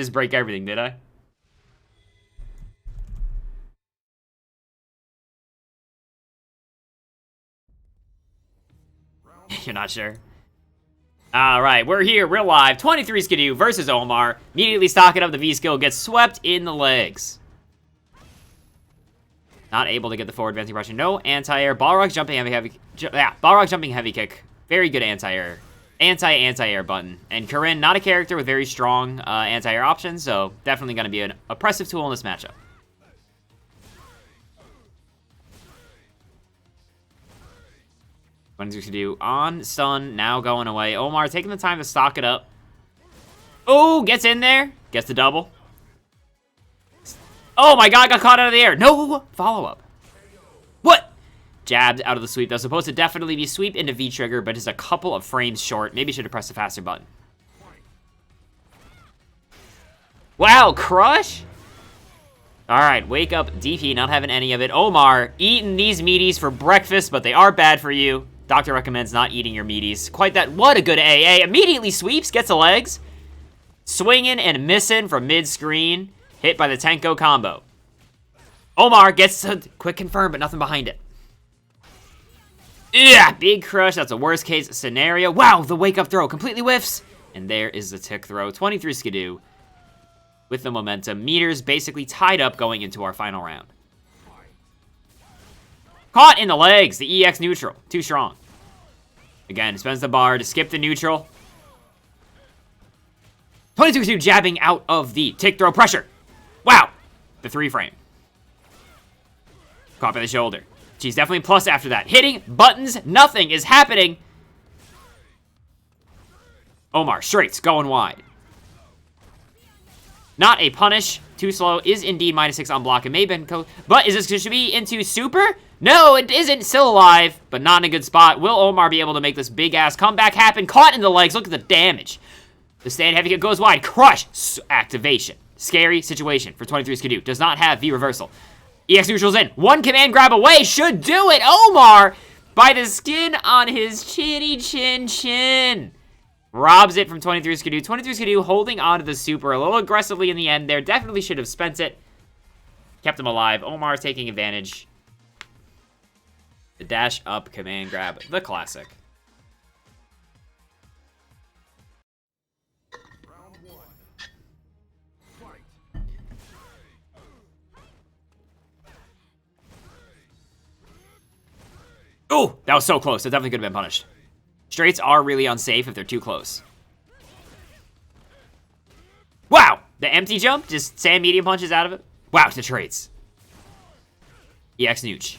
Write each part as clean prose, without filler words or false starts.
just break everything, did I? You're not sure? Alright, we're here, real live. 23 Skidoo versus Omar. Immediately stocking up the V-skill, gets swept in the legs. Not able to get the forward advancing Russian. No anti-air. Balrog's jumping Balrog jumping heavy kick. Very good anti-air. Anti-air button. And Corinne, not a character with very strong anti-air options, so definitely going to be an oppressive tool in this matchup. What is he to do? On stun, now going away. Omar taking the time to stock it up. Oh, gets in there. Gets the double. Oh my god, got caught out of the air. No follow-up. What? Jabbed out of the sweep. That was supposed to definitely be sweep into V-trigger, but just a couple of frames short. Maybe should have pressed a faster button. Wow, crush? Alright, wake up, DP, not having any of it. Omar, eating these meaties for breakfast, but they are bad for you. Doctor recommends not eating your meaties. Quite that, what a good AA. Immediately sweeps, gets the legs. Swinging and missing from mid-screen. Hit by the Tenko combo. Omar gets a quick confirm, but nothing behind it. Yeah, big crush, that's a worst case scenario. Wow, the wake up throw completely whiffs. And there is the tick throw, 23 Skidoo. With the momentum, meters basically tied up going into our final round. Caught in the legs, the EX neutral, too strong. Again, spends the bar to skip the neutral. 22 jabbing out of the tick throw pressure. Wow, the 3-frame. Caught by the shoulder. She's definitely plus after that. Hitting buttons, nothing is happening. Omar, straights, going wide. Not a punish. Too slow. Is indeed -6 on block. It may have been but is this should be into super? No, it isn't. Still alive, but not in a good spot. Will Omar be able to make this big-ass comeback happen? Caught in the legs. Look at the damage. The stand heavy kick goes wide. Crush. Activation. Scary situation for 23 Skidoo. Does not have V reversal. EX neutral's in. One command grab away. Should do it. Omar, by the skin on his chinny chin. Robs it from 23 Skidoo. 23 Skidoo holding on to the super a little aggressively in the end there. Definitely should have spent it. Kept him alive. Omar taking advantage. The dash up command grab. The classic. Oh, that was so close. That definitely could have been punished. Straights are really unsafe if they're too close. Wow! The empty jump, just sand medium punches out of it. Wow, the traits. EX Nooch.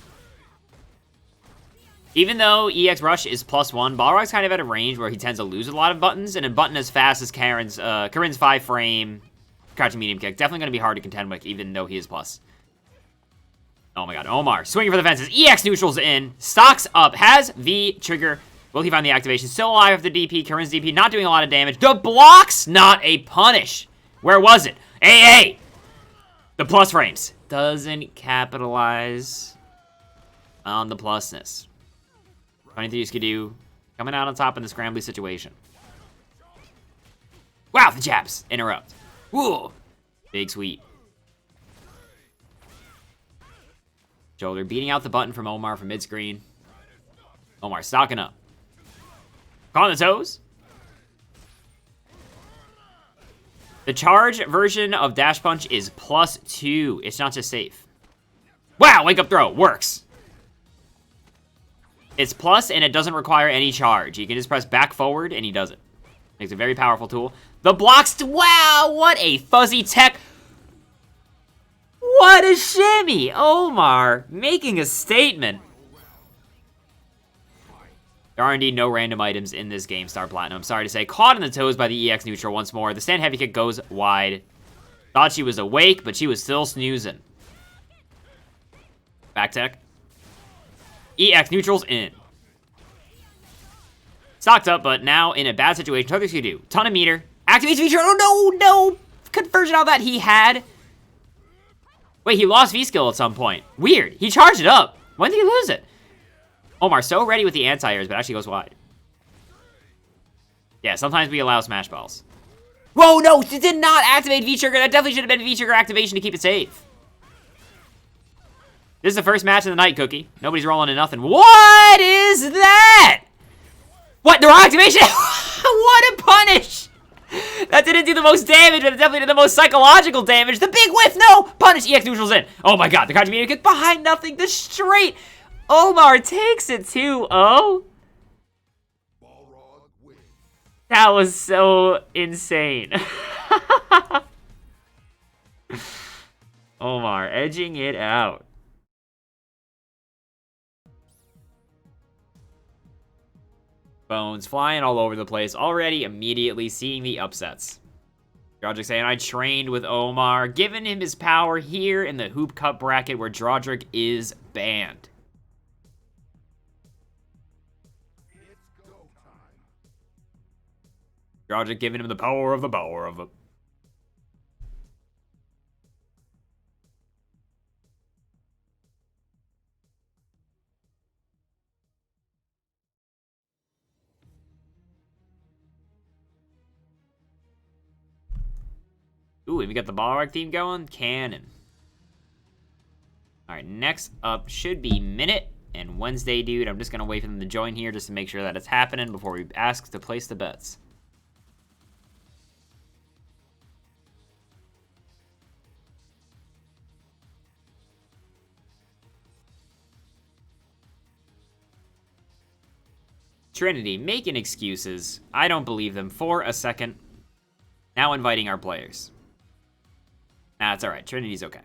Even though EX Rush is +1, Balrog's kind of at a range where he tends to lose a lot of buttons, and a button as fast as Corinne's 5-frame crouching medium kick. Definitely going to be hard to contend with, even though he is plus. Oh my god, Omar swinging for the fences. EX neutrals in, stocks up, has V trigger. Will he find the activation? Still alive with the DP. Corinne's DP not doing a lot of damage. The blocks, not a punish. Where was it? AA. The plus frames. Doesn't capitalize on the plusness. 23 Skidoo coming out on top in the scrambly situation. Wow, the jabs. Interrupt. Whoa. Big sweep. Shoulder beating out the button from Omar from mid-screen. Omar stocking up. On the toes. The charge version of Dash Punch is +2. It's not just safe. Wow, wake up throw. Works. It's plus and it doesn't require any charge. You can just press back forward and he does it. Makes a very powerful tool. The blocks. Wow, what a fuzzy tech. What a shimmy! Omar making a statement. There are indeed no random items in this game, Star Platinum. Sorry to say. Caught in the toes by the EX neutral once more. The stand heavy kick goes wide. Thought she was awake, but she was still snoozing. Back tech. EX neutral's in. Stocked up, but now in a bad situation. What can do? Ton of meter. Activates feature. Oh, no! Conversion out that he had. Wait, he lost V-skill at some point. Weird. He charged it up. When did he lose it? Omar so ready with the anti-airs, but actually goes wide. Yeah, sometimes we allow smash balls. Whoa, no, it did not activate V-Trigger. That definitely should have been V-Trigger activation to keep it safe. This is the first match of the night, Cookie. Nobody's rolling in nothing. What is that? What, the wrong activation? What a punish! That didn't do the most damage, but it definitely did the most psychological damage. The big whiff, no! Punish, EX neutrals in. Oh my god, the Kaji Meteor kick behind nothing, the straight. Omar takes it 2-0. That was so insane. Omar edging it out. Bones flying all over the place already, immediately seeing the upsets. Drodrick saying, I trained with Omar, giving him his power here in the Hoop Cup bracket where Drodrick is banned. Drodrick giving him the power of the power of the... Ooh, and we got the Balrog theme going. Cannon. Alright, next up should be Minute and Wednesday Dude. I'm just going to wait for them to join here just to make sure that it's happening before we ask to place the bets. Trinity making excuses. I don't believe them for a second. Now inviting our players. Nah, it's alright. Trinity's okay.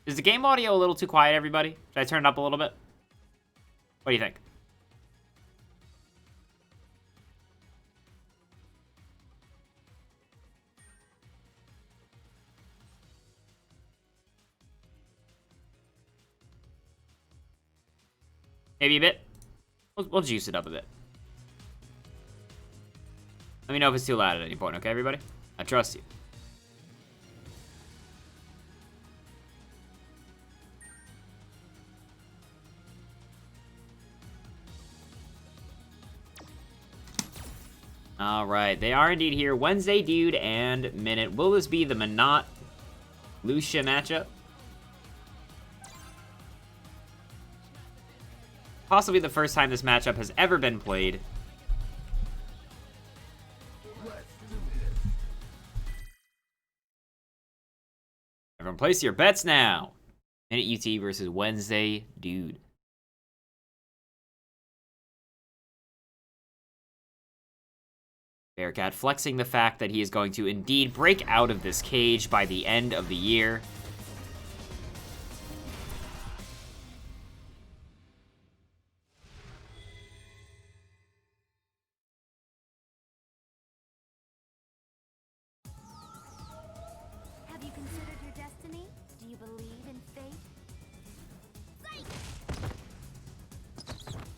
Is the game audio a little too quiet, everybody? Should I turn it up a little bit? What do you think? Maybe a bit? We'll juice it up a bit. Let me know if it's too loud at any point, okay, everybody? I trust you. Alright, they are indeed here. Wednesday Dude and Minute. Will this be the Menat Lucia matchup? Possibly the first time this matchup has ever been played. Everyone place your bets now. Minute UT versus Wednesday Dude. Bearcat flexing the fact that he is going to indeed break out of this cage by the end of the year. Have you considered your destiny? Do you believe in fate?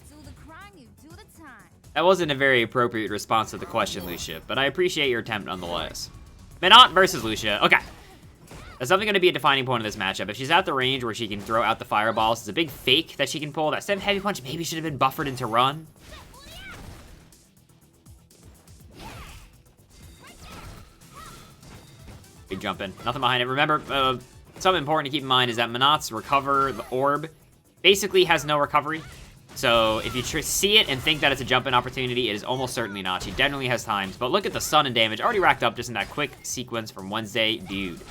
Do the crime, you do the time. That wasn't a very appropriate response to the question, Lucia, but I appreciate your attempt nonetheless. Menat versus Lucia. Okay. That's definitely going to be a defining point of this matchup. If she's at the range where she can throw out the fireballs, it's a big fake that she can pull. That 7 heavy punch maybe should have been buffered into run. Big jump in. Nothing behind it. Remember, something important to keep in mind is that Menat's recover, the orb, basically has no recovery. So if you see it and think that it's a jump-in opportunity, it is almost certainly not. She definitely has times. But look at the stun and damage already racked up just in that quick sequence from Wednesday Dude.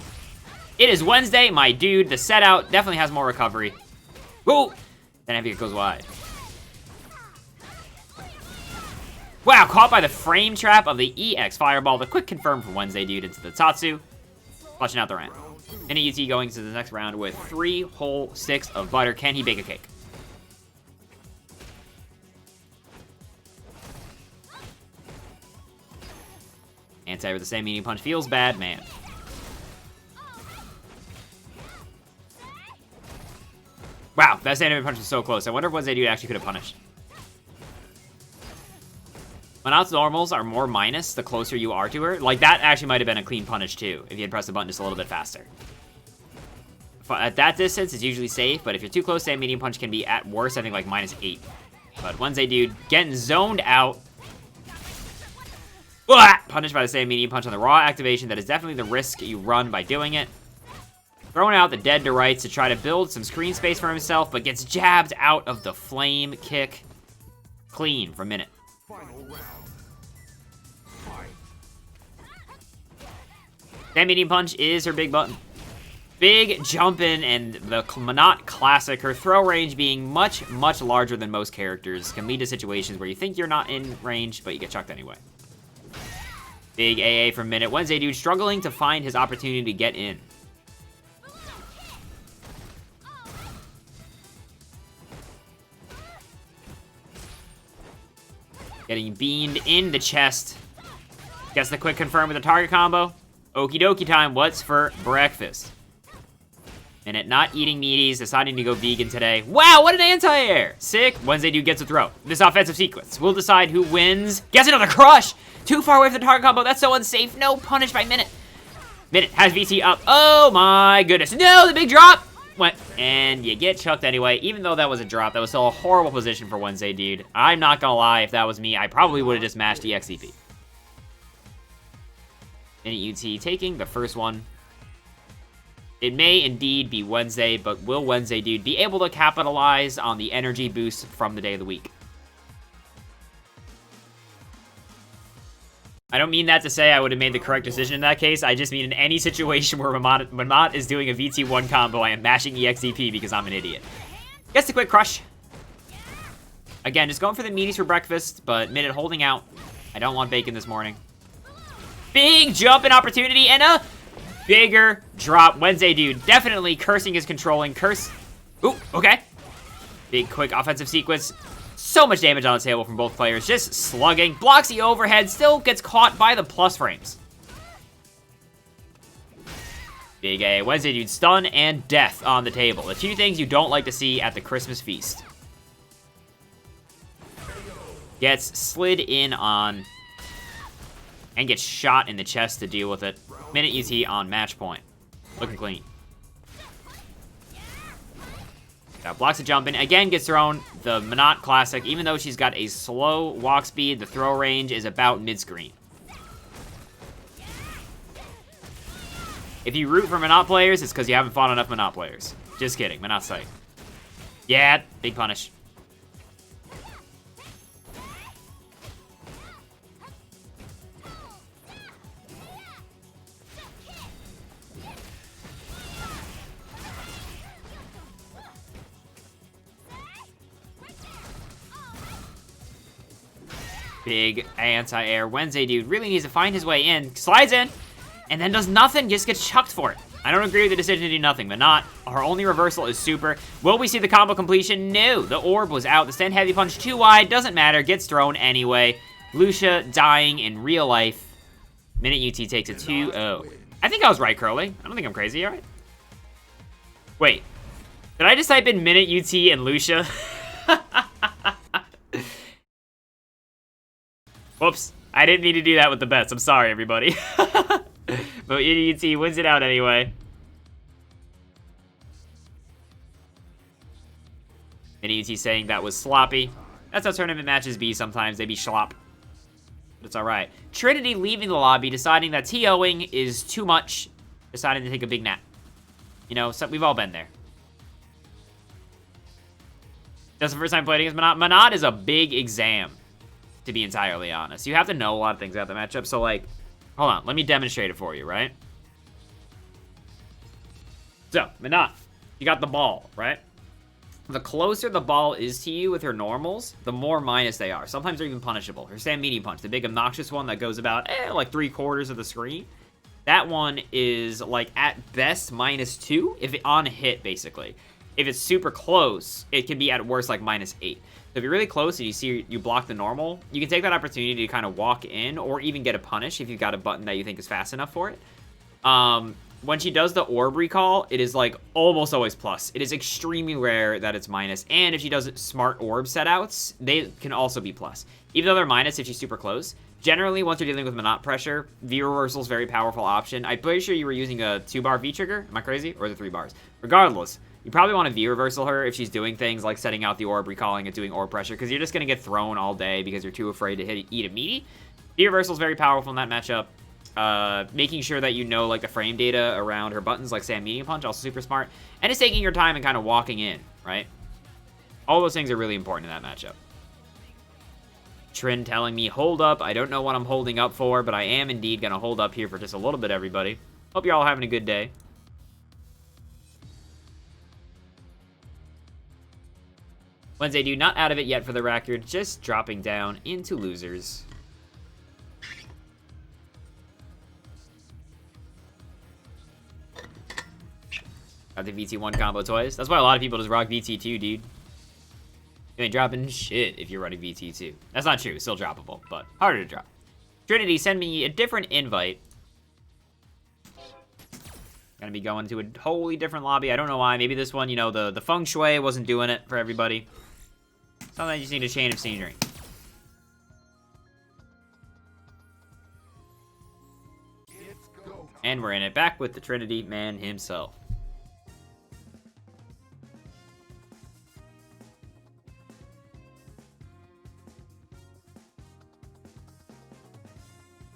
It is Wednesday, my dude. The set out definitely has more recovery. Whoa! Then heavy goes wide. Wow, caught by the frame trap of the EX Fireball. The quick confirm from Wednesday Dude into the Tatsu. Flushing out the round. And a UT going to the next round with 3 whole sticks of butter. Can he bake a cake? Anti with the same medium punch feels bad, man. Wow, that same punch was so close. I wonder if Wednesday Dude actually could have punished. Menat's normals are more minus the closer you are to her. Like, that actually might have been a clean punish, too, if you had pressed the button just a little bit faster. At that distance, it's usually safe, but if you're too close, that medium punch can be, at worst, I think, like, -8. But Wednesday dude getting zoned out. Punished by the same medium punch on the raw activation. That is definitely the risk you run by doing it. Throwing out the dead to rights to try to build some screen space for himself, but gets jabbed out of the flame kick. Clean for a minute. That medium punch is her big button. Big jumpin' and the Manat classic, her throw range being much, much larger than most characters, can lead to situations where you think you're not in range, but you get chucked anyway. Big AA for a minute. Wednesday dude struggling to find his opportunity to get in. Getting beamed in the chest. Gets the quick confirm with the target combo. Okie dokie time, what's for breakfast? Minute not eating meaties, deciding to go vegan today. Wow, what an anti-air! Sick. Wednesday dude gets a throw. This offensive sequence will decide who wins. Gets another crush! Too far away from the target combo, that's so unsafe. No punish by Minute. Minute has VT up. Oh my goodness. No, the big drop! Went, and you get chucked anyway. Even though that was a drop, that was still a horrible position for Wednesday dude. I'm not gonna lie, if that was me, I probably would have just mashed EXCP. Minute UT taking the first one. It may indeed be Wednesday, but will Wednesday dude be able to capitalize on the energy boost from the day of the week? I don't mean that to say I would have made the correct decision in that case. I just mean in any situation where Mamat is doing a VT1 combo, I am mashing EXCP because I'm an idiot. Gets the quick crush. Again, just going for the meaties for breakfast, but Minute holding out. I don't want bacon this morning. Big jump and opportunity and a bigger drop. Wednesday dude definitely cursing his controlling. Curse. Ooh, okay. Big quick offensive sequence. So much damage on the table from both players. Just slugging. Blocks the overhead. Still gets caught by the plus frames. Big A. Wednesday dude stun and death on the table. The two things you don't like to see at the Christmas feast. Gets slid in on and gets shot in the chest to deal with it. Minute UT on match point. Looking clean. Now blocks a jump in. Again, gets thrown. The Manat classic. Even though she's got a slow walk speed, the throw range is about mid-screen. If you root for Manat players, it's because you haven't fought enough Manat players. Just kidding. Manat's sight. Yeah, big punish. Big anti-air. Wednesday dude really needs to find his way in. Slides in, and then does nothing, just gets chucked for it. I don't agree with the decision to do nothing, but not. Our only reversal is super. Will we see the combo completion? No. The orb was out. The stand heavy punch too wide. Doesn't matter. Gets thrown anyway. Lucia dying in real life. Minute UT takes a 2-0. I think I was right, Curly. I don't think I'm crazy, all right? Wait. Did I just type in Minute UT and Lucia? Whoops. I didn't mean to do that with the bets. I'm sorry, everybody. But UT wins it out anyway. And UT saying that was sloppy. That's how tournament matches be sometimes. They be schlop. But it's alright. Trinity leaving the lobby, deciding that TOing is too much. Deciding to take a big nap. You know, so we've all been there. That's the first time playing against Manat. Manat is a big exam, to be entirely honest. You have to know a lot of things about the matchup. So, like, hold on. Let me demonstrate it for you, right? So, Manat, you got the ball, right? The closer the ball is to you with her normals, the more minus they are. Sometimes they're even punishable. Her stand medium punch, the big obnoxious one that goes about, like 3/4 of the screen. That one is, like, at best -2, if it on hit, basically. If it's super close, it can be at worst, like, -8. So if you're really close and you see you block the normal, you can take that opportunity to kind of walk in or even get a punish if you've got a button that you think is fast enough for it. When she does the orb recall, it is like almost always plus. It is extremely rare that it's minus. And if she does smart orb setouts, they can also be plus. Even though they're minus if she's super close, Generally, once you're dealing with monot pressure, V-reversal is a very powerful option. I'm pretty sure you were using a 2-bar V-trigger. Am I crazy? Or the 3 bars? Regardless, you probably want to V-reversal her if she's doing things like setting out the orb, recalling it, doing orb pressure, because you're just going to get thrown all day because you're too afraid to eat a meaty. V-reversal is very powerful in that matchup. Making sure that you know, like, the frame data around her buttons, like, say, a medium punch, also super smart. And it's taking your time and kind of walking in, right? All those things are really important in that matchup. Trin telling me, hold up. I don't know what I'm holding up for, but I am indeed going to hold up here for just a little bit, everybody. Hope you're all having a good day. Wednesday, dude, not out of it yet for the record. Just dropping down into losers. Got the VT1 combo toys. That's why a lot of people just rock VT2, dude. You ain't dropping shit if you're running VT2. That's not true. Still droppable, but harder to drop. Trinity, send me a different invite. Gonna be going to a wholly different lobby. I don't know why. Maybe this one, you know, the feng shui wasn't doing it for everybody. Sometimes you just need a change of scenery. And we're in it. Back with the Trinity man himself.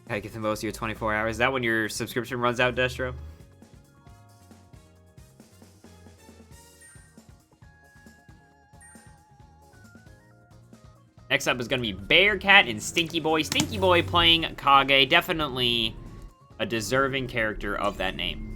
Gotta get the most of your 24 hours. Is that when your subscription runs out, Destro? Next up is going to be Bearcat and Stinky Boy. Stinky Boy playing Kage. Definitely a deserving character of that name.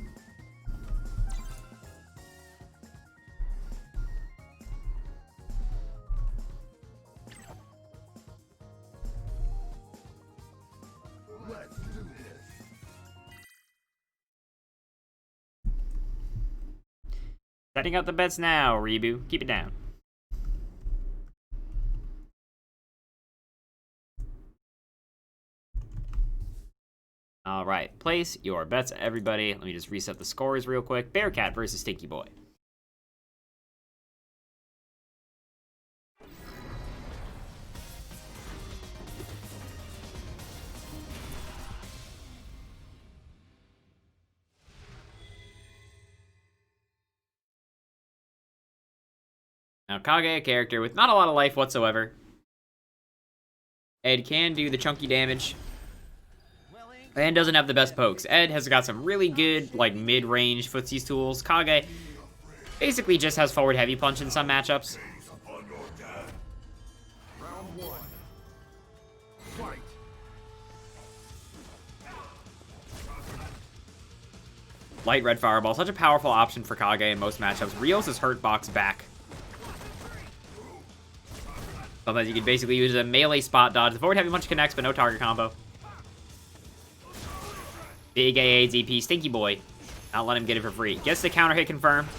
Setting up the bets now, Rebu. Keep it down. All right, place your bets, everybody. Let me just reset the scores real quick. Bearcat versus Stinky Boy. Now, Kage, a character with not a lot of life whatsoever. Ed can do the chunky damage. And doesn't have the best pokes. Ed has got some really good, like, mid-range footsies tools. Kage basically just has forward heavy punch in some matchups. Light red fireball, such a powerful option for Kage in most matchups. Rios is hurt box back. Sometimes you can basically use a melee spot dodge. The forward heavy punch connects, but no target combo. Big AA DP, Stinky Boy. Not let him get it for free. Gets the counter hit confirmed.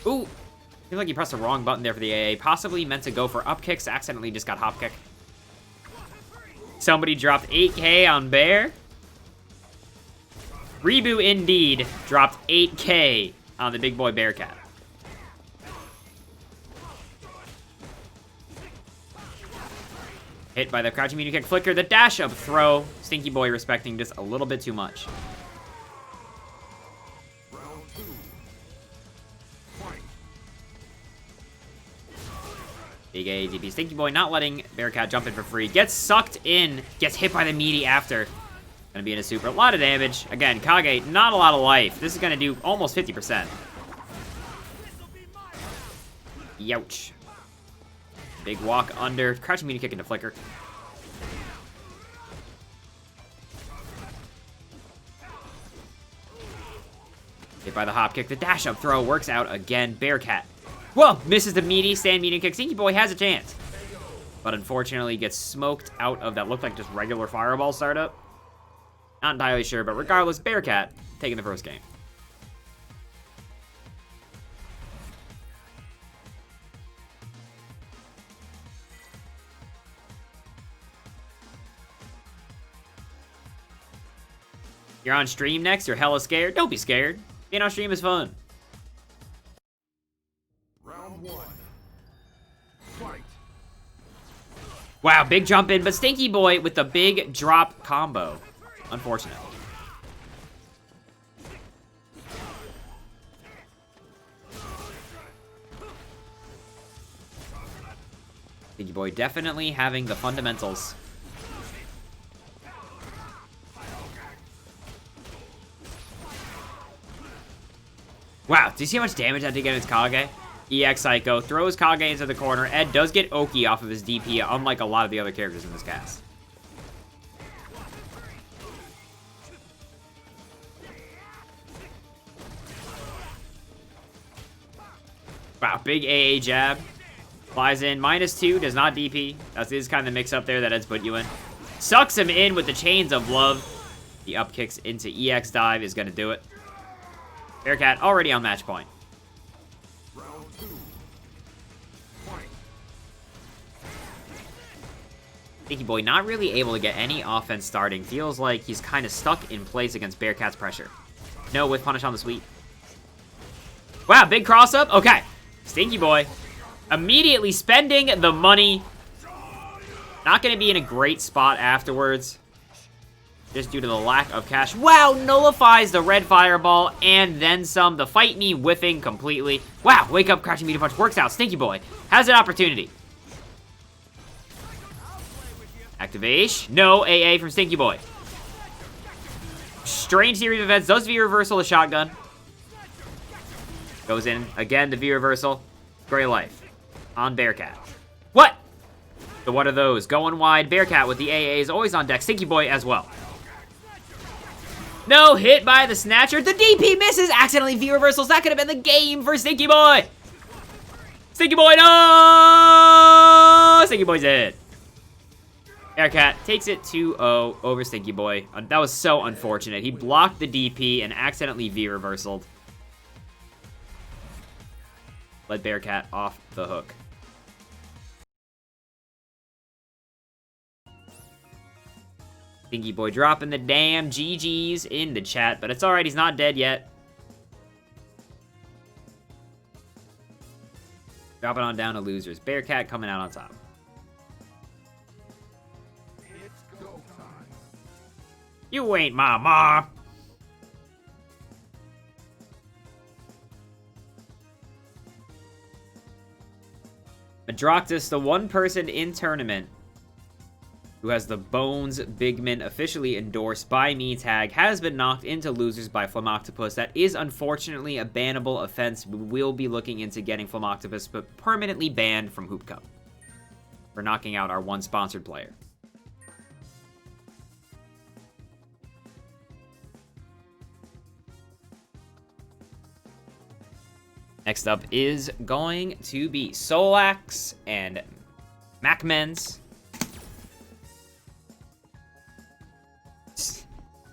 Ooh. I feel like he pressed the wrong button there for the AA. Possibly meant to go for up kicks. Accidentally just got hop kick. Somebody dropped 8K on Bear. Rebu indeed dropped 8K on the big boy Bearcat. Hit by the crouching medium kick flicker. The dash up throw. Stinky Boy respecting just a little bit too much. Big ADP. Stinky Boy not letting Bearcat jump in for free. Gets sucked in. Gets hit by the meaty after. Gonna be in a super. A lot of damage. Again, Kage, not a lot of life. This is gonna do almost 50%. Youch. Big walk under. Crouching medium kick into flicker. Hit by the hop kick. The dash up throw works out again. Bearcat. Whoa! Misses the meaty. Stand medium kick. Stinky Boy has a chance. But unfortunately gets smoked out of that looked like just regular fireball startup. Not entirely sure, but regardless, Bearcat taking the first game. You're on stream next, you're hella scared. Don't be scared. Being on stream is fun. Round one. Fight. Wow, big jump in, but Stinky Boy with the big drop combo. Unfortunate. Stinky Boy definitely having the fundamentals. Wow, do you see how much damage that did get into Kage? EX Psycho throws Kage into the corner. Ed does get Oki off of his DP, unlike a lot of the other characters in this cast. Wow, big AA jab. Flies in, -2, does not DP. That is kind of the mix-up there that Ed's put you in. Sucks him in with the Chains of Love. The up kicks into EX dive is going to do it. Bearcat already on match point. Stinky Boy not really able to get any offense starting. Feels like he's kind of stuck in place against Bearcat's pressure. No, with punish on the sweep. Wow, big cross up. Okay. Stinky Boy immediately spending the money. Not going to be in a great spot afterwards. Just due to the lack of cash. Wow, nullifies the red fireball and then some. The fight me whiffing completely. Wow, wake up, crouching medium punch works out. Stinky Boy has an opportunity. Activation. No AA from Stinky Boy. Strange series of events. Does V reversal the shotgun. Goes in again, the V reversal. Gray life on Bearcat. What? So what are those? Going wide. Bearcat with the AAs always on deck. Stinky Boy as well. No, hit by the Snatcher. The DP misses. Accidentally V reversals. That could have been the game for Stinky Boy. Stinky Boy, no! Stinky Boy's dead. Bearcat takes it 2-0 over Stinky Boy. That was so unfortunate. He blocked the DP and accidentally V reversaled. Let Bearcat off the hook. Stinky Boy dropping the damn GGs in the chat, but it's alright, he's not dead yet. Dropping on down to losers. Bearcat coming out on top. It's go time. You ain't my ma. Madroxus, the one person in tournament who has the Bones Bigman officially endorsed by me tag, has been knocked into losers by Flamoctopus. That is unfortunately a bannable offense. We will be looking into getting Flamoctopus but permanently banned from Hoopcup for knocking out our one sponsored player. Next up is going to be Solax and Macmens.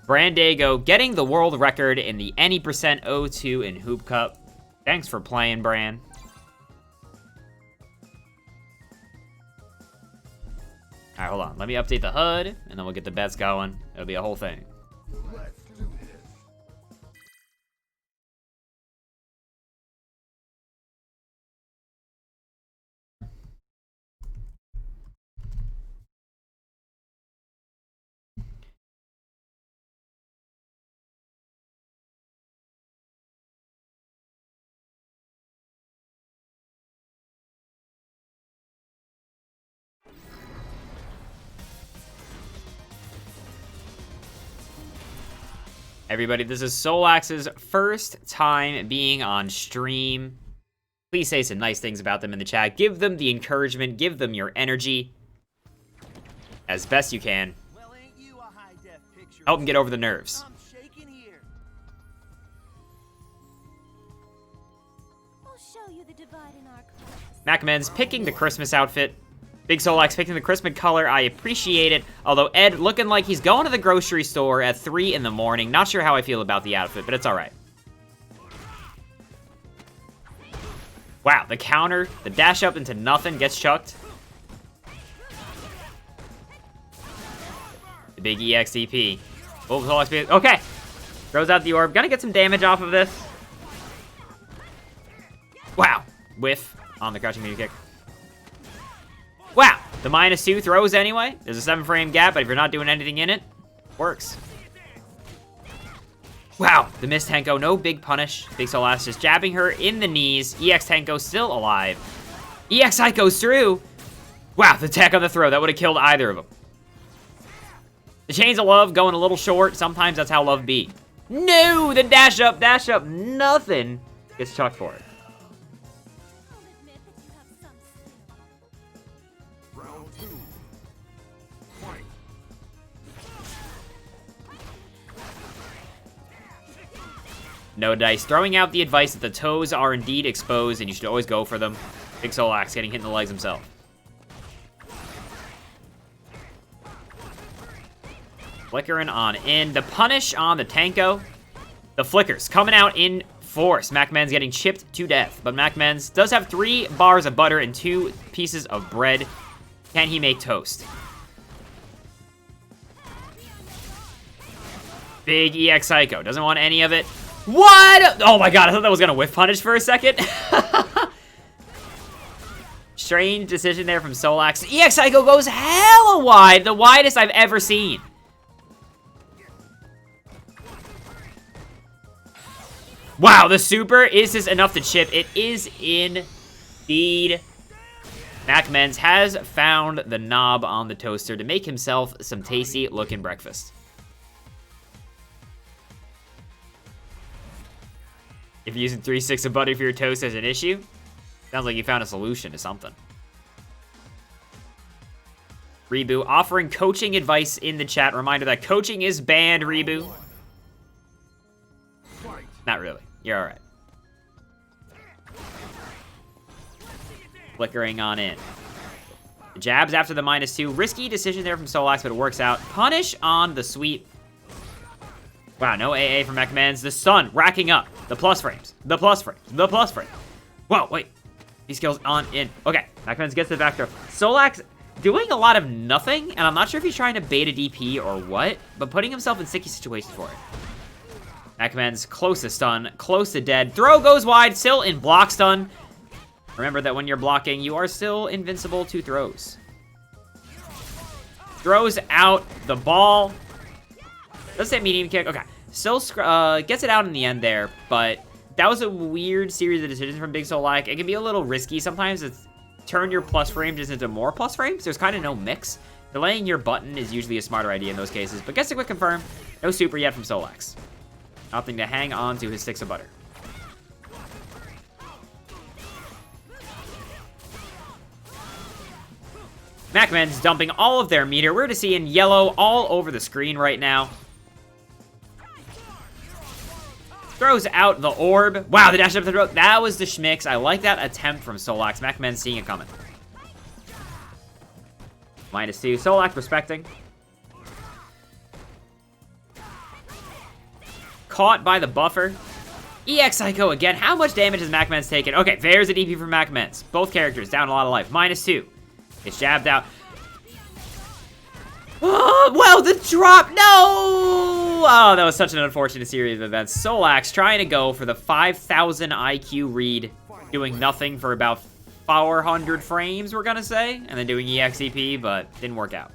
Brandago getting the world record in the any percent O2 in Hoopcup. Thanks for playing, Bran. Alright, hold on. Let me update the HUD, and then we'll get the bets going. It'll be a whole thing. Let's do this. Everybody, this is Solax's first time being on stream. Please say some nice things about them in the chat. Give them the encouragement. Give them your energy as best you can. Well, ain't you a high-def picture? Help them get over the nerves. I'm shaking here. I'll show you the divide in our class. Macman's picking the Christmas outfit. Big Solax picking the Christmas color. I appreciate it. Although Ed looking like he's going to the grocery store at 3 in the morning. Not sure how I feel about the outfit, but it's all right. Wow, the counter, the dash up into nothing gets chucked. The big EXDP. Oh, Solax, okay. Throws out the orb. Gonna get some damage off of this. Wow. Whiff on the crouching medium kick. Wow. The -2 throws anyway. There's a 7-frame gap, but if you're not doing anything in it, works. Wow, the Miss Tenko, no big punish. Big Solax just jabbing her in the knees. EX Tenko still alive. EX Psycho's through. Wow, the tech on the throw. That would have killed either of them. The Chains of Love going a little short. Sometimes that's how love be. No, the dash up, nothing gets chucked for it. I'll admit that you have some skill. Round 2. Fight. No dice. Throwing out the advice that the toes are indeed exposed and you should always go for them. Big Solax getting hit in the legs himself. Flickering on in. The punish on the Tenko. The flickers coming out in force. MacMen's getting chipped to death. But MacMen's does have 3 bars of butter and 2 pieces of bread. Can he make toast? Big EX Psycho. Doesn't want any of it. What? Oh my god, I thought that was gonna whiff punish for a second. Strange decision there from Solax. EX Psycho goes hella wide. The widest I've ever seen. Wow, the super, is this enough to chip? It is indeed. MacMen's has found the knob on the toaster to make himself some tasty looking breakfast. If using 3 sticks of butter for your toast is an issue, sounds like you found a solution to something. Reboot offering coaching advice in the chat. Reminder that coaching is banned, Reboot. Fight. Not really. You're all right. Flickering on in. The jabs after the -2. Risky decision there from Solax, but it works out. Punish on the sweep. Wow, no AA from MacMen's. The stun racking up. The plus frames. The plus frames. The plus frame. Whoa, wait. These skills on in. Okay, MacMen's gets the back throw. Solax doing a lot of nothing, and I'm not sure if he's trying to bait a DP or what, but putting himself in sticky situations for it. MacMen's close to stun, close to dead. Throw goes wide, still in block stun. Remember that when you're blocking, you are still invincible to throws. Throws out the ball. Does say medium kick. Okay. Still gets it out in the end there, but that was a weird series of decisions from Big Solax. It can be a little risky sometimes. It's turn your plus frames into more plus frames. There's kind of no mix. Delaying your button is usually a smarter idea in those cases, but gets a quick confirm. No super yet from Solax. Opting to hang on to his sticks of butter. MacMen's dumping all of their meter. We're just seeing yellow all over the screen right now. Throws out the orb. Wow, the dash up the throat. That was the schmicks. I like that attempt from Solax. MacMen's seeing it coming. -2. Solax respecting. Caught by the buffer. EX Psycho again. How much damage has MacMen's taken? Okay, there's a DP from MacMen's. Both characters down a lot of life. -2. It's jabbed out. Oh, well, the drop. No! Oh, that was such an unfortunate series of events. Solax trying to go for the 5,000 IQ read. Doing nothing for about 400 frames, we're gonna say. And then doing EXEP, but didn't work out.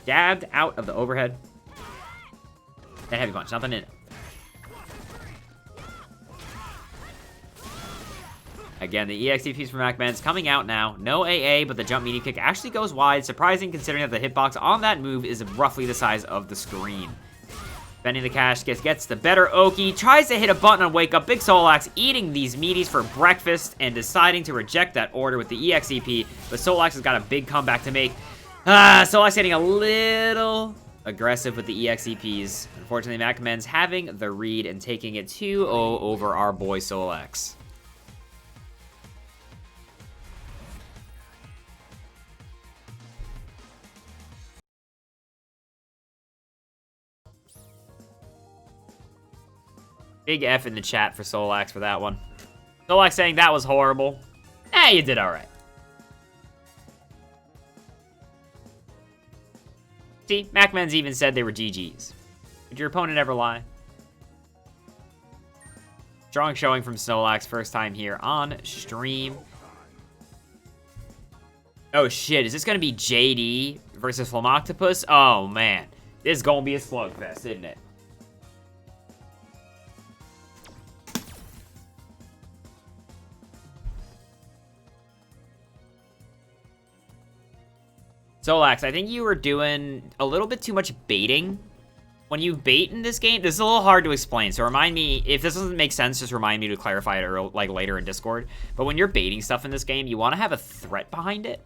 Jabbed out of the overhead. That heavy punch, nothing in it. Again, the EXEPs from MacMen's coming out now. No AA, but the jump medium kick actually goes wide. Surprising considering that the hitbox on that move is roughly the size of the screen. Bending the cash gets the better Oki. Tries to hit a button on Wake Up. Big Solax eating these meaties for breakfast and deciding to reject that order with the EXEP. But Solax has got a big comeback to make. Solax getting a little aggressive with the EXEPs. Unfortunately, MacMen's having the read and taking it 2-0 over our boy Solax. Big F in the chat for Solax for that one. Solax saying that was horrible. You did all right. See, MacMen's even said they were GGs. Did your opponent ever lie? Strong showing from Solax, first time here on stream. Oh shit, is this gonna be JD versus Flamoctopus? Oh man, this is gonna be a slugfest, isn't it? Solax, I think you were doing a little bit too much baiting. When you bait in this game, this is a little hard to explain, so remind me, if this doesn't make sense, just remind me to clarify it like later in Discord. But when you're baiting stuff in this game, you want to have a threat behind it.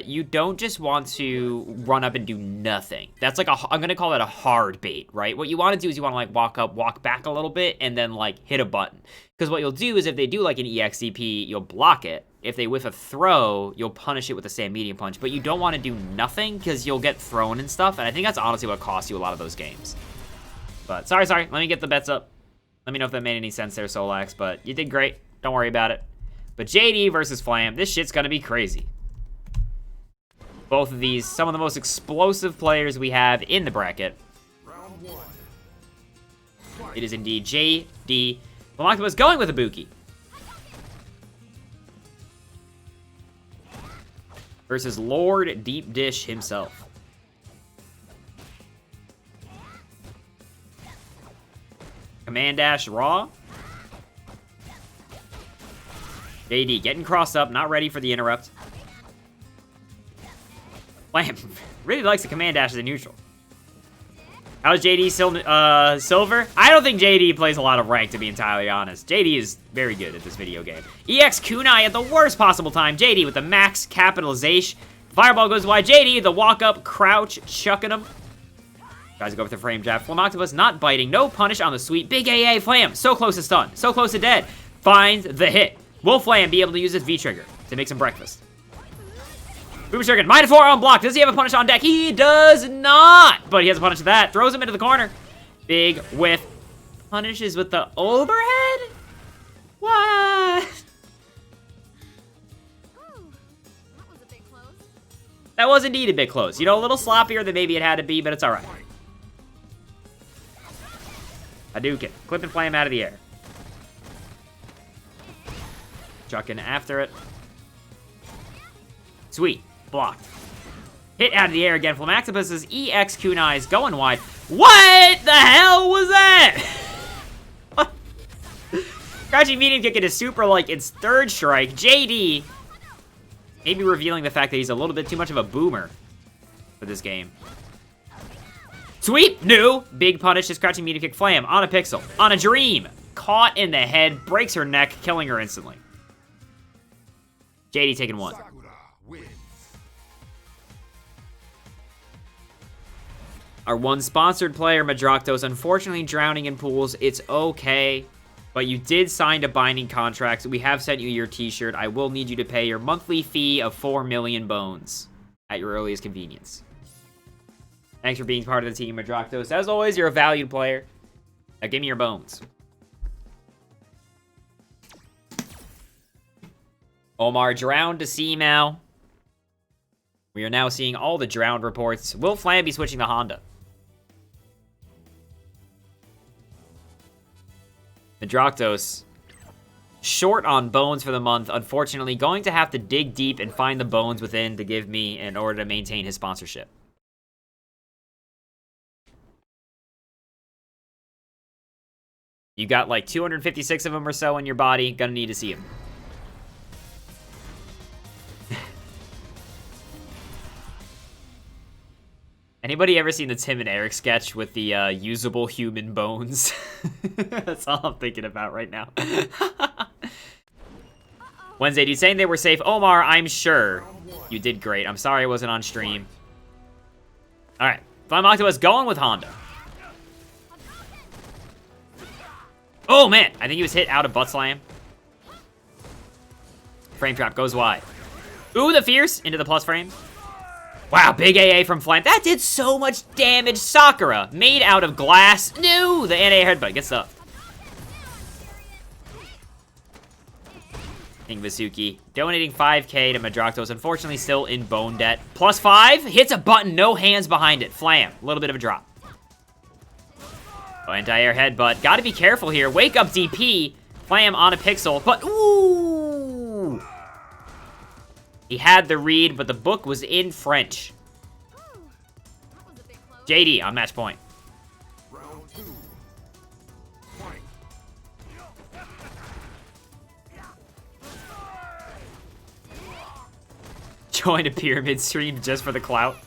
You don't just want to run up and do nothing. That's like I'm gonna call it a hard bait, right? What you want to do is you want to like walk up, walk back a little bit, and then like hit a button. Because what you'll do is if they do like an EXCP, you'll block it. If they whiff a throw, you'll punish it with a sand medium punch. But you don't want to do nothing because you'll get thrown and stuff. And I think that's honestly what costs you a lot of those games. But sorry. Let me get the bets up. Let me know if that made any sense there, Solax. But you did great. Don't worry about it. But JD versus Flam, this shit's gonna be crazy. Both of these, some of the most explosive players we have in the bracket. Round 1. It is indeed JD. Flamoctopus going with Ibuki. Versus Lord Deep Dish himself. Command Dash Raw. JD getting crossed up, not ready for the interrupt. Flam really likes the Command Dash as a neutral. How's JD Silver? I don't think JD plays a lot of rank, to be entirely honest. JD is very good at this video game. EX Kunai at the worst possible time. JD with the max capitalization. Fireball goes wide. JD, the walk-up, crouch, chucking him. Tries to go with the frame jab. Flamoctopus not biting. No punish on the sweep. Big AA Flam. So close to stun. So close to dead. Finds the hit. Will Flam be able to use his V-trigger to make some breakfast? Boomer Shuriken, -4 on block. Does he have a punish on deck? He does not, but he has a punish to that. Throws him into the corner. Big whiff. Punishes with the overhead? What? Ooh, that was a bit close. That was indeed a bit close. You know, a little sloppier than maybe it had to be, but it's all right. Hadouken. Clipping Flam out of the air. Chucking after it. Sweet. Blocked. Hit out of the air again. Flamoctopus's EX Kunai is going wide. What the hell was that? Crouching medium kick into super like its third strike. JD maybe revealing the fact that he's a little bit too much of a boomer for this game. Sweep. New. Big punish. Just crouching medium kick Flam on a pixel. On a dream. Caught in the head. Breaks her neck. Killing her instantly. JD taking one. Sakura wins. Our one sponsored player, Madraktos, unfortunately drowning in pools. It's okay, but you did sign a binding contract. We have sent you your t-shirt. I will need you to pay your monthly fee of 4 million bones at your earliest convenience. Thanks for being part of the team, Madraktos. As always, you're a valued player. Now give me your bones. Omar drowned to Seamow. We are now seeing all the drowned reports. Will Flam be switching to Honda? Madraktos, short on bones for the month. Unfortunately, going to have to dig deep and find the bones within to give me in order to maintain his sponsorship. You got like 256 of them or so in your body. Gonna need to see them. Anybody ever seen the Tim and Eric sketch with the usable human bones? That's all I'm thinking about right now. Wednesday, dude, saying they were safe. Omar, I'm sure you did great. I'm sorry I wasn't on stream. All right, Flamoctopus going with Honda. Oh, man. I think he was hit out of butt slam. Frame trap goes wide. Ooh, the fierce into the plus frame. Wow, big AA from Flam. That did so much damage. Sakura, made out of glass. No, the NA headbutt gets up. King Vasuki donating 5K to Madraktos. Unfortunately, still in bone debt. +5, hits a button, no hands behind it. Flam, a little bit of a drop. Oh, anti-air headbutt. Gotta be careful here. Wake up DP. Flam on a pixel, but ooh. He had the read, but the book was in French. That was a bit close. JD on match point. Round 2. Fight. Join a pyramid stream just for the clout.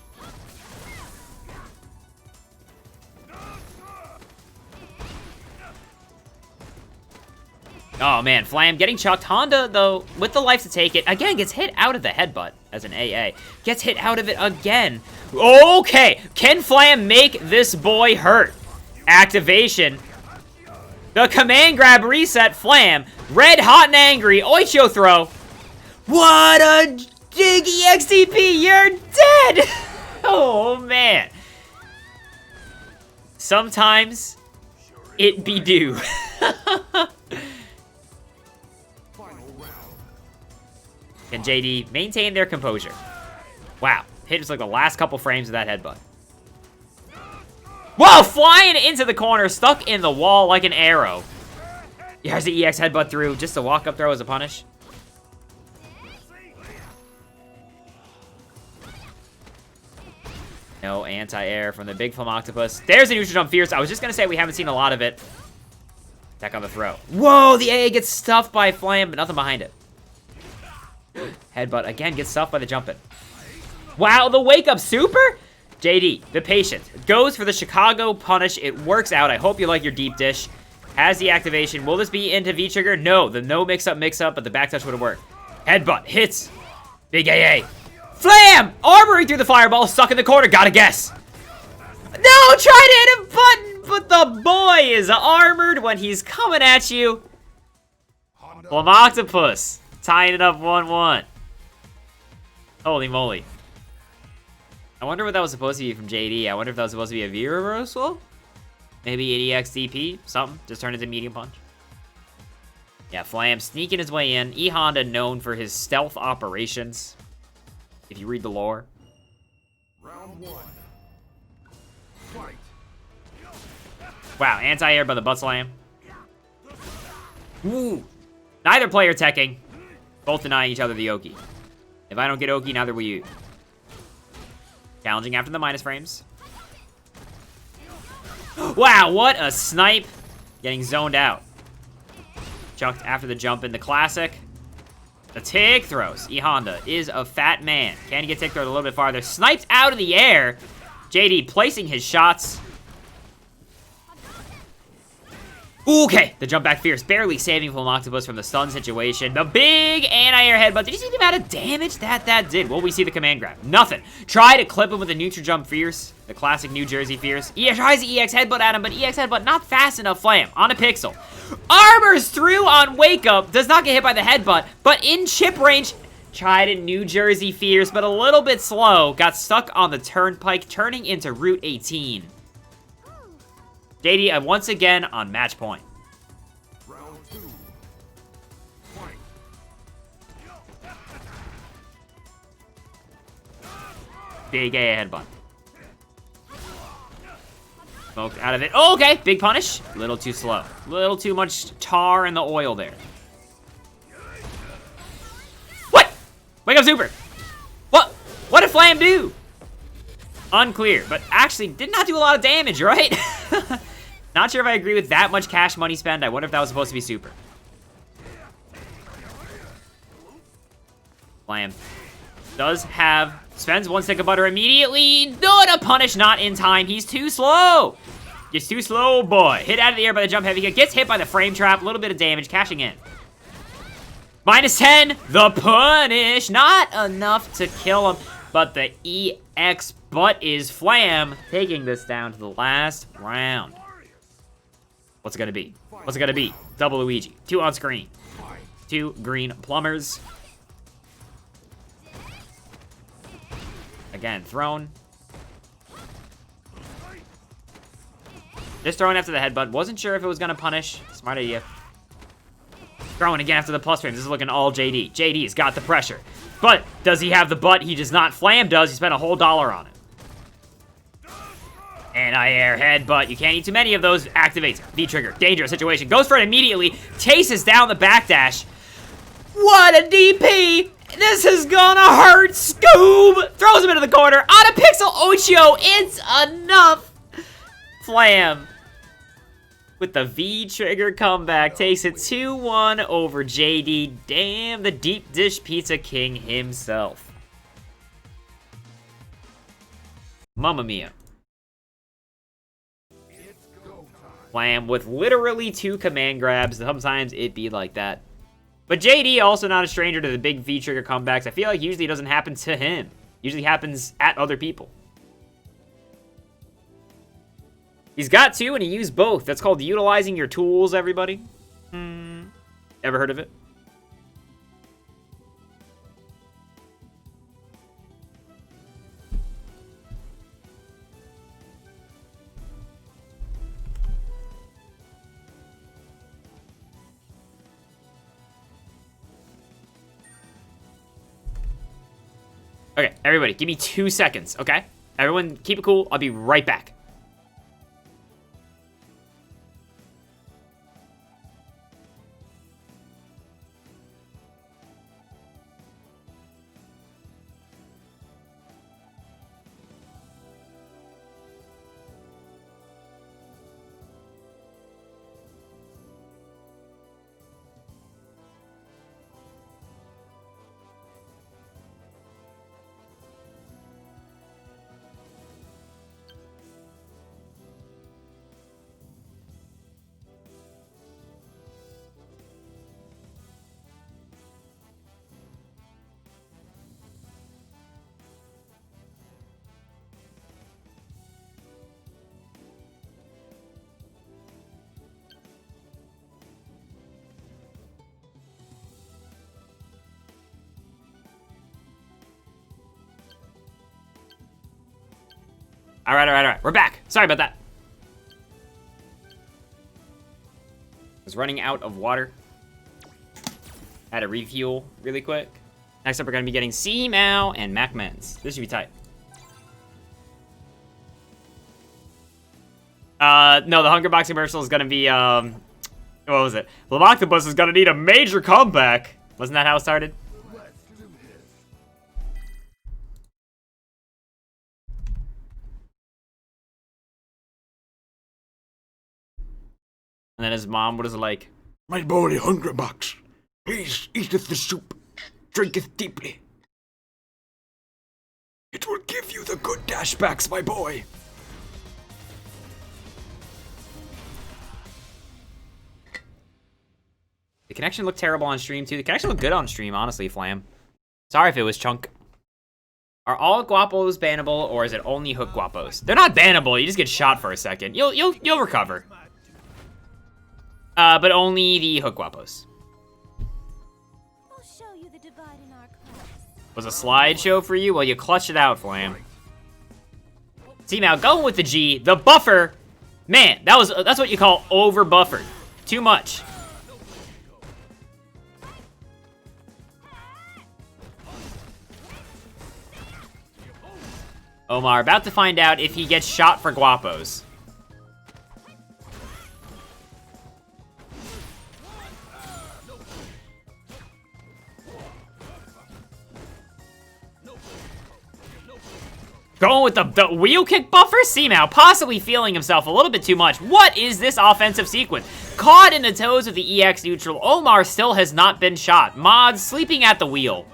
Oh man, Flam getting chucked. Honda, though, with the life to take it, again, gets hit out of the headbutt as an AA. Gets hit out of it again. Okay, can Flam make this boy hurt? Activation. The command grab reset, Flam. Red, hot, and angry. Oicho throw. What a dig EXTP, you're dead! Oh man. Sometimes it be due. Can JD maintain their composure? Wow, hit just like the last couple frames of that headbutt. Whoa, flying into the corner, stuck in the wall like an arrow. Here's the EX headbutt through, just a walk-up throw as a punish. No anti-air from the big Flame Octopus. There's a neutral jump fierce. I was just gonna say we haven't seen a lot of it. Back on the throw. Whoa, the AA gets stuffed by Flame, but nothing behind it. Headbutt again gets stuffed by the jumping. Wow, the wake up super? JD, the patient, goes for the Chicago punish. It works out. I hope you like your deep dish. Has the activation. Will this be into V-trigger? No, the no mix-up, but the back touch would have worked. Headbutt, hits. Big AA. Flam! Armoring through the fireball, stuck in the corner. Gotta guess. No, try to hit a button, but the boy is armored when he's coming at you. Flame Octopus. Tying it up 1-1. Holy moly. I wonder what that was supposed to be from JD. I wonder if that was supposed to be a V reversal? Maybe an EXDP? Something. Just turn into medium punch. Yeah, Flam sneaking his way in. E-Honda known for his stealth operations. If you read the lore. Round 1. Fight. Wow, anti-air by the butt slam. Ooh. Neither player teching. Both denying each other the Oki. If I don't get Oki, neither will you. Challenging after the minus frames. Wow, what a snipe. Getting zoned out. Chucked after the jump in the classic. The tick throws. E-Honda is a fat man. Can he get tick thrown a little bit farther? Sniped out of the air. JD placing his shots. Okay, the jump back fierce, barely saving Flame Octopus from the stun situation. The big anti-air headbutt. Did you see the amount of damage that did? Will we see the command grab? Nothing. Try to clip him with a neutral jump fierce, the classic New Jersey fierce. He tries the EX headbutt at him, but EX headbutt not fast enough. Flam on a pixel. Armors through on wake up. Does not get hit by the headbutt, but in chip range. Tried a New Jersey fierce, but a little bit slow. Got stuck on the turnpike, turning into Route 18. JD once again on match point. Round 2. Fight. Big AA headbutt. Smoked out of it. Oh, okay, big punish. Little too slow. Little too much tar in the oil there. What? Wake up super. What? What did Flam do? Unclear, but actually did not do a lot of damage, right? Not sure if I agree with that much cash money spend. I wonder if that was supposed to be super. Flam spends one stick of butter immediately. No, to punish, not in time. He's too slow. Just too slow, boy. Hit out of the air by the jump heavy kick. Gets hit by the frame trap. A little bit of damage, cashing in. -10, the punish. Not enough to kill him, but the EX butt is Flam, taking this down to the last round. What's it gonna be? What's it gonna be? Double Luigi. 2 on screen. 2 green plumbers. Again, thrown. Just throwing after the headbutt. Wasn't sure if it was gonna punish. Smart idea. Throwing again after the plus frames. This is looking all JD. JD's got the pressure. But does he have the butt? He does not. Flam does. He spent a whole $1 on it. Anti-air headbutt. You can't eat too many of those. Activates. V-trigger. Dangerous situation. Goes for it immediately. Chases down the backdash. What a DP! This is gonna hurt. Scoob throws him into the corner. On a pixel Ocho. It's enough. Flam with the V-trigger comeback takes it 2-1 over JD. Damn, the deep dish pizza king himself. Mamma mia. Flam with literally 2 command grabs. Sometimes it be like that. But JD also not a stranger to the big V-trigger comebacks. I feel like usually it doesn't happen to him. Usually happens at other people. He's got 2 and he used both. That's called utilizing your tools, everybody. Ever heard of it? Okay, everybody, give me 2 seconds, okay? Everyone, keep it cool. I'll be right back. All right. We're back. Sorry about that. Was running out of water. Had to refuel really quick. Next up, we're going to be getting C-Mao and Mac Men's. This should be tight. No, the Hunger Box commercial is going to be, what was it? Lomoctopus is going to need a major comeback. Wasn't that how it started? And then his mom, what is it like? My boy, Hungerbox, please eateth the soup, drinketh deeply. It will give you the good dashbacks, my boy. The connection looked terrible on stream, too. The connection looked good on stream, honestly, Flam. Sorry if it was chunk. Are all guapos bannable, or is it only hook guapos? They're not bannable. You just get shot for a second. You'll recover. But only the hook guapos. I'll show you the divide in our class. Was a slideshow for you? Well, you clutched it out, Flam. See, now going with the G, the buffer. Man, that's what you call over buffered. Too much. Omar, about to find out if he gets shot for guapos. Going with the wheel kick buffer? C-Mao possibly feeling himself a little bit too much. What is this offensive sequence? Caught in the toes with the EX neutral. Omar still has not been shot. Mod sleeping at the wheel.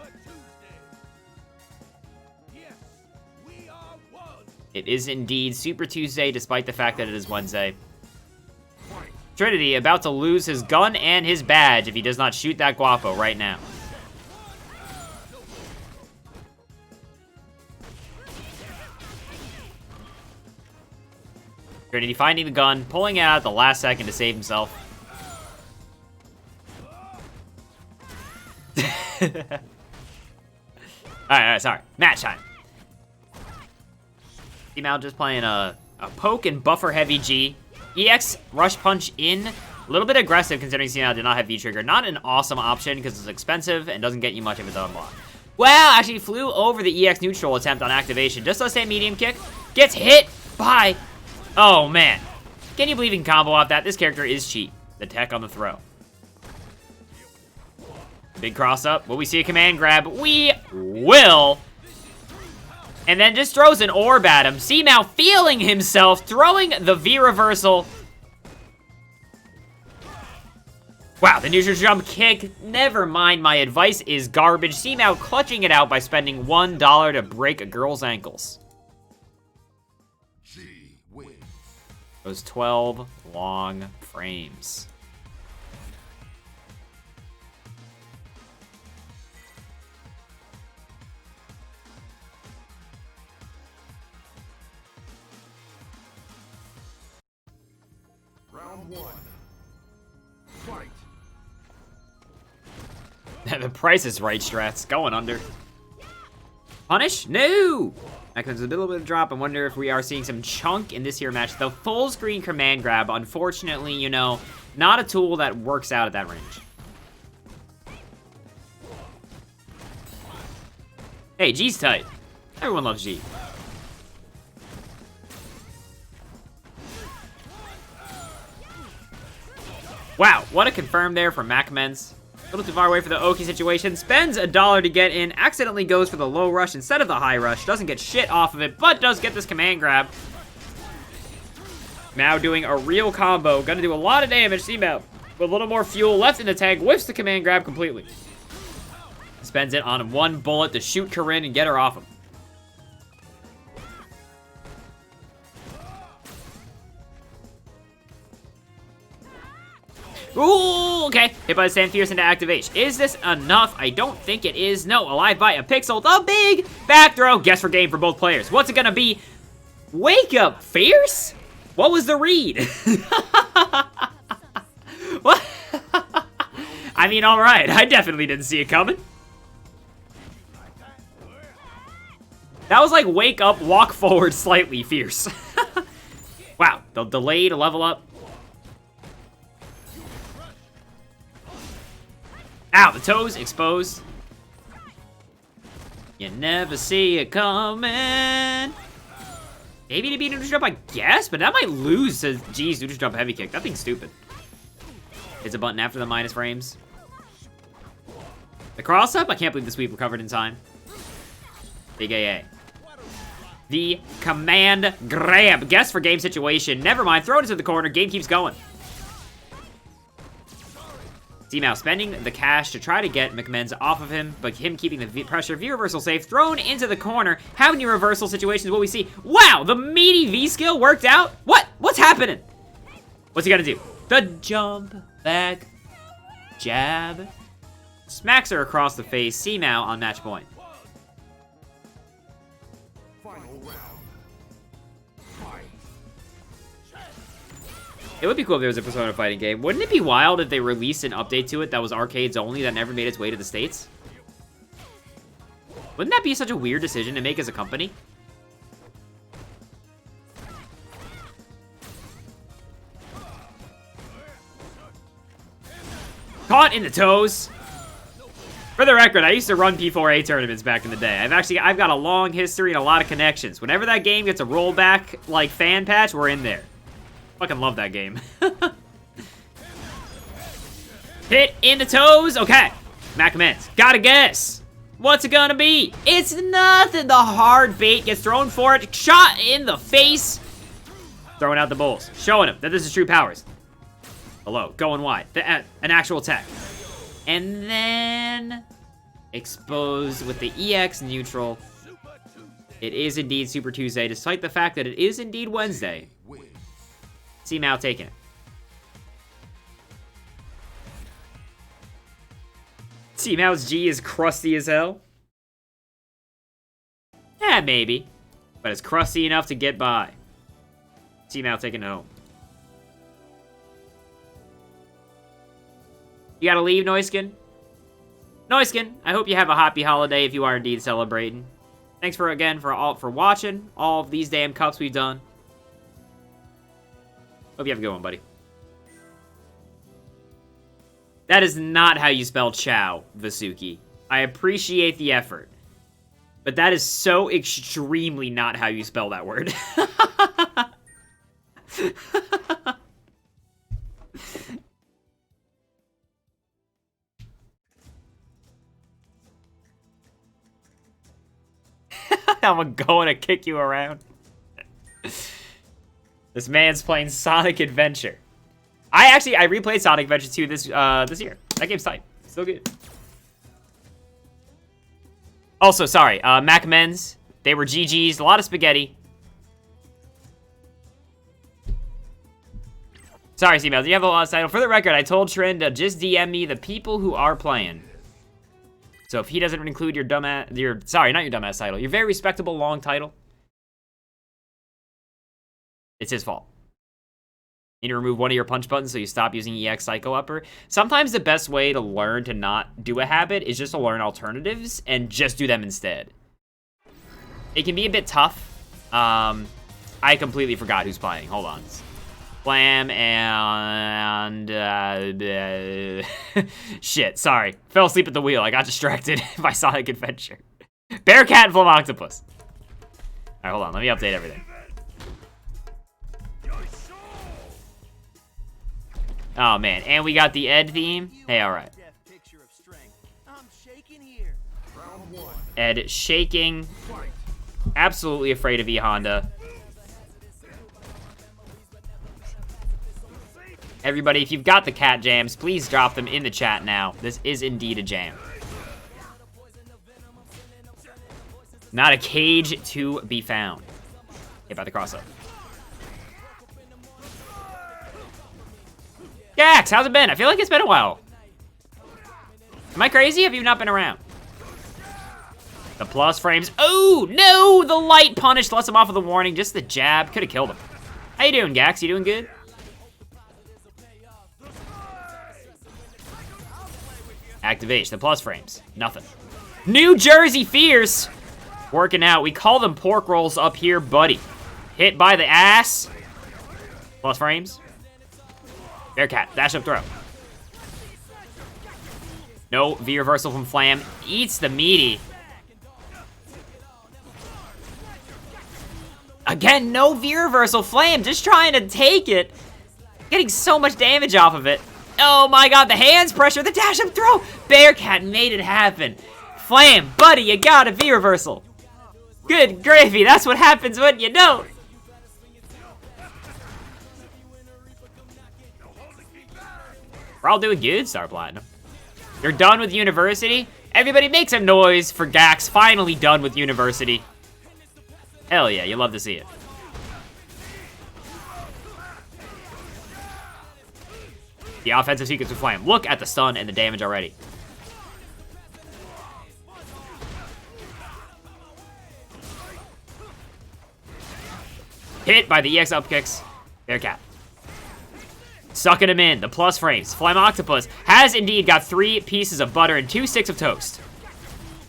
It is indeed Super Tuesday, despite the fact that it is Wednesday. Trinity about to lose his gun and his badge if he does not shoot that guapo right now. Trinity finding the gun, pulling it out at the last second to save himself. Alright, sorry. Match time. C-Mao just playing a poke and buffer heavy G. EX rush punch in. A little bit aggressive considering C-Mao did not have V-trigger. Not an awesome option because it's expensive and doesn't get you much of a unlock. Well, actually flew over the EX neutral attempt on activation. Just does say medium kick. Gets hit by... Oh, man. Can you believe he can combo off that? This character is cheap. The tech on the throw. Big cross up. Will we see a command grab? We will. And then just throws an orb at him. See now feeling himself, throwing the V reversal. Wow, the neutral jump kick. Never mind, my advice is garbage. See now clutching it out by spending $1 to break a girl's ankles. Those 12 long frames. Round one. Fight. The Price is Right strats going under. Punish? No! That comes with a little bit of drop. I wonder if we are seeing some chunk in this here match. The full screen command grab, unfortunately, you know, not a tool that works out at that range. Hey, G's tight. Everyone loves G. Wow, what a confirm there from MacMens. A little too far away for the Oki situation. Spends $1 to get in. Accidentally goes for the low rush instead of the high rush. Doesn't get shit off of it, but does get this command grab. Now doing a real combo. Gonna do a lot of damage. C-Mount with a little more fuel left in the tank. Whiffs the command grab completely. Spends it on one bullet to shoot Corinne and get her off him. Ooh, okay. Hit by the Sam Fierce into activation. Is this enough? I don't think it is. No, alive by a pixel. The big back throw. Guess for game for both players. What's it gonna be? Wake up, Fierce? What was the read? What? I mean, all right. I definitely didn't see it coming. That was like wake up, walk forward slightly, Fierce. Wow, the delay to level up. Ow, the toes exposed. You never see it coming. Maybe to beat neutral jump, I guess, but that might lose to G's neutral jump heavy kick. That thing's stupid. Hits a button after the minus frames. The cross up, I can't believe the sweep recovered in time. Big AA. The command grab. Guess for game situation. Never mind, throw it into the corner. Game keeps going. C-Mouse spending the cash to try to get McMenz off of him, but him keeping the pressure V-reversal safe, thrown into the corner. How many reversal situations will we see? Wow, the meaty V-skill worked out? What? What's happening? What's he gonna do? The jump back jab. Smacks her across the face. C-Mouse on match point. It would be cool if there was a Persona fighting game. Wouldn't it be wild if they released an update to it that was arcades only that never made its way to the States? Wouldn't that be such a weird decision to make as a company? Caught in the toes. For the record, I used to run P4A tournaments back in the day. I've got a long history and a lot of connections. Whenever that game gets a rollback, like, fan patch, we're in there. Fucking love that game. Hit in the toes. Okay. MacMens. Gotta guess. What's it gonna be? It's nothing. The hard bait gets thrown for it. Shot in the face. Throwing out the bowls. Showing him that this is true powers. Hello. Going wide. An actual attack. And then exposed with the EX neutral. It is indeed Super Tuesday, despite the fact that it is indeed Wednesday. C-Mouse taking it. C-Mouse G is crusty as hell. Yeah, maybe. But it's crusty enough to get by. C-Mouse taking it home. You gotta leave, Noiskin? Noiskin, I hope you have a happy holiday if you are indeed celebrating. Thanks for watching all of these damn cups we've done. Hope you have a good one, buddy. That is not how you spell Chow, Vasuki. I appreciate the effort. But that is so extremely not how you spell that word. I'm going to kick you around. This man's playing Sonic Adventure. I replayed Sonic Adventure 2 this year. That game's tight. Still good. Also, sorry, Mac Men's. They were GG's. A lot of spaghetti. Sorry, C-Mail. Do you have a lost title? For the record, I told Trin to just DM me the people who are playing. So if he doesn't include your dumbass, sorry, not your dumbass title, your very respectable long title, it's his fault. You need to remove one of your punch buttons so you stop using EX Psycho Upper. Sometimes the best way to learn to not do a habit is just to learn alternatives and just do them instead. It can be a bit tough. I completely forgot who's playing. Hold on. Flam and shit, sorry. Fell asleep at the wheel. I got distracted by Sonic Adventure. Bearcat and Flam Octopus. Alright, hold on. Let me update everything. Oh, man. And we got the Ed theme. Hey, alright. Ed shaking. Absolutely afraid of E Honda. Everybody, if you've got the cat jams, please drop them in the chat now. This is indeed a jam. Not a cage to be found. Hit by the cross-up. Gax, how's it been? I feel like it's been a while. Am I crazy? Have you not been around? The plus frames. Oh, no! The light punish lets him off with a warning. Just the jab. Could have killed him. How you doing, Gax? You doing good? Activation. The plus frames. Nothing. New Jersey Fierce. Working out. We call them pork rolls up here, buddy. Hit by the ass. Plus frames. Bearcat. Dash up throw. No V reversal from Flam. Eats the meaty. Again, no V reversal. Flam just trying to take it. Getting so much damage off of it. Oh my god, the hands pressure, the dash up throw. Bearcat made it happen. Flam, buddy, you got a V reversal. Good gravy, that's what happens when you don't. We're all doing good, Star Platinum. You're done with university? Everybody make some noise for Gax finally done with university. Hell yeah, you love to see it. The offensive sequence with Flam. Look at the stun and the damage already. Hit by the EX up kicks. Bearcat. Sucking him in. The plus frames. Flam Octopus has indeed got 3 pieces of butter and 2 sticks of toast.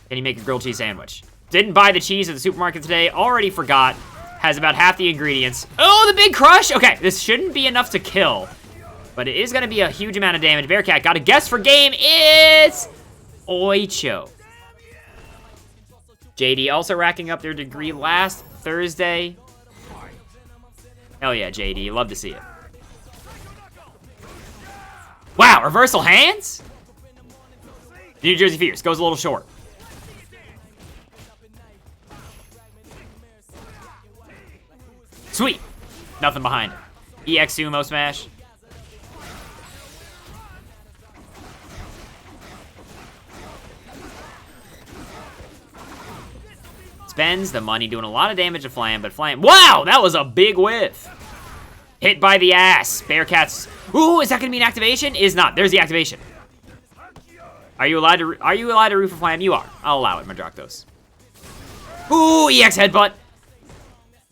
Can he make a grilled cheese sandwich? Didn't buy the cheese at the supermarket today. Already forgot. Has about half the ingredients. Oh, the big crush! Okay, this shouldn't be enough to kill. But it is going to be a huge amount of damage. Bearcat got a guess for game. It's Oicho. JD also racking up their degree last Thursday. Hell yeah, JD. Love to see it. Wow, reversal hands? New Jersey Fierce goes a little short. Sweet. Nothing behind it. EX Sumo Smash. Spends the money doing a lot of damage to Flam, but Flam... Wow, that was a big whiff. Hit by the ass. Bearcats... Ooh, is that going to be an activation? Is not. There's the activation. Are you allowed to root for Flam? You are. I'll allow it, Madraktos. Ooh, EX headbutt.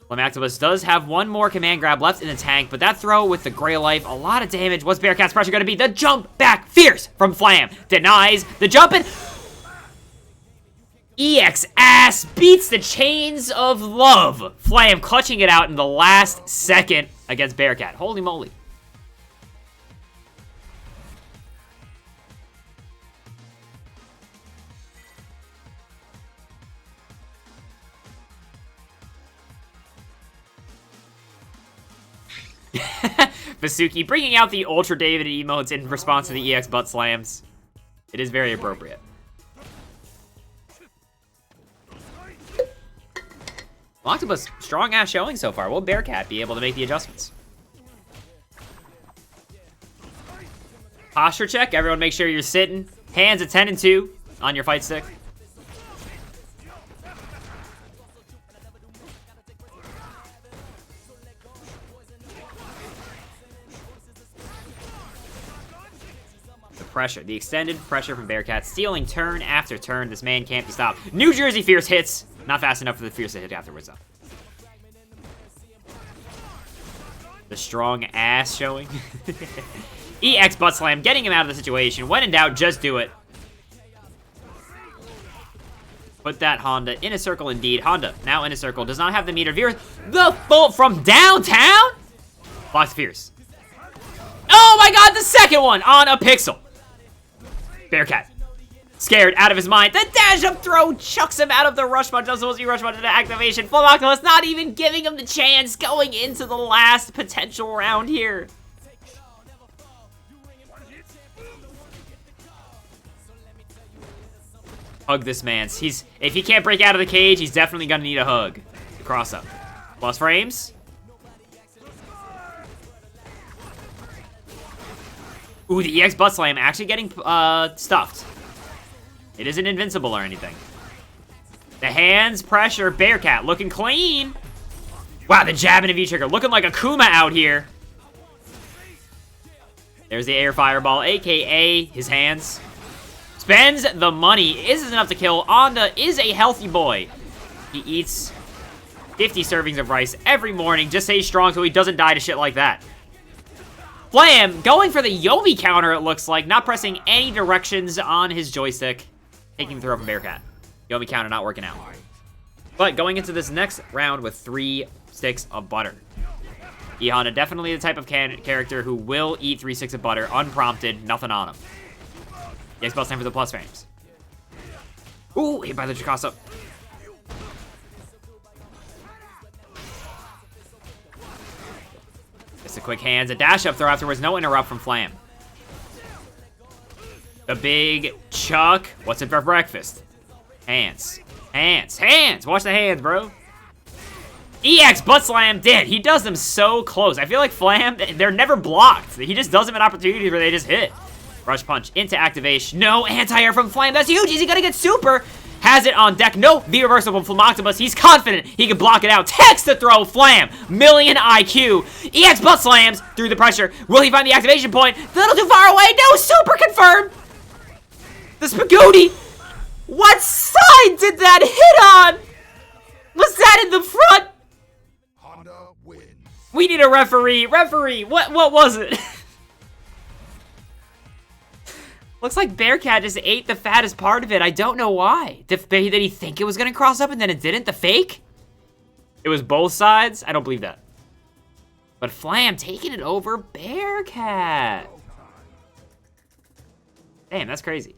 Flam Octopus does have one more command grab left in the tank, but that throw with the Gray Life, a lot of damage. What's Bearcat's pressure going to be? The jump back fierce from Flam. Denies the jump and... EX ass beats the chains of love. Flam clutching it out in the last second against Bearcat. Holy moly. Basuki bringing out the Ultra David emotes in response to the EX butt slams. It is very appropriate. Octopus, strong ass showing so far. Will Bearcat be able to make the adjustments? Posture check. Everyone make sure you're sitting. Hands at 10 and 2 on your fight stick. The pressure. The extended pressure from Bearcat. Stealing turn after turn. This man can't be stopped. New Jersey Fierce hits. Not fast enough for the Fierce to hit afterwards, though. The strong ass showing. EX butt slam, getting him out of the situation. When in doubt, just do it. Put that Honda in a circle indeed. Honda, now in a circle, does not have the meter. Veers the bolt from downtown? Blocks Fierce. Oh my god, the second one on a pixel. Bearcat. Scared, out of his mind. The dash up throw chucks him out of the rush punch. Doesn't supposed to be rush punch into activation. Full Octopus not even giving him the chance going into the last potential round here. Hug this man. If he can't break out of the cage, he's definitely gonna need a hug. Cross up. Plus frames. Ooh, the EX butt slam actually getting stuffed. It isn't invincible or anything. The hands, pressure, Bearcat looking clean. Wow, the jab and a V-trigger. Looking like a Kuma out here. There's the air fireball, a.k.a. his hands. Spends the money. Isn't enough to kill. Onda is a healthy boy. He eats 50 servings of rice every morning. Just stays strong so he doesn't die to shit like that. Flam going for the Yomi counter, it looks like. Not pressing any directions on his joystick. Taking the throw from Bearcat. Yomi counter not working out. But going into this next round with 3 sticks of butter. E-Honda definitely the type of character who will eat 3 sticks of butter unprompted, nothing on him. Yes, ball time for the plus frames. Ooh, hit by the Chikasa. Just a quick hands, a dash up throw afterwards, no interrupt from Flam. The big Chuck. What's it for breakfast? Hands. Hands. Hands. Watch the hands, bro. EX butt slam did. He does them so close. I feel like Flam, they're never blocked. He just does them in opportunities where they just hit. Rush punch into activation. No anti-air from Flam. That's huge. Is he gonna get super? Has it on deck. No V-reversible from Octopus. He's confident he can block it out. Text to throw. Flam. Million IQ. EX butt slams through the pressure. Will he find the activation point? A little too far away. No super confirmed. The Spaghetti. What side did that hit on? Was that in the front? Honda wins. We need a referee. Referee. What was it? Looks like Bearcat just ate the fattest part of it. I don't know why. Did he think it was going to cross up and then it didn't? The fake? It was both sides? I don't believe that. But Flam taking it over Bearcat. Damn, that's crazy.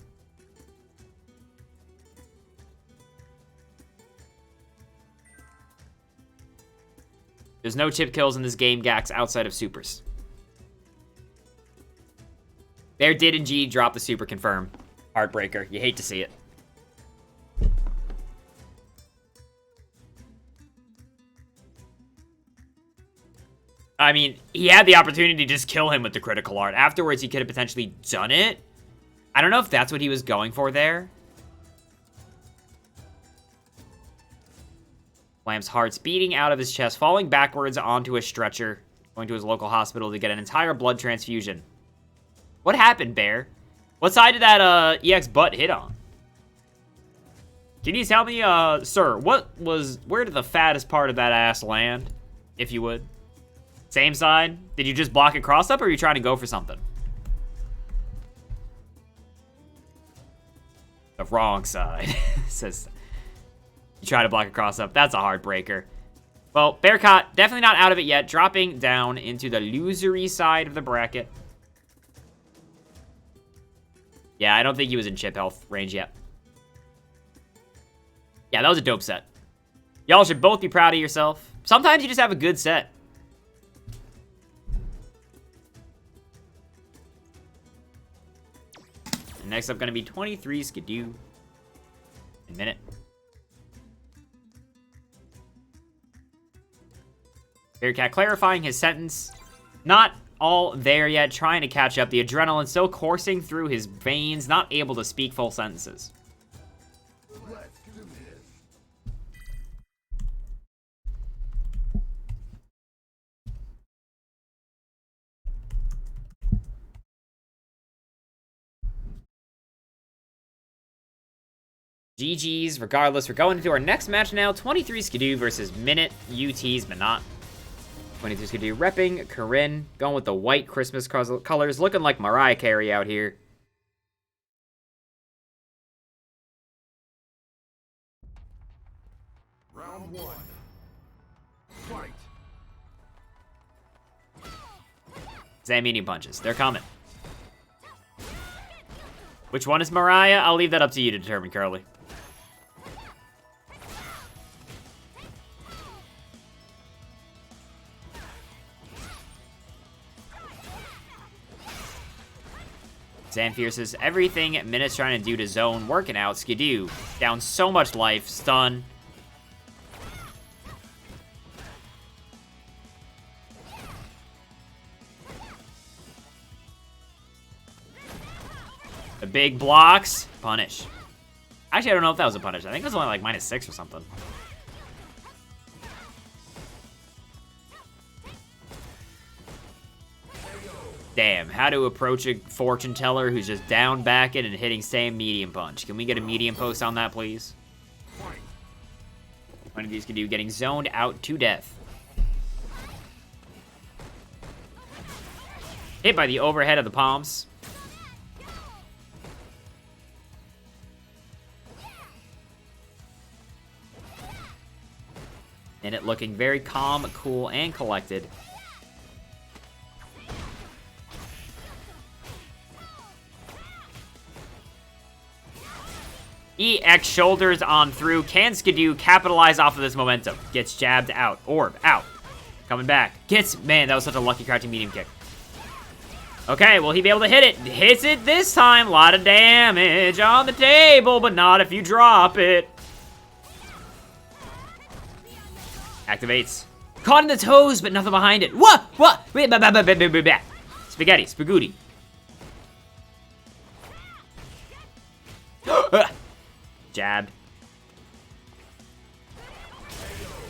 There's no chip kills in this game, Gax, outside of supers. Bear did indeed drop the super confirm. Heartbreaker. You hate to see it. I mean, he had the opportunity to just kill him with the critical art. Afterwards, he could have potentially done it. I don't know if that's what he was going for there. Flam's heart's beating out of his chest, falling backwards onto a stretcher, going to his local hospital to get an entire blood transfusion. What happened, Bear? What side did that EX butt hit on? Can you tell me, sir, where did the fattest part of that ass land, if you would? Same side? Did you just block it cross up, or are you trying to go for something? The wrong side, says... You try to block a cross up. That's a heartbreaker. Well, Bearcat, definitely not out of it yet. Dropping down into the losery side of the bracket. Yeah, I don't think he was in chip health range yet. Yeah, that was a dope set. Y'all should both be proud of yourself. Sometimes you just have a good set. And next up, going to be 23 Skidoo. In a minute. Bearcat clarifying his sentence. Not all there yet, trying to catch up. The adrenaline still coursing through his veins, not able to speak full sentences. GG's, regardless. We're going into our next match now. 23 Skidoo versus Minute UT's Minot. 23 Skidoo repping Corinne. Going with the white Christmas colors. Looking like Mariah Carey out here. Round one. Fight. Zam medium punches. They're coming. Which one is Mariah? I'll leave that up to you to determine, Curly. Zanfierce is everything Minut's trying to do to zone, working out. Skidoo, down so much life, stun. The big blocks, punish. Actually, I don't know if that was a punish. I think it was only like -6 or something. Damn, how to approach a fortune teller who's just down backing and hitting same medium punch. Can we get a medium post on that, please? One of these could do getting zoned out to death. Hit by the overhead of the palms. And it looking very calm, cool, and collected. EX shoulders on through. Can Skidoo capitalize off of this momentum? Gets jabbed out. Orb out. Coming back. Gets... Man, that was such a lucky crouching medium kick. Okay, will he be able to hit it? Hits it this time. A lot of damage on the table, but not if you drop it. Activates. Caught in the toes, but nothing behind it. What? What? Spaghetti. Spagooty. Jabbed.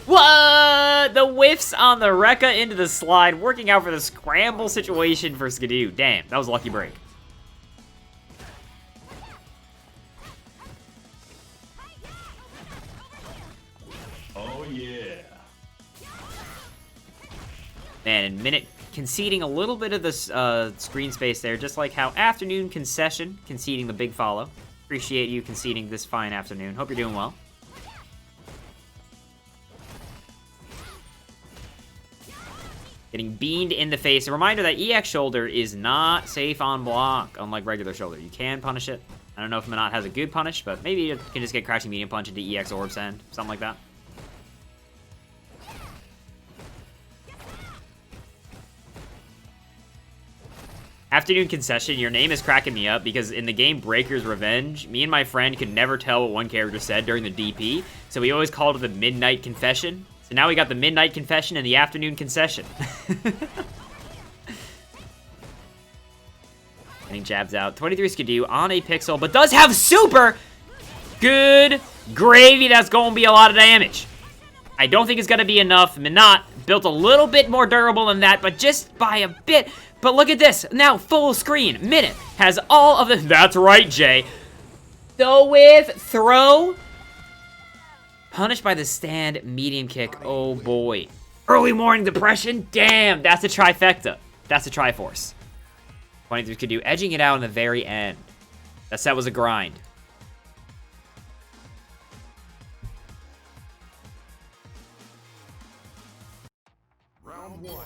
What? The whiffs on the Rekka into the slide, working out for the scramble situation for Skidoo. Damn, that was a lucky break. Oh, yeah. Man, and Minute conceding a little bit of this screen space there, just like how Afternoon Concession conceding the big follow. Appreciate you conceding this fine afternoon. Hope you're doing well. Getting beamed in the face. A reminder that EX shoulder is not safe on block, unlike regular shoulder. You can punish it. I don't know if Minot has a good punish, but maybe you can just get crouching medium punch into EX orb send. Something like that. Afternoon Concession, your name is cracking me up because in the game Breaker's Revenge, me and my friend could never tell what one character said during the DP, so we always called it the Midnight Confession. So now we got the Midnight Confession and the Afternoon Concession. Getting jabs out. 23 Skidoo on a pixel, but does have super! Good gravy, that's going to be a lot of damage. I don't think it's going to be enough. Minot built a little bit more durable than that, but just by a bit. But look at this. Now, full screen. Minute has all of the... That's right, Jay. The whiff throw. Punished by the stand medium kick. Oh, boy. Early morning depression. Damn, that's a trifecta. That's a triforce. 23 could do edging it out in the very end. That set was a grind. Round one.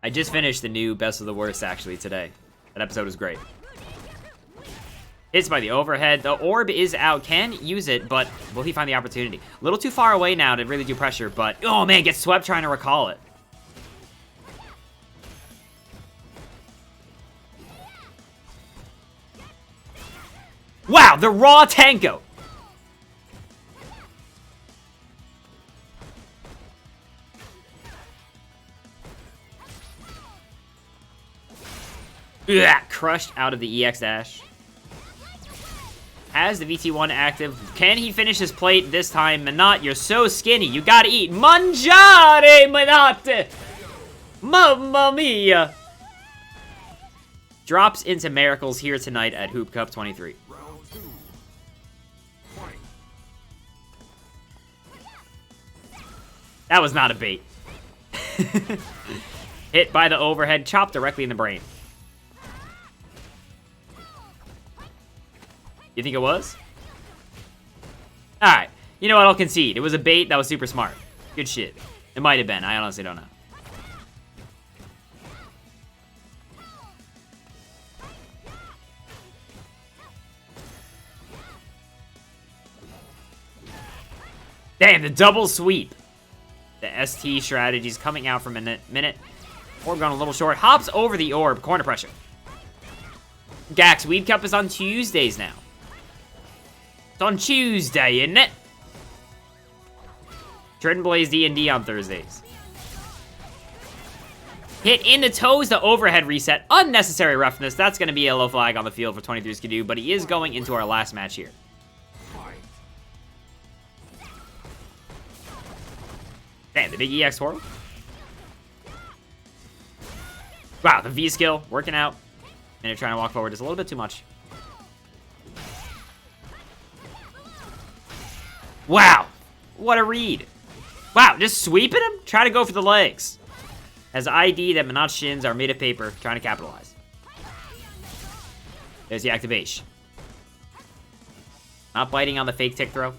I just finished the new Best of the Worst, actually, today. That episode was great. Hits by the overhead. The orb is out. Can use it, but will he find the opportunity? A little too far away now to really do pressure, but... Oh, man, gets swept trying to recall it. Wow, the raw Tenko. Ugh, crushed out of the EX dash. Has the VT1 active. Can he finish his plate this time? Minot, you're so skinny. You gotta eat. Mangiare, Minot! Mamma mia! Drops into Miracles here tonight at Hoop Cup 23. That was not a bait. Hit by the overhead, chopped directly in the brain. You think it was? Alright. You know what? I'll concede. It was a bait that was super smart. Good shit. It might have been. I honestly don't know. Damn, the double sweep. The ST strategy's coming out for a minute. Orb gone a little short. Hops over the orb. Corner pressure. Gax, Weed Cup is on Tuesdays now. It's on Tuesday, isn't it? Trident Blaze D&D on Thursdays. Hit in the toes, the overhead reset. Unnecessary roughness. That's going to be a yellow flag on the field for 23 Skidoo, but he is going into our last match here. Damn, the big EX twirl. Wow, the V skill working out. And they're trying to walk forward just a little bit too much. Wow, what a read. Wow, just sweeping him? Try to go for the legs. As ID that Minot's shins are made of paper, trying to capitalize. There's the activation. Not biting on the fake tick throw.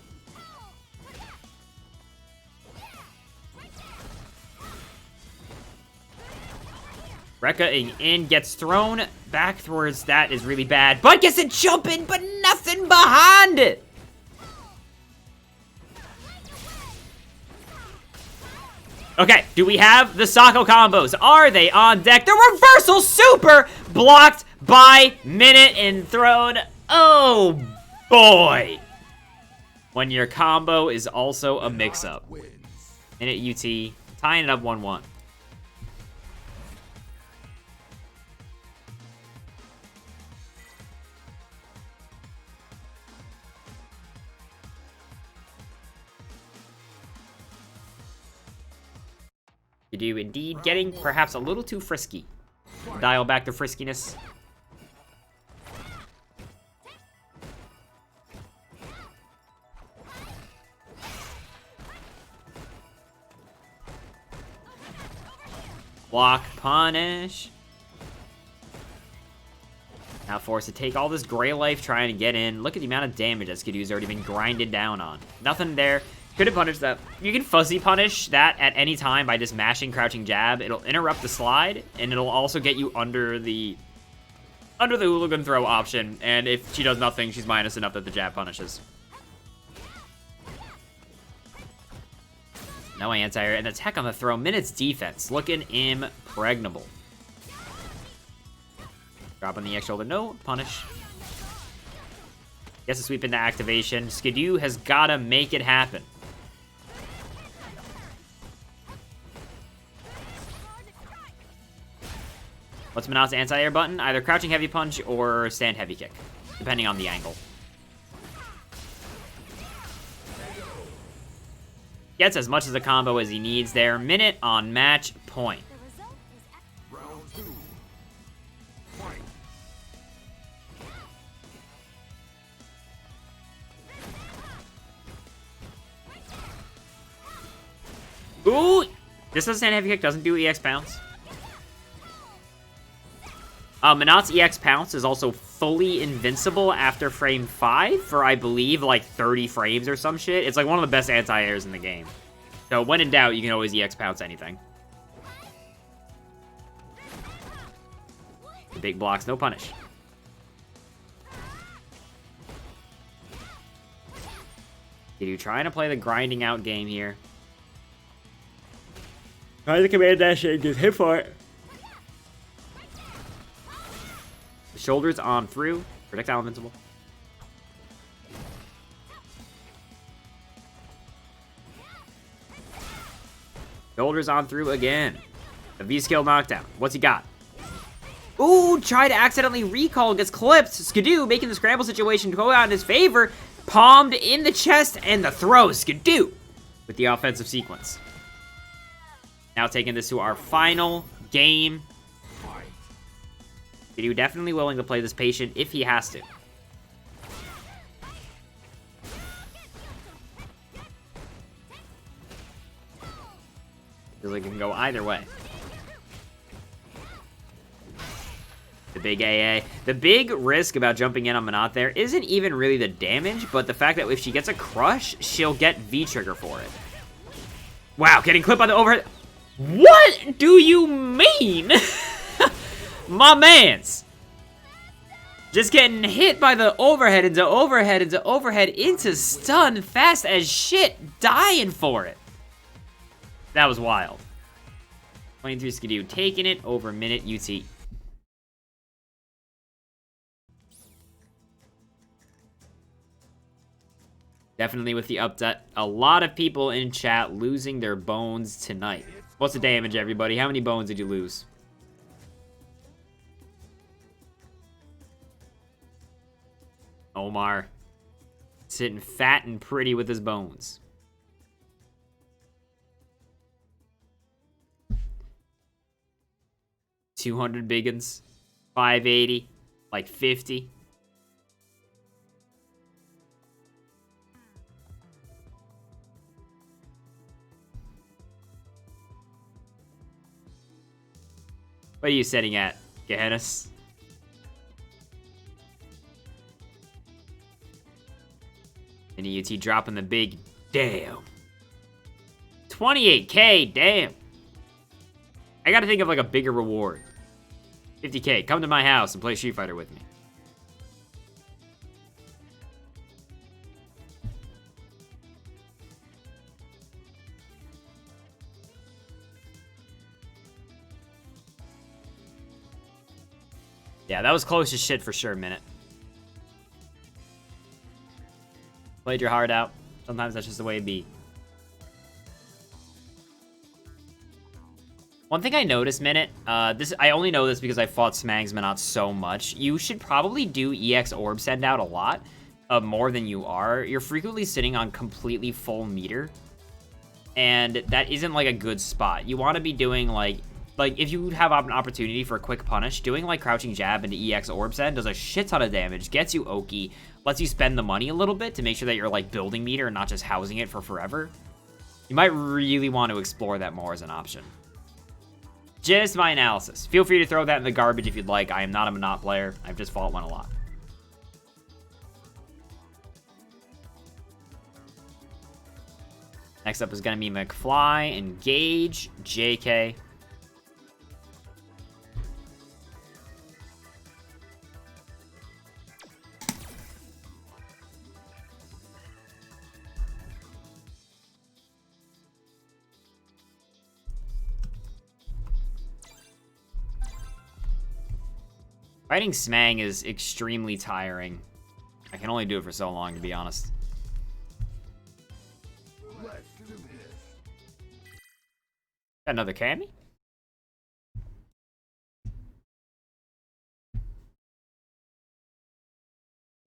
Rekka in, gets thrown backwards. That is really bad. But gets it jumping, but nothing behind it. Okay, do we have the Sako combos? Are they on deck? The reversal super blocked by Minute and thrown. Oh, boy. When your combo is also a mix-up. Minute UT, tying it up 1-1. You do indeed getting perhaps a little too frisky. Dial back the friskiness. Block, punish. Now forced to take all this gray life trying to get in. Look at the amount of damage that Skidoo's already been grinded down on. Nothing there. Could have punished that. You can fuzzy punish that at any time by just mashing crouching jab. It'll interrupt the slide, and it'll also get you under the hooligan throw option. And if she does nothing, she's minus enough that the jab punishes. No anti-air, and the tech on the throw. Minute's defense looking impregnable. Drop on the X shoulder. No punish. Gets a sweep into activation. Skidoo has got to make it happen. What's Minot's anti-air button? Either crouching heavy punch or stand heavy kick, depending on the angle. Gets as much as a combo as he needs there. Minute on match point. Ooh! This doesn't stand heavy kick, doesn't do EX pounce. Minot's EX pounce is also fully invincible after frame 5 for, I believe, like 30 frames or some shit. It's like one of the best anti-airs in the game. So when in doubt, you can always EX pounce anything. The big blocks, no punish. You trying to play the grinding out game here. Try to command that shit and get hit for it. Shoulders on through. Projectile invincible. Shoulders on through again. A V-skill knockdown. What's he got? Ooh, try to accidentally recall and gets clipped. Skidoo making the scramble situation go out in his favor. Palmed in the chest and the throw. Skidoo with the offensive sequence. Now taking this to our final game. Skidoo definitely willing to play this patient if he has to. Feels like it can go either way. The big AA. The big risk about jumping in on Manat there isn't even really the damage, but the fact that if she gets a crush, she'll get V-trigger for it. Wow, getting clipped by the overhead. What do you mean? My mans. Just getting hit by the overhead into overhead into overhead into stun fast as shit, dying for it. That was wild. 23 Skidoo taking it over minute UT. Definitely with the update, a lot of people in chat losing their bones tonight. What's the damage, everybody? How many bones did you lose? Omar sitting fat and pretty with his bones. $200 biggins, 580, like 50. What are you setting at, Gehennas? And UT dropping the big damn. 28K, damn. I gotta think of like a bigger reward. 50K, come to my house and play Street Fighter with me. Yeah, that was close as shit for sure, Minute. Played your heart out. Sometimes that's just the way it be. One thing I noticed, Minute, I only know this because I fought Smag's Manat so much. You should probably do EX Orb Send Out a lot, more than you are. You're frequently sitting on completely full meter, and that isn't like a good spot. You want to be doing like if you have an opportunity for a quick punish, doing like crouching jab into EX Orb Send does a shit ton of damage, gets you Oki, lets you spend the money a little bit to make sure that you're like building meter and not just housing it for forever. You might really want to explore that more as an option. Just my analysis. Feel free to throw that in the garbage if you'd like. I am not a Manat player. I've just fought one a lot. Next up is going to be McFly, Engage, JK. Fighting Smang is extremely tiring. I can only do it for so long, to be honest. Got another Cammy?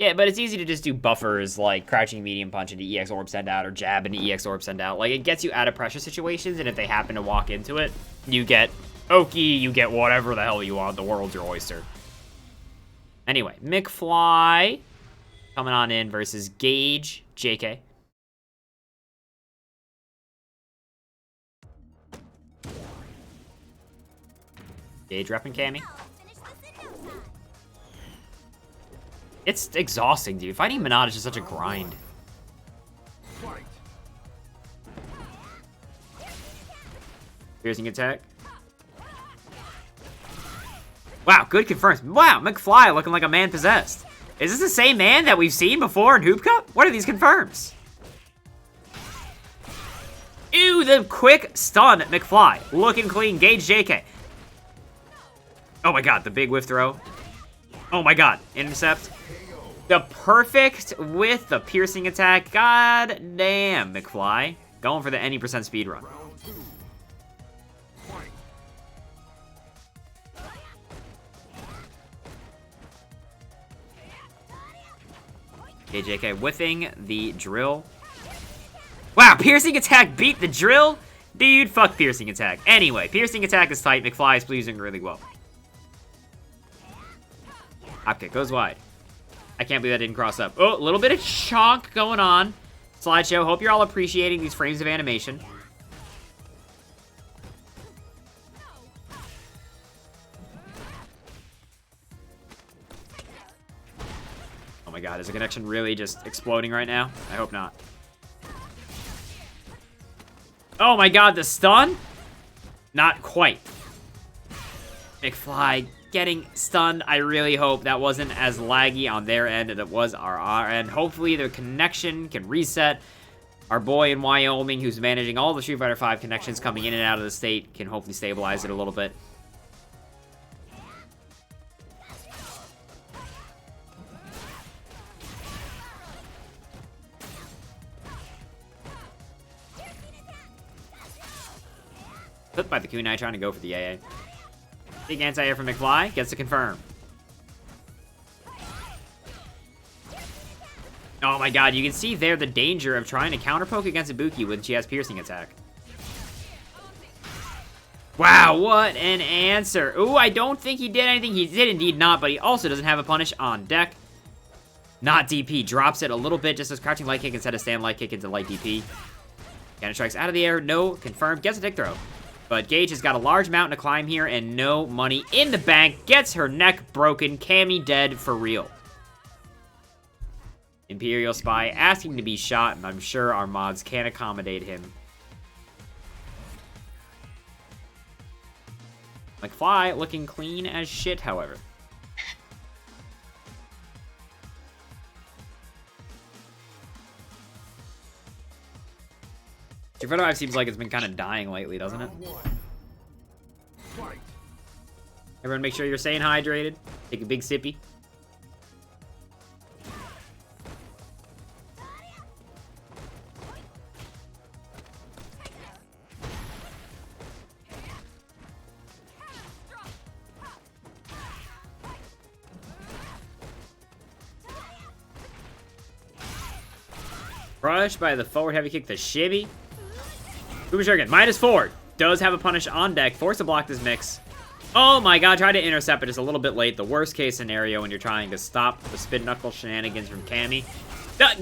Yeah, but it's easy to just do buffers like crouching medium punch into EX Orb Send Out or jab into EX Orb Send Out. Like, it gets you out of pressure situations, and if they happen to walk into it, you get Oki, you get whatever the hell you want. The world's your oyster. Anyway, McFly coming on in versus Gage, JK. Gage repping Cammy. It's exhausting, dude. Fighting Manat is just such a grind. Piercing attack. Wow, good confirms. Wow, McFly looking like a man possessed. Is this the same man that we've seen before in Hoopcup? What are these confirms? Ew, the quick stun McFly. Looking clean, Gage JK. Oh my god, the big whiff throw. Oh my god, intercept. The perfect with the piercing attack. God damn, McFly. Going for the any % speed run. Okay, JK whiffing the drill. Wow, piercing attack beat the drill? Dude, fuck piercing attack. Anyway, piercing attack is tight. McFly is using really well. Hop kick goes wide. I can't believe that didn't cross up. Oh, a little bit of chonk going on. Slideshow, hope you're all appreciating these frames of animation. Oh my god, is the connection really just exploding right now? I hope not. Oh my god, the stun? Not quite. McFly getting stunned. I really hope that wasn't as laggy on their end as it was our end. Hopefully their connection can reset. Our boy in Wyoming, who's managing all the Street Fighter V connections coming in and out of the state, can hopefully stabilize it a little bit. Flipped by the kunai, trying to go for the AA. Big anti-air from McFly, gets to confirm. Oh my god, you can see there the danger of trying to counterpoke against Ibuki when she has piercing attack. Wow, what an answer. Ooh, I don't think he did anything. He did indeed not, but he also doesn't have a punish on deck. Not DP, drops it a little bit, just as crouching light kick instead of stand light kick into light DP. Counter strikes out of the air, no, confirmed, gets a dick throw. But Gage has got a large mountain to climb here and no money in the bank. Gets her neck broken. Cammy dead for real. Imperial Spy asking to be shot, and I'm sure our mods can accommodate him. McFly looking clean as shit, however. Street Fighter V seems like it's been kind of dying lately, doesn't it? Everyone make sure you're staying hydrated. Take a big sippy. Crushed by the forward heavy kick, the shibby. Uber Shuriken, -4. Does have a punish on deck. Force to block this mix. Oh my god, try to intercept, but it's a little bit late. The worst case scenario when you're trying to stop the spin knuckle shenanigans from Cammy.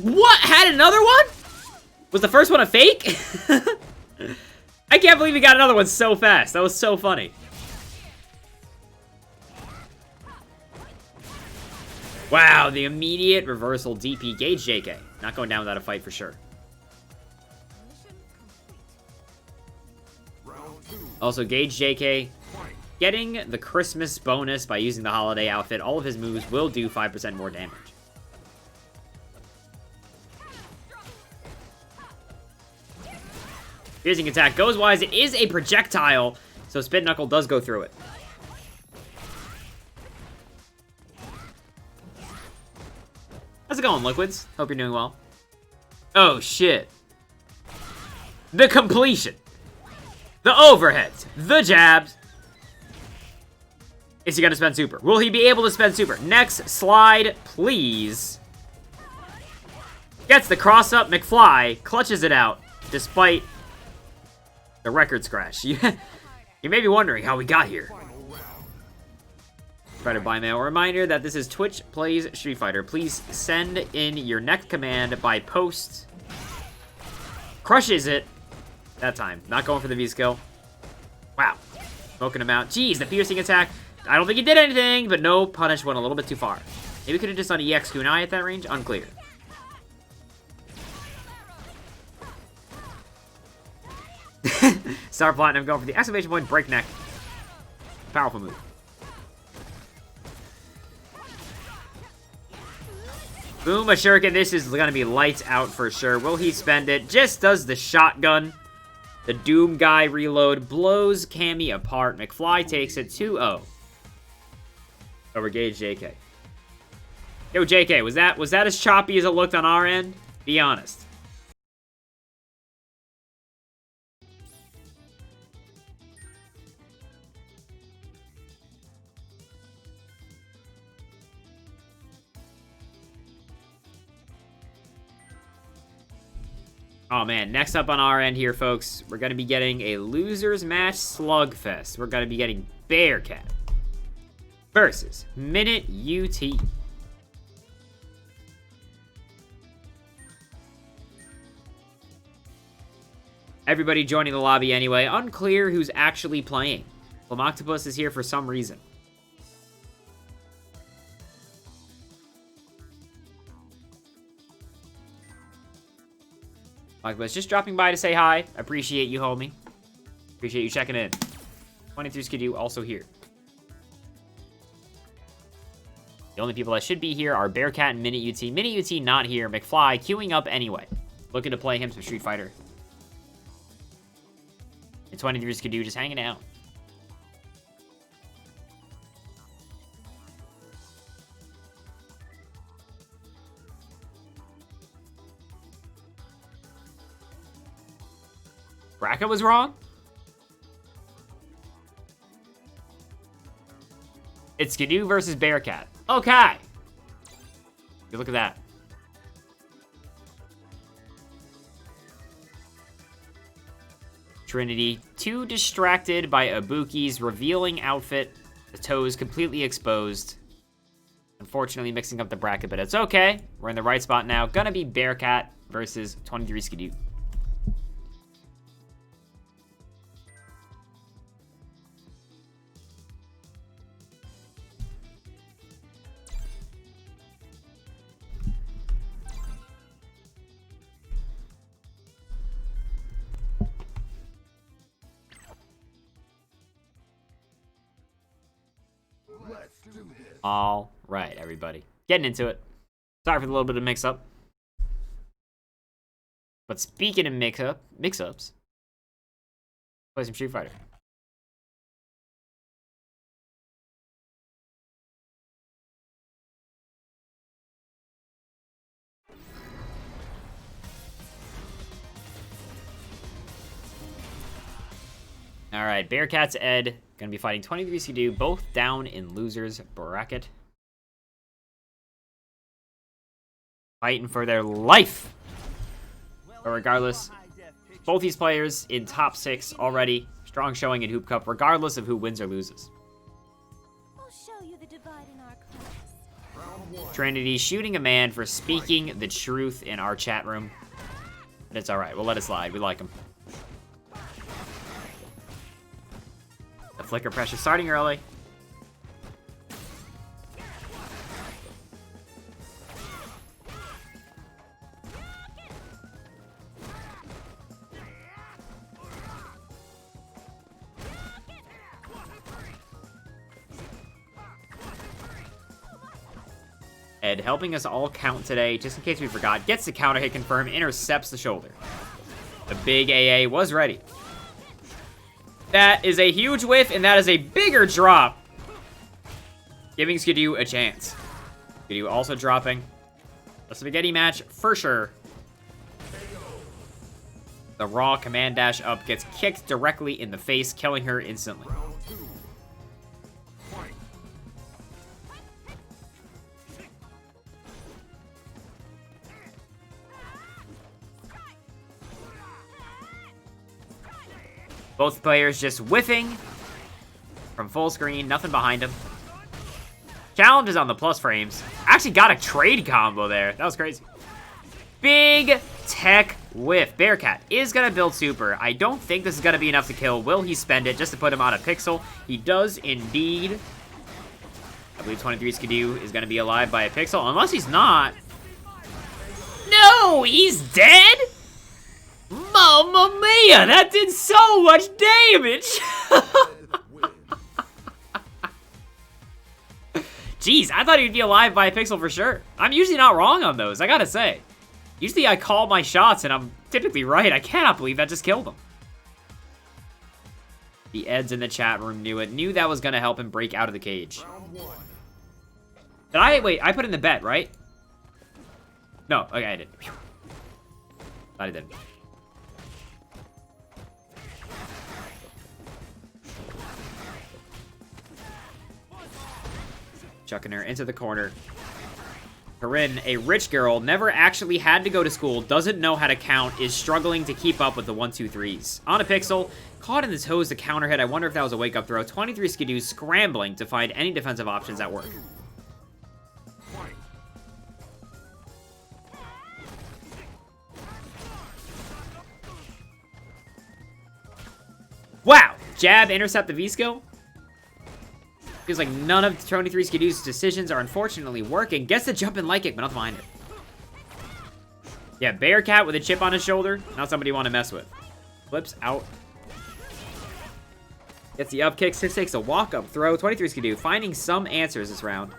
What? Had another one? Was the first one a fake? I can't believe he got another one so fast. That was so funny. Wow, the immediate reversal DP Gage JK. Not going down without a fight for sure. Also, Gage JK getting the Christmas bonus by using the holiday outfit. All of his moves will do 5% more damage. Piercing attack goes wise. It is a projectile, so Spin Knuckle does go through it. How's it going, Liquids? Hope you're doing well. Oh, shit. The completion. The overheads. The jabs. Is he going to spend super? Will he be able to spend super? Next slide, please. Gets the cross up. McFly clutches it out despite the record scratch. You may be wondering how we got here. Fighter by mail. A reminder that this is Twitch Plays Street Fighter. Please send in your next command by post. Crushes it. That time. Not going for the V-skill. Wow. Smoking him out. Jeez, the piercing attack. I don't think he did anything, but no punish went a little bit too far. Maybe we could have just done EX Kunai at that range. Unclear. Star Platinum going for the exclamation point breakneck. Powerful move. Boom, a shuriken. This is going to be lights out for sure. Will he spend it? Just does the shotgun. The Doom guy reload blows Cammy apart. McFly takes it 2-0 over Gage JK. Yo, JK, was that as choppy as it looked on our end? Be honest. Oh, man. Next up on our end here, folks, we're going to be getting a losers match slugfest. We're going to be getting Bearcat versus Minute UT. Everybody joining the lobby anyway. Unclear who's actually playing. Lamoctopus is here for some reason. Lamoctopus just dropping by to say hi. Appreciate you, homie. Appreciate you checking in. 23 Skidoo also here. The only people that should be here are Bearcat and Minute UT. Minute UT not here. McFly queuing up anyway. Looking to play him some Street Fighter. And 23 Skidoo just hanging out. Bracket was wrong? It's Skidoo versus Bearcat. Okay. Good look at that. Trinity, too distracted by Ibuki's revealing outfit. The toes completely exposed. Unfortunately, mixing up the bracket, but it's okay. We're in the right spot now. Gonna be Bearcat versus 23 Skidoo. All right, everybody. Getting into it. Sorry for the little bit of mix-up. But speaking of mix-ups, play some Street Fighter. All right, Bearcat's Ed gonna be fighting 23 Skidoo, both down in losers bracket. Fighting for their life. But regardless, both these players in top 6 already. Strong showing in Hoopcup, regardless of who wins or loses. I'll show you the divide in our class. Trinity shooting a man for speaking the truth in our chat room. But it's alright, we'll let it slide. We like him. The flicker pressure starting early. Ed helping us all count today, just in case we forgot. Gets the counter hit confirmed, intercepts the shoulder. The big AA was ready. That is a huge whiff, and that is a bigger drop. Giving Skidoo a chance. Skidoo also dropping. A spaghetti match for sure. The raw command dash up gets kicked directly in the face, killing her instantly. Both players just whiffing from full screen, nothing behind him. Challenge is on the plus frames. Actually got a trade combo there. That was crazy. Big tech whiff. Bearcat is going to build super. I don't think this is going to be enough to kill. Will he spend it just to put him on a pixel? He does indeed. I believe 23 Skidoo is going to be alive by a pixel, unless he's not. No, he's dead? Mamma mia, that did so much damage! Jeez, I thought he'd be alive by a pixel for sure. I'm usually not wrong on those, I gotta say. Usually I call my shots and I'm typically right. I cannot believe that just killed him. The Eds in the chat room knew it. Knew that was gonna help him break out of the cage. Wait, I put in the bet, right? No, okay, I didn't. Thought I didn't. Chucking her into the corner. Corinne, a rich girl, never actually had to go to school, doesn't know how to count, is struggling to keep up with the 1, 2, 3s. On a pixel, caught in the toes to counter hit. I wonder if that was a wake-up throw. 23 Skidoo scrambling to find any defensive options that work. Wow! Jab, intercept the V-skill. Feels like none of 23 Skidoo's decisions are unfortunately working. Gets the jump and light kick, but nothing behind it. Yeah, Bearcat with a chip on his shoulder. Not somebody you want to mess with. Flips out. Gets the up kick. 6 takes a walk-up throw. 23 Skidoo finding some answers this round.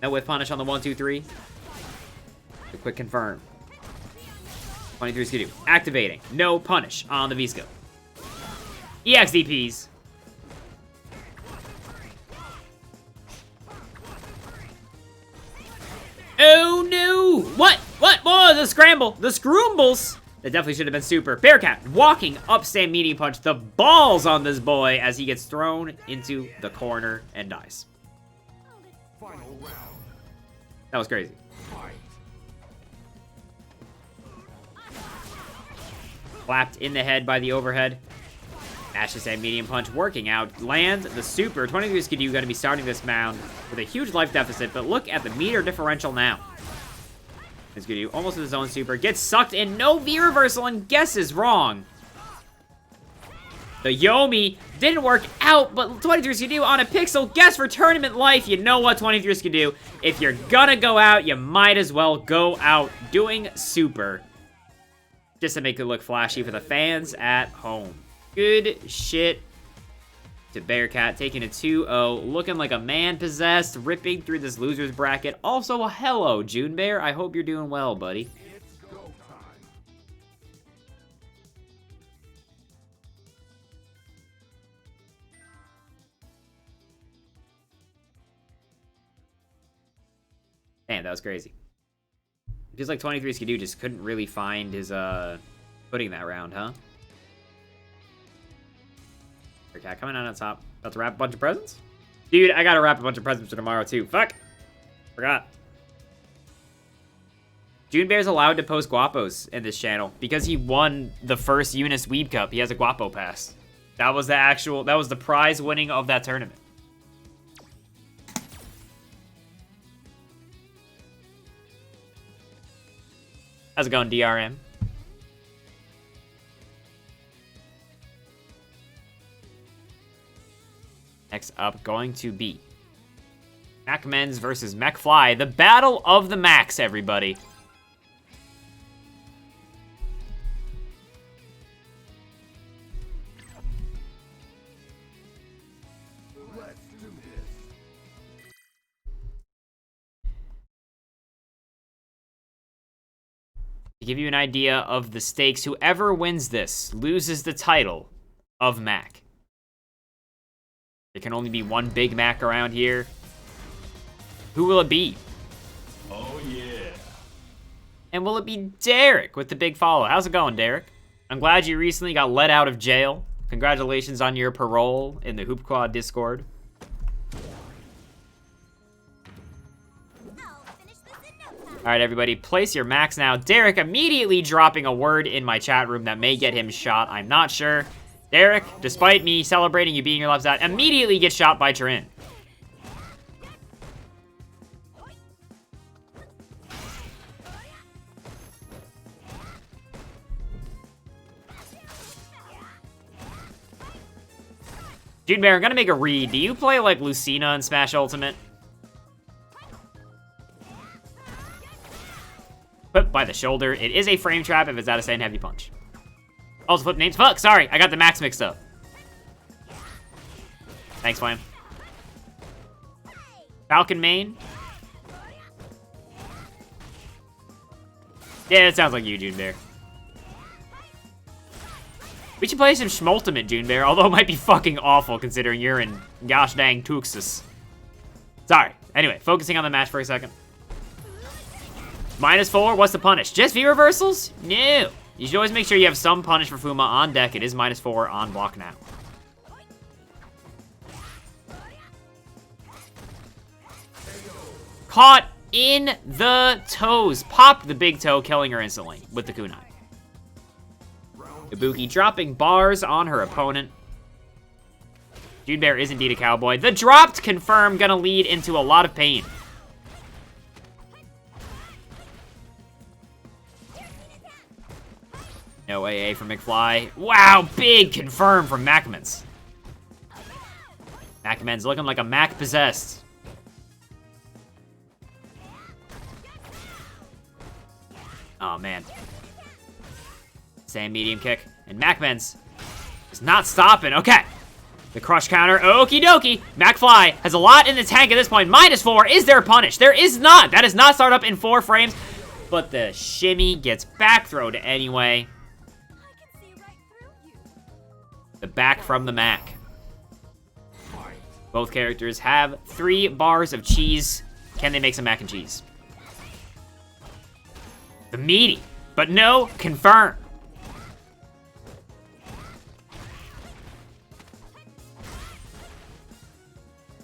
No whiff punish on the 1, 2, 3. A quick confirm. 23 Skidoo activating. No punish on the V-skill. EXDPs. Oh no! What? Oh, the scramble! The scroombles! That definitely should have been super. Bearcat walking up stand medium punch. The balls on this boy as he gets thrown into the corner and dies. That was crazy. Clapped in the head by the overhead. Dash stand medium punch working out. Lands the super. 23 Skidoo going to be starting this mound with a huge life deficit, but look at the meter differential now. Skidoo almost with his own super. Gets sucked in. No V reversal and guesses wrong. The Yomi didn't work out, but 23 Skidoo on a pixel. Guess for tournament life. You know what, 23 Skidoo? If you're gonna go out, you might as well go out doing super. Just to make it look flashy for the fans at home. Good shit to Bearcat, taking a 2-0, looking like a man possessed, ripping through this loser's bracket. Also, hello, June Bear. I hope you're doing well, buddy. Damn, that was crazy. It feels like 23 Skidoo just couldn't really find his footing that round, huh? Cat coming out on top. About to wrap a bunch of presents? Dude, I gotta wrap a bunch of presents for tomorrow, too. Fuck! Forgot. June Bear's allowed to post guapos in this channel because he won the first Eunice Weeb Cup. He has a guapo pass. That was the prize winning of that tournament. How's it going, DRM? Next up, going to be Mac Men's versus Mech Fly. The battle of the Macs, everybody. To give you an idea of the stakes, whoever wins this loses the title of Mac. There can only be one Big Mac around here. Who will it be? Oh, yeah. And will it be Derek with the big follow? How's it going, Derek? I'm glad you recently got let out of jail. Congratulations on your parole in the Hoopcup Discord. All right, everybody, place your Macs now. Derek immediately dropping a word in my chat room that may get him shot. I'm not sure. Derek, despite me celebrating you being your left side, immediately gets shot by Turin. Dude Bear, I'm gonna make a read. Do you play like Lucina in Smash Ultimate? Whip by the shoulder. It is a frame trap if it's out of stand heavy punch. Also flip names. Fuck, sorry. I got the Max mixed up. Thanks, Flame. Falcon main. Yeah, it sounds like you, June Bear. We should play some Schmultimate, June Bear, although it might be fucking awful considering you're in gosh dang Tuxus. Sorry. Anyway, focusing on the match for a second. -4, what's the punish? Just V reversals? No. You should always make sure you have some punish for Fuma on deck. It is -4 on block now. Caught in the toes. Pop the big toe, killing her instantly with the kunai. Ibuki dropping bars on her opponent. June Bear is indeed a cowboy. The dropped confirm gonna lead into a lot of pain. No AA from McFly. Wow, big confirm from Macmans. Macman's looking like a Mac possessed. Oh, man. Same medium kick. And Macmans is not stopping. Okay. The crush counter. Okie dokie. McFly has a lot in the tank at this point. -4. Is there a punish? There is not. That does not start up in 4 frames. But the shimmy gets back throwed anyway. I can see right through you. The back from the Mac. Both characters have 3 bars of cheese. Can they make some mac and cheese? The meaty, but no confirm.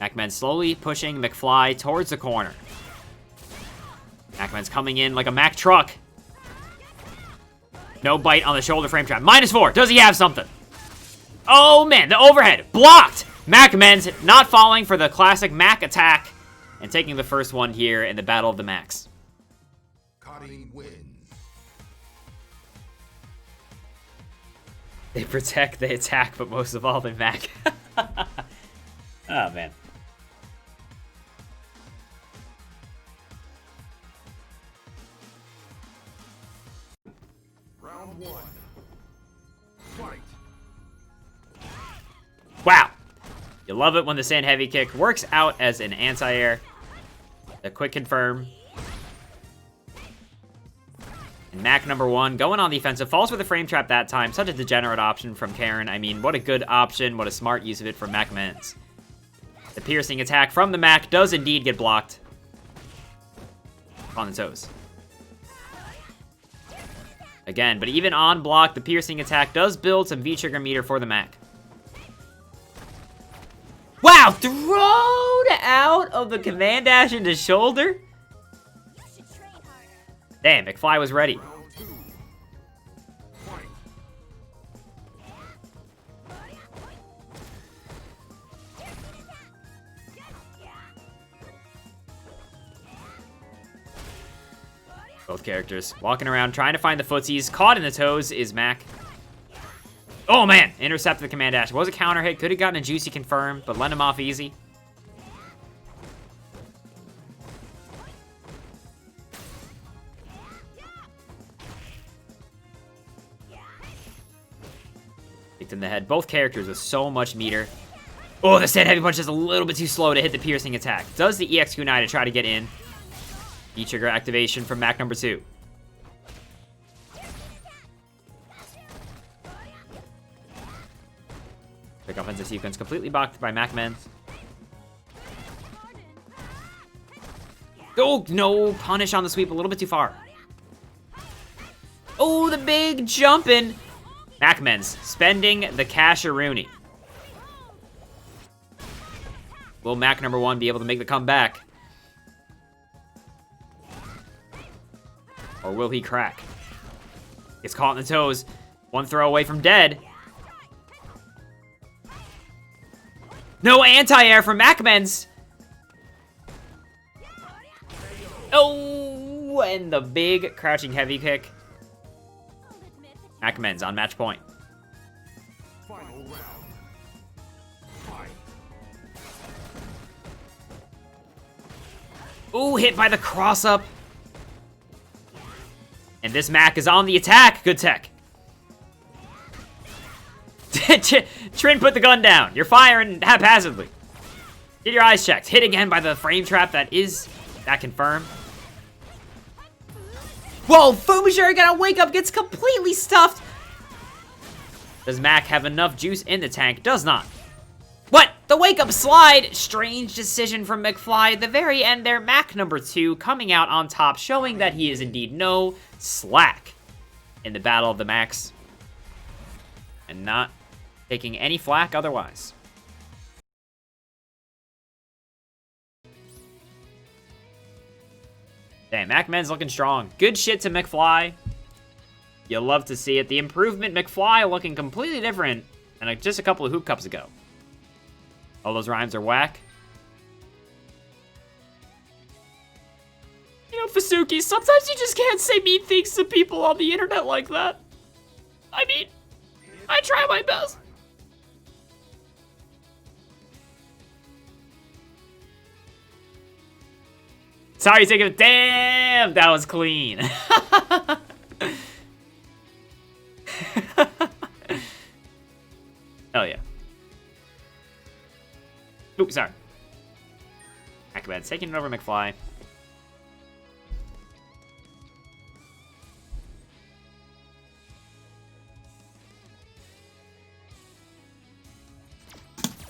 Macman slowly pushing McFly towards the corner. Macman's coming in like a Mack truck. No bite on the shoulder frame trap. -4. Does he have something? Oh, man. The overhead. Blocked. Macman's not falling for the classic Mac attack and taking the first one here in the Battle of the Macs. Cutting wins. They protect, they attack, but most of all, they Mac. Oh, man. Round 1. Fight. Wow. You love it when the sand heavy kick works out as an anti-air. A quick confirm. And Mac #1 going on the offensive. Falls for the frame trap that time. Such a degenerate option from Karen. I mean, what a good option. What a smart use of it from Mac Men's. The piercing attack from the Mac does indeed get blocked. On the toes. Again, but even on block, the piercing attack does build some V-trigger meter for the Mac. Wow, thrown out of the command dash into shoulder. You should train harder. Damn, McFly was ready. Round 2. Fight. Both characters walking around trying to find the footsies. Caught in the toes is Mac. Oh man, intercepted the command dash. Was a counter hit. Could have gotten a juicy confirm, but let him off easy. Kicked in the head. Both characters with so much meter. Oh, the stand heavy punch is a little bit too slow to hit the piercing attack. Does the EX kunai to try to get in. V-trigger activation from Mac #2. Quick offensive sequence completely blocked by Mac Men's. Oh, no punish on the sweep. A little bit too far. Oh, the big jumpin'. Mac Men's spending the casharoonie. Will Mac #1 be able to make the comeback? Or will he crack? Gets caught in the toes. One throw away from dead. No anti-air from Macmans. Oh, and the big crouching heavy kick. I'll admit that you Macmans on match point. Final round. Fight. Ooh, hit by the cross-up. And this Mac is on the attack. Good tech. Trin, put the gun down. You're firing haphazardly. Get your eyes checked. Hit again by the frame trap. That confirmed. Whoa, Fumishari got a wake up. Gets completely stuffed. Does Mac have enough juice in the tank? Does not. What? The wake up slide. Strange decision from McFly. At the very end there, Mac #2 coming out on top, showing that he is indeed no slack in the Battle of the Macs. And not taking any flack otherwise. Damn, MacMen's looking strong. Good shit to McFly. You'll love to see it. The improvement McFly looking completely different than just a couple of Hoop Cups ago. All those rhymes are whack. You know, Fasuki, sometimes you just can't say mean things to people on the internet like that. I mean, I try my best. Sorry, take it. Damn, that was clean. Hell yeah. Oops, sorry. Acrobat's taking it over McFly.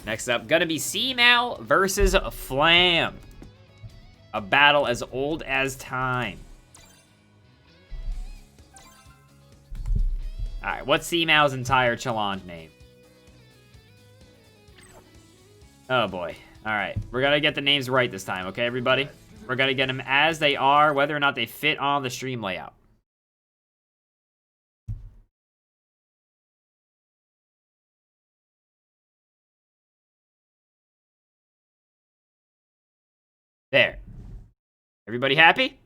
Next up, gonna be C-Mal versus Flam. A battle as old as time. Alright, what's C-Mal's entire challenge name? Oh boy. Alright, we're gonna get the names right this time, okay, everybody? We're gonna get them as they are, whether or not they fit on the stream layout. There. Everybody happy?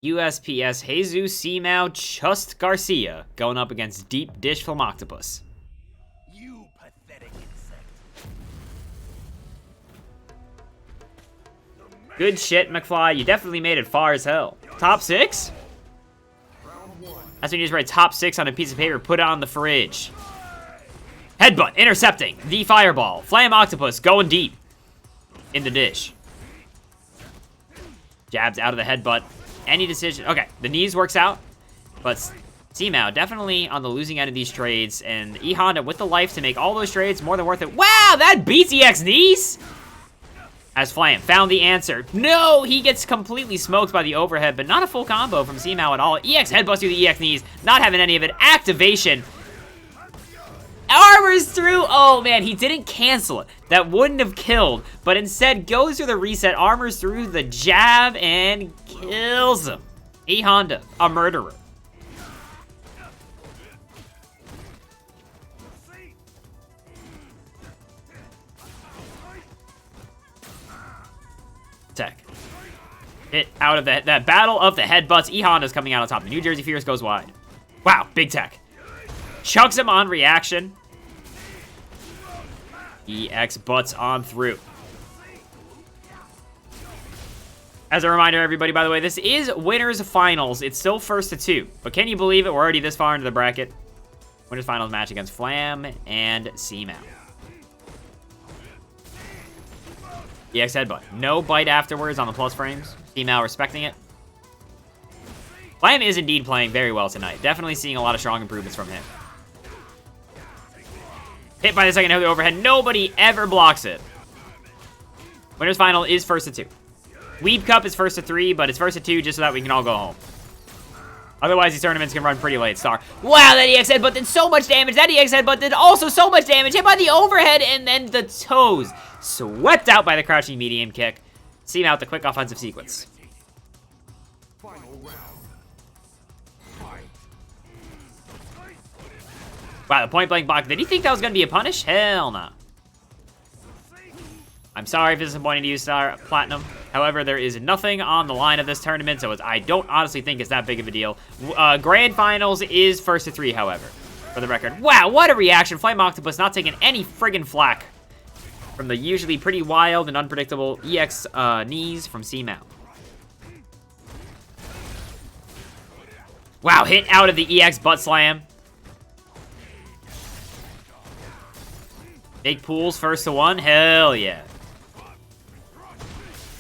USPS Jesus C-Mal Chust Garcia going up against Deep Dish Film Octopus. You pathetic insect. Good shit, McFly. You definitely made it far as hell. Top 6? That's when you just write top 6 on a piece of paper, put it on the fridge. Headbutt, intercepting. The fireball. Flam Octopus going deep. In the dish. Jabs out of the headbutt. Any decision. Okay, the knees works out. But C-Mal definitely on the losing end of these trades. And E-Honda with the life to make all those trades more than worth it. Wow, that beats EX knees! As Flam found the answer. No, he gets completely smoked by the overhead, but not a full combo from C-Mal at all. EX headbutts through the EX knees, not having any of it. Activation. Armors through. Oh, man, he didn't cancel it. That wouldn't have killed, but instead goes through the reset, armors through the jab, and kills him. E-Honda, a murderer. Tech. Hit out of that battle of the headbutts. E-Honda's coming out on top. The New Jersey Fierce goes wide. Wow, big tech. Chucks him on reaction. EX butts on through. As a reminder, everybody, by the way, this is winners finals. It's still first to 2. But can you believe it? We're already this far into the bracket. Winners finals match against Flam and C-Mal. EX headbutt. No bite afterwards on the plus frames. C-Mal respecting it. Flam is indeed playing very well tonight. Definitely seeing a lot of strong improvements from him. Hit by the second of the overhead. Nobody ever blocks it. Winners final is first to 2. Weeb Cup is first to 3, but it's first to 2 just so that we can all go home. Otherwise, these tournaments can run pretty late. Star. Wow, that EX headbutt did so much damage. That EX headbutt did also so much damage. Hit by the overhead and then the toes. Swept out by the crouching medium kick. See out the quick offensive sequence. Wow, the point blank block. Did he think that was going to be a punish? Hell no. I'm sorry if it's disappointing to you, Star Platinum. However, there is nothing on the line of this tournament, so I don't honestly think it's that big of a deal. Grand Finals is first to 3, however, for the record. Wow, what a reaction. Flame Octopus not taking any friggin' flack from the usually pretty wild and unpredictable EX knees from C-Mal. Wow, hit out of the EX butt slam. Big pools, first to 1. Hell yeah.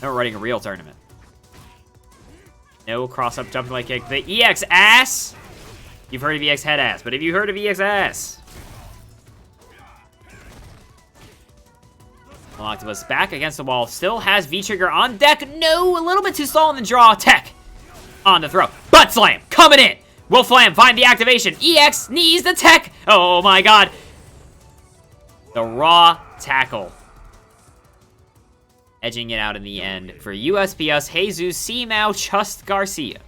Now we're running a real tournament. No cross-up jumping leg kick. The EX ass. You've heard of EX head ass, but have you heard of EX ass? Octopus back against the wall. Still has V-Trigger on deck. No, a little bit too slow on the draw. Tech on the throw. Butt slam coming in. Will Flam find the activation? EX knees the tech. Oh my god. The raw tackle. Edging it out in the end for USPS Jesus Simao Chust Garcia.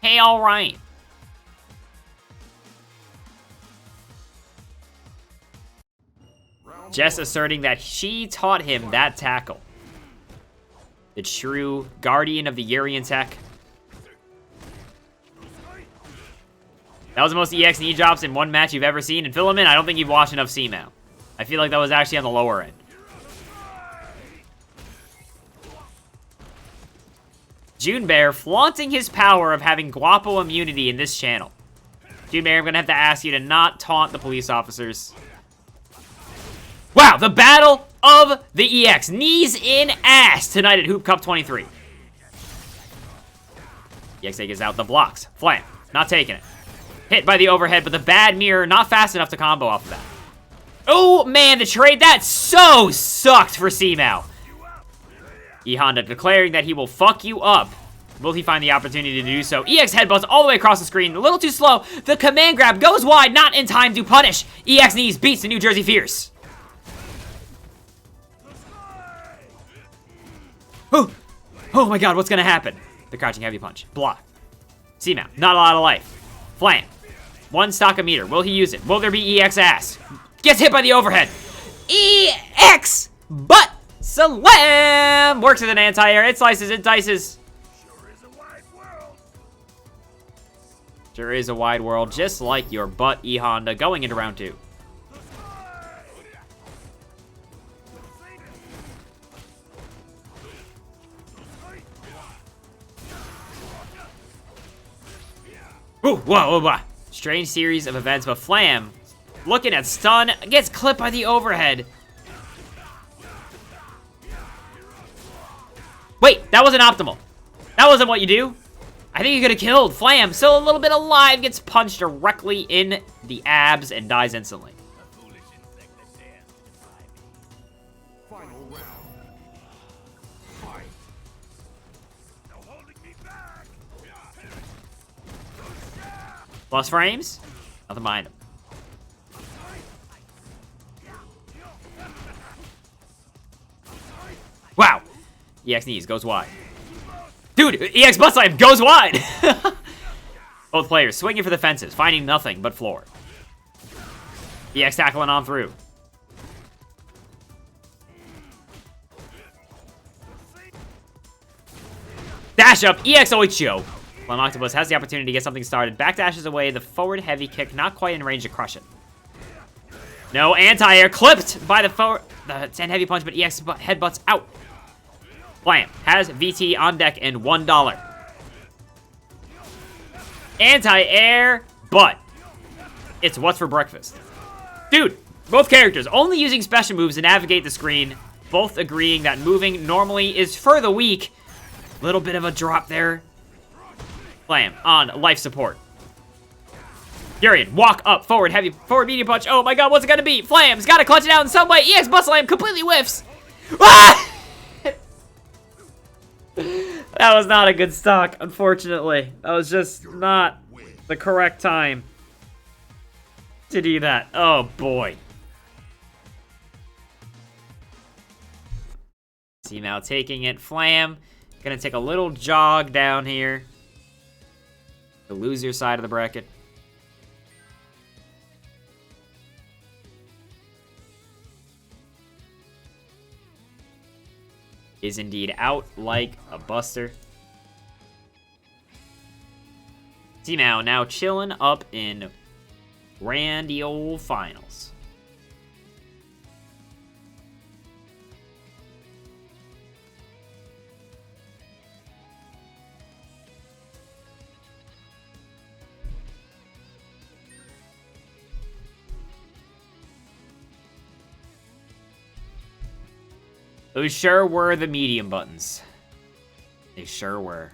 Hey, all right. Jess asserting that she taught him that tackle. The true guardian of the Urian tech. That was the most EX knee drops in one match you've ever seen. And fill him in, I don't think you've watched enough C-Mount. I feel like that was actually on the lower end. June Bear flaunting his power of having Guapo immunity in this channel. June Bear, I'm gonna have to ask you to not taunt the police officers. Wow, the battle of the EX. Knees in ass tonight at Hoopcup 23. EX takes out the blocks. Flam, not taking it. Hit by the overhead, but the bad mirror not fast enough to combo off of that. Oh, man, the trade, that so sucked for C-Mao. E-Honda declaring that he will fuck you up. Will he find the opportunity to do so? EX headbutts all the way across the screen. A little too slow. The command grab goes wide, not in time to punish. EX knees beats the New Jersey Fierce. Oh, oh my god, what's gonna happen? The crouching heavy punch. Block. C-Mount, not a lot of life. Flam. One stock a meter. Will he use it? Will there be EX ass? Gets hit by the overhead. EX butt slam! Works as an anti-air. It slices, it dices. Sure is a wide world. Sure is a wide world, just like your butt, E-Honda, going into round 2. Ooh, whoa, whoa, whoa. Strange series of events, but Flam, looking at stun, gets clipped by the overhead. Wait, that wasn't optimal. That wasn't what you do. I think you could have killed Flam. Still a little bit alive, gets punched directly in the abs and dies instantly. A foolish insect that dares to defy me. Final round. Fight. No holding me back. Plus frames? Nothing behind him. Wow. EX knees, goes wide. Dude, EX butt slam goes wide! Both players swinging for the fences, finding nothing but floor. EX tackling on through. Dash up, EX Oichio. When Octopus has the opportunity to get something started, backdashes away the forward heavy kick, not quite in range to crush it. No, anti-air clipped by the sand heavy punch, but EX headbutts out. Flam has VT on deck and $1. Anti-air, but it's what's for breakfast. Dude, both characters only using special moves to navigate the screen, both agreeing that moving normally is for the weak. Little bit of a drop there. Flam on life support. Urian, walk up, forward medium punch. Oh my god, what's it gonna be? Flam's gotta clutch it out in some way. EX Butt Slam completely whiffs. Ah! That was not a good stock, unfortunately. That was just not the correct time to do that. Oh boy. See now taking it. Flam gonna take a little jog down here. The loser side of the bracket. Is indeed out like a buster. T-Mao now chilling up in randy old finals. Those sure were the medium buttons. They sure were.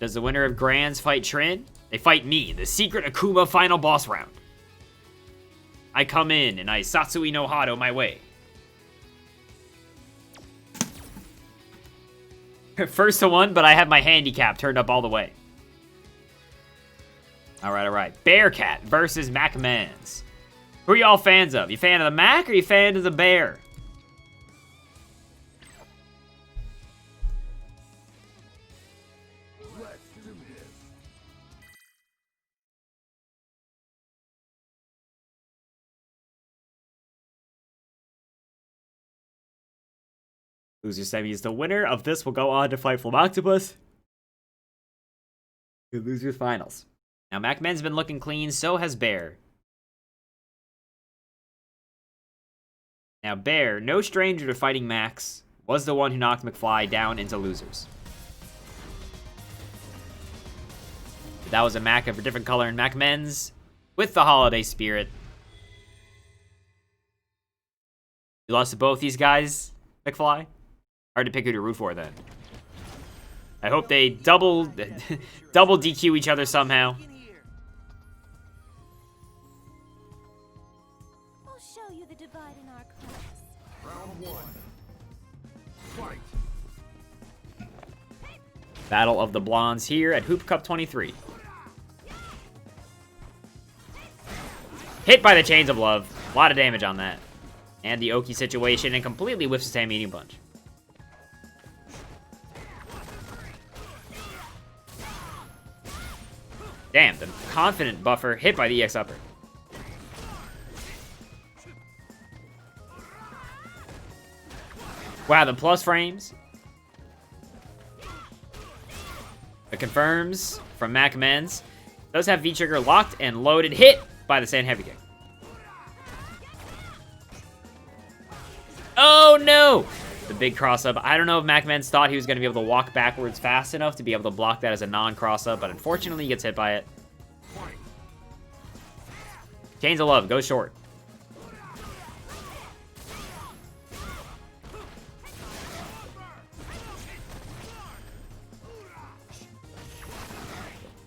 Does the winner of Grands fight Trin? They fight me, the secret Akuma final boss round. I come in and I Satsui no Hado my way. First to one, but I have my handicap turned up all the way. Alright, alright. Bearcat versus MacMans. Who are y'all fans of? You fan of the Mac or you fan of the Bear? Loser semis. The winner of this will go on to fight Flumoctopus in Losers Finals. Now, MacMan's been looking clean, so has Bear. Now, Bear, no stranger to fighting Max, was the one who knocked McFly down into Losers. That was a Mac of a different color in MacMen's with the holiday spirit. You lost to both these guys, McFly? Hard to pick who to root for then. I hope they double DQ each other somehow. I'll show you the divide in our class. Round one. Fight. Battle of the Blondes here at Hoopcup 23. Hit by the Chains of Love. A lot of damage on that. And the Oki situation, and completely whiffs the same medium punch. Damn, the confident buffer hit by the EX upper. Wow, the plus frames. It confirms from MacMen's. Does have V-Trigger locked and loaded. Hit by the Sand Heavy Kick. Oh no! The big cross-up. I don't know if MacMen's thought he was going to be able to walk backwards fast enough to be able to block that as a non-cross-up, but unfortunately he gets hit by it. Chains of Love, go short.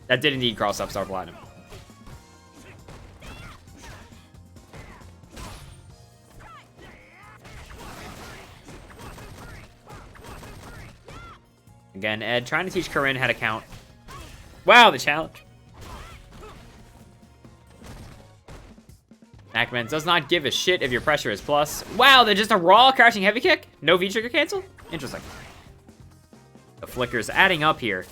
That did indeed cross up Star Platinum. Again, Ed trying to teach Corinne how to count. Wow, the challenge. MacMan does not give a shit if your pressure is plus. Wow, they're just a raw crashing heavy kick? No V-trigger cancel? Interesting. The flicker's adding up here.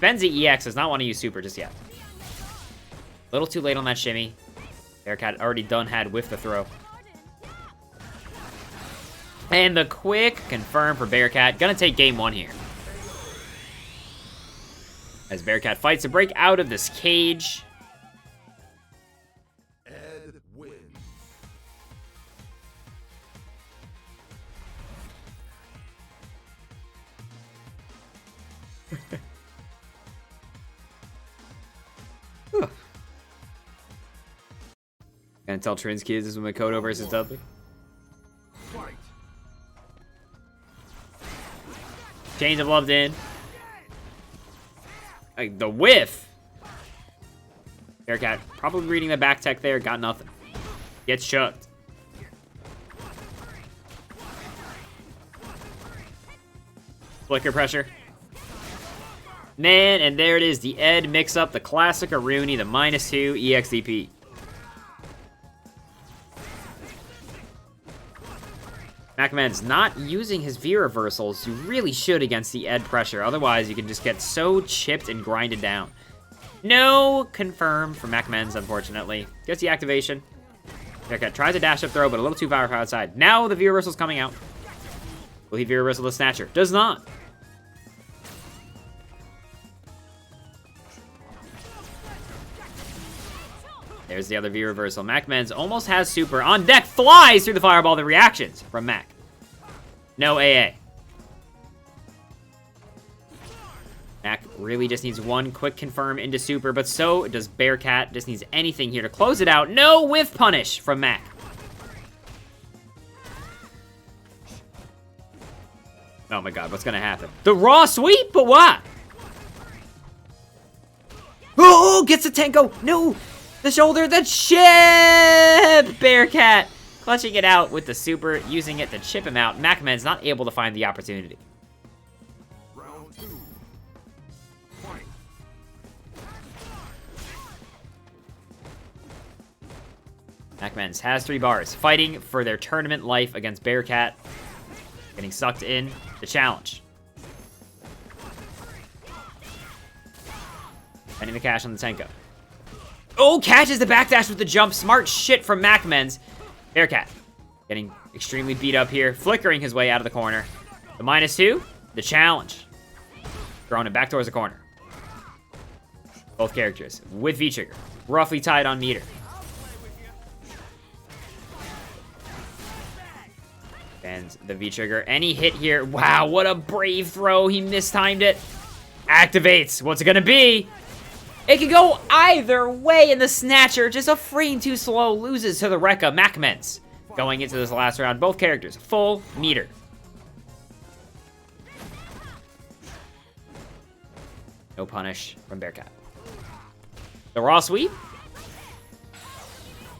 Benzi EX does not want to use super just yet. A little too late on that shimmy. Bearcat already done had with the throw. And the quick confirm for Bearcat. Gonna take game one here. As Bearcat fights to break out of this cage. Ed wins. Gonna tell Trin's kids this is Makoto versus Dudley. Fight. Chains of Love in. Like, the whiff. Bearcat probably reading the back tech there. Got nothing. Gets chucked. Flicker pressure. Man, and there it is. The Ed mix-up. The classic Aruni. The -2 EXDP. MacMan's not using his V reversals. You really should against the Ed pressure. Otherwise, you can just get so chipped and grinded down. No confirm for MacMan's, unfortunately. Gets the activation. Bearcat tries a dash up throw, but a little too far outside. Now the V reversal's coming out. Will he V reversal the Snatcher? Does not. There's the other V reversal. MacMen's almost has super on deck. Flies through the fireball. The reactions from Mac. No AA. Mac really just needs one quick confirm into super, but so does Bearcat. Just needs anything here to close it out. No whiff punish from Mac. Oh my god, what's gonna happen? The raw sweep, but what? gets the Tenko. No, the shoulder, the chip. Bearcat clutching it out with the super, using it to chip him out. Macman's not able to find the opportunity. Round 2. Fight. Macman's has 3 bars, fighting for their tournament life against Bearcat. Getting sucked in the challenge. Ending the cash on the Tenko. Oh, catches the backdash with the jump. Smart shit from Macmens. Bearcat getting extremely beat up here, flickering his way out of the corner. The -2, the challenge. Throwing it back towards the corner. Both characters with V-trigger, roughly tied on meter. And the V-trigger, any hit here. Wow, what a brave throw. He mistimed it. Activates. What's it gonna be? It can go either way in the snatcher. Just a frame too slow. Loses to the Rekka Macmens. Going into this last round, both characters full meter. No punish from Bearcat. The raw sweep.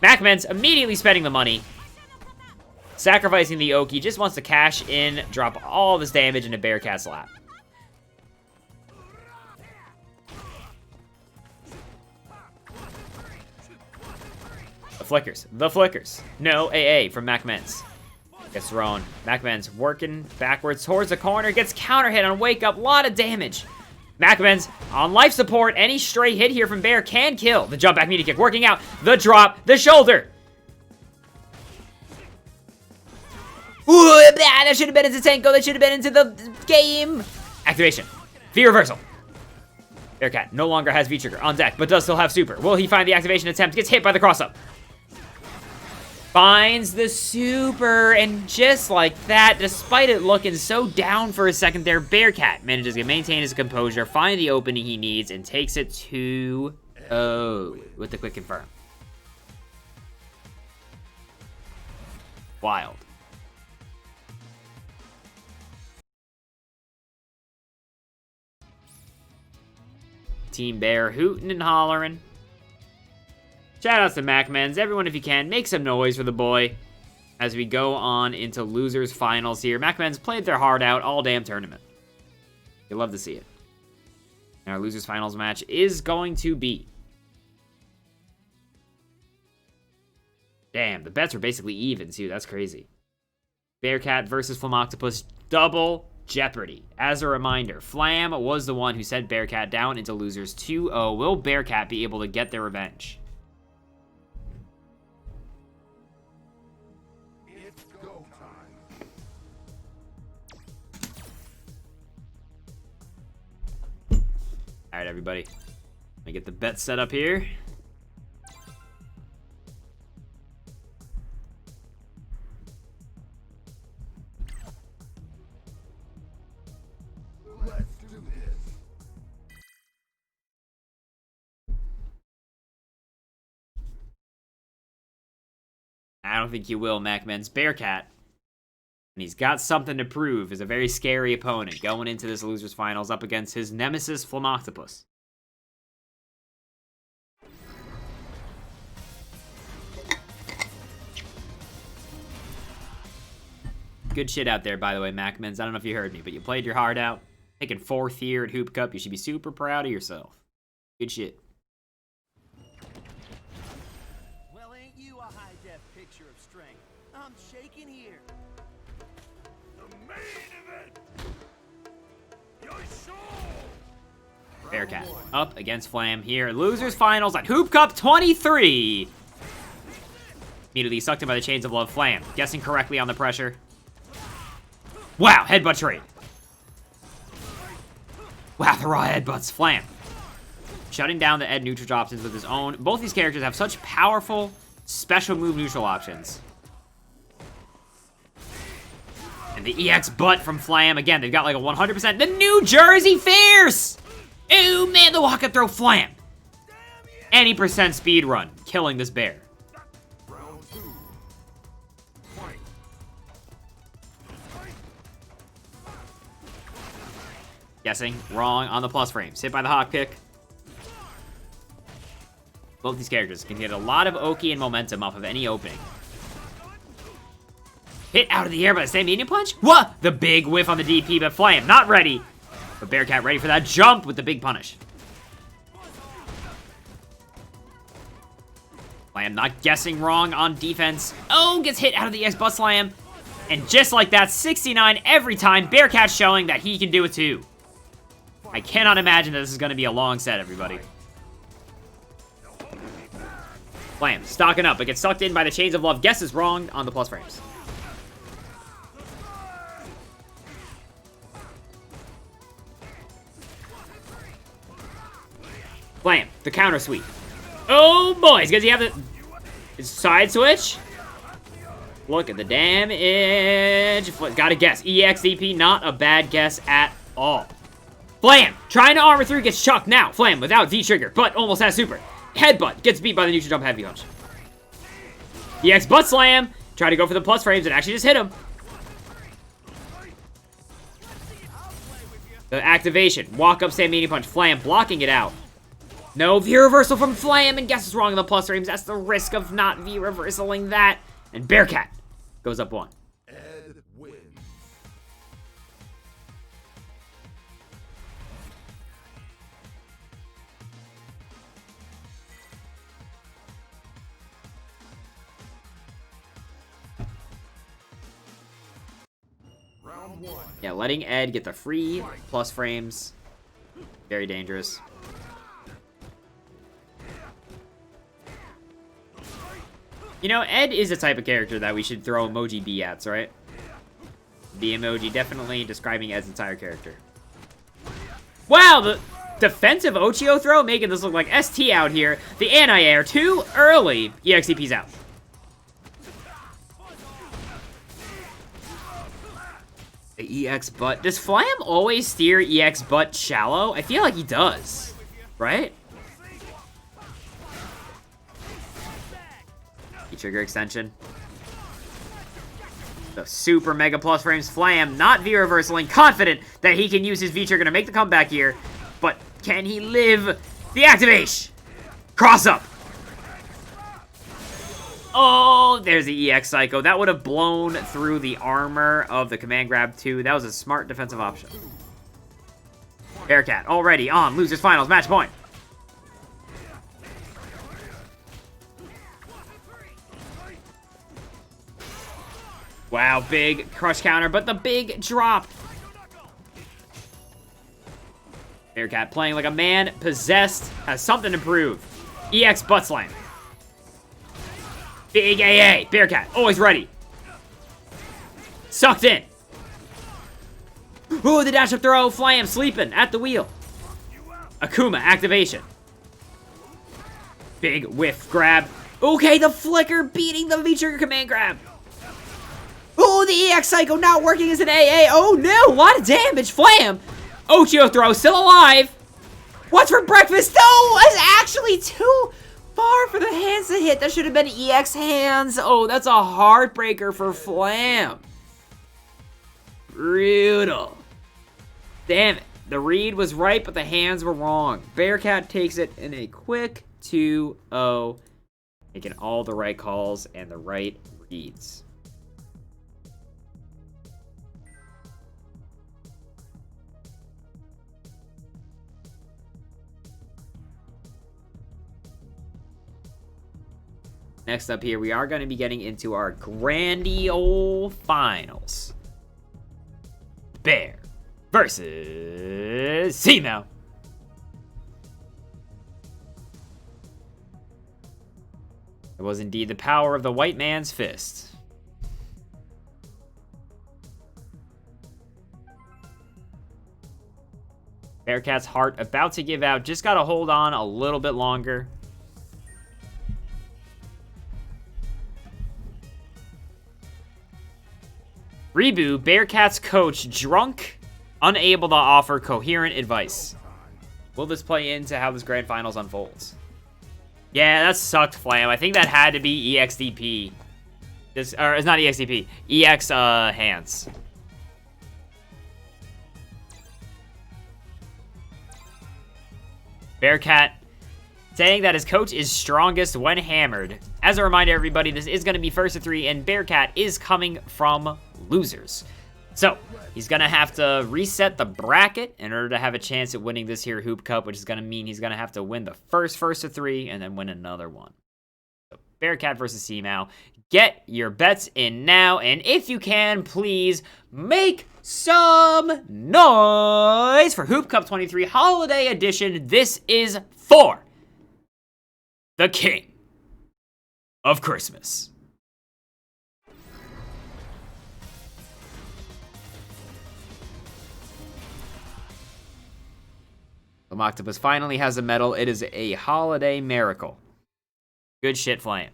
Macmens immediately spending the money. Sacrificing the Oki. Just wants to cash in, drop all this damage into Bearcat's lap. The flickers. No AA from Macmens. Gets thrown. Macmens working backwards towards the corner. Gets counter hit on wake up. Lot of damage. Macmens on life support. Any stray hit here from Bear can kill. The jump back media kick working out. The drop. The shoulder. Ooh, that should have been into Tenko. That should have been into the game. Activation. V reversal. Bearcat no longer has V-trigger on deck, but does still have super. Will he find the activation attempt? Gets hit by the cross-up. Finds the super, and just like that, despite it looking so down for a second there, Bearcat manages to maintain his composure, find the opening he needs, and takes it 2-0 with the quick confirm. Wild. Team Bear hooting and hollering. Shout outs to Macmens. Everyone, if you can, make some noise for the boy as we go on into losers finals here. Macmens played their heart out all damn tournament. You love to see it. And our losers finals match is going to be... Damn, the bets were basically even too. That's crazy. Bearcat versus Flamoctopus, double jeopardy. As a reminder, Flam was the one who sent Bearcat down into losers 2-0. Will Bearcat be able to get their revenge? It's go time. All right, everybody. Let me get the bet set up here. Let's do this. I don't think you will, Macmens. Bearcat, and he's got something to prove, is a very scary opponent going into this losers finals up against his nemesis Flamoctopus. Good shit out there, by the way, Macmens. I don't know if you heard me, but you played your heart out. Taking 4th here at Hoopcup. You should be super proud of yourself. Good shit. Well, ain't you a high-def picture of strength? I'm shaking here. The main event. Your soul. Bearcat up against Flam here. Losers finals at Hoopcup 23. Immediately sucked in by the chains of love. Flam guessing correctly on the pressure. Wow, headbutt trade. Wow, the raw headbutts. Flam shutting down the Ed neutral options with his own. Both these characters have such powerful special move neutral options. And the EX butt from Flam. Again, they've got like a 100%. The New Jersey Fierce! Ooh, man, the walk-up throw Flam. Any percent speed run, killing this bear. Round 2. Fight. Guessing wrong on the plus frames. Hit by the hop kick. Both these characters can get a lot of Oki and momentum off of any opening. Hit out of the air by the same medium punch? What? The big whiff on the DP, but Flame not ready. But Bearcat ready for that jump with the big punish. Flame not guessing wrong on defense. Oh, gets hit out of the EX butt slam. And just like that, 69 every time. Bearcat showing that he can do it too. I cannot imagine that this is going to be a long set, everybody. Flame stocking up, but gets sucked in by the Chains of Love. Guesses wrong on the plus frames. Flame, the counter sweep. Oh, boys, does he have the side switch? Look at the damage. Gotta guess. EXDP, not a bad guess at all. Flame, trying to armor through, gets chucked now. Flame without V-trigger, but almost has super. Headbutt, gets beat by the neutral jump heavy punch. EX butt slam. Try to go for the plus frames and actually just hit him. The activation, walk up, same medium punch. Flame blocking it out. No V-reversal from Flame, and guesses wrong on the plus frames. That's the risk of not V-reversaling that. And Bearcat goes up 1. Ed wins. Round 1. Yeah, letting Ed get the free plus frames. Very dangerous. You know, Ed is a type of character that we should throw emoji B at, right? B emoji definitely describing Ed's entire character. Wow, the defensive Ochio throw making this look like ST out here. The anti-air too early. EXDP's out. The EX butt. Does Flam always steer EX butt shallow? I feel like he does, right? Trigger extension. The super mega plus frames. Flam not V-reversaling, confident that he can use his V-trigger to make the comeback here. But can he live the activation? Cross up. Oh, there's the EX Psycho. That would have blown through the armor of the command grab too. That was a smart defensive option. Bearcat already on losers finals match point. Wow, big crush counter, but the big drop. Bearcat playing like a man possessed, has something to prove. EX butt slam. Big AA. Bearcat, always ready. Sucked in. Ooh, the dash up throw. Flam sleeping at the wheel. Akuma activation. Big whiff grab. Okay, the flicker beating the V-trigger command grab. Oh, the EX Psycho not working as an AA. Oh, no. A lot of damage. Flam. Ochio throw still alive. What's for breakfast? No, it's actually too far for the hands to hit. That should have been EX hands. Oh, that's a heartbreaker for Flam. Brutal. Damn it. The read was right, but the hands were wrong. Bearcat takes it in a quick 2-0. Making all the right calls and the right reads. Next up here, we are going to be getting into our grandy old finals. Bear versus Zemo. It was indeed the power of the white man's fist. Bearcat's heart about to give out. Just got to hold on a little bit longer. Rebu, Bearcat's coach, drunk, unable to offer coherent advice. Will this play into how this grand finals unfolds? Yeah, that sucked, Flam. I think that had to be EXDP. Or it's not EXDP. EX hands. Bearcat saying that his coach is strongest when hammered. As a reminder, everybody, this is going to be first to 3, and Bearcat is coming from losers. So, he's going to have to reset the bracket in order to have a chance at winning this here Hoop Cup, which is going to mean he's going to have to win the first to 3 and then win another one. So, Bearcat versus Seamow. Get your bets in now, and if you can, please make some noise for Hoop Cup 23 Holiday Edition. This is for the King of Christmas. Octopus finally has a medal. It is a holiday miracle. Good shit, Flame.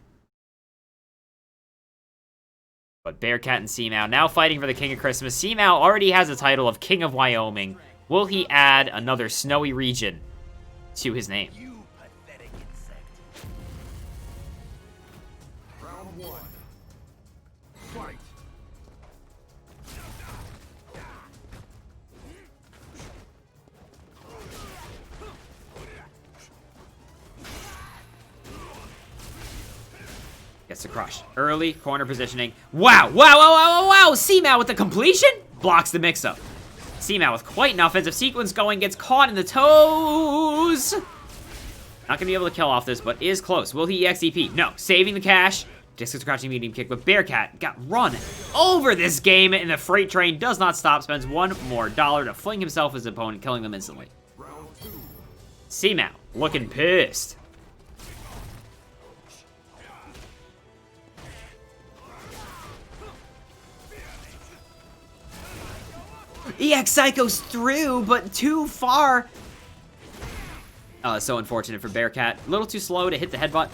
But Bearcat and Seamow now fighting for the King of Christmas. Seamow already has the title of King of Wyoming. Will he add another snowy region to his name? You pathetic insect. Round 1. Fight. Gets the crush. Early corner positioning. Wow, wow, wow, wow, wow, wow. Seamow with the completion. Blocks the mix-up. Seamow with quite an offensive sequence going. Gets caught in the toes. Not going to be able to kill off this, but is close. Will he EXDP? No. Saving the cash. Just gets a crouching medium kick, but Bearcat got run over this game, and the freight train does not stop. Spends one more dollar to fling himself as his opponent, killing them instantly. Round 2. Seamow looking pissed. EX Psycho's through, but too far. Oh, that's so unfortunate for Bearcat. A little too slow to hit the headbutt.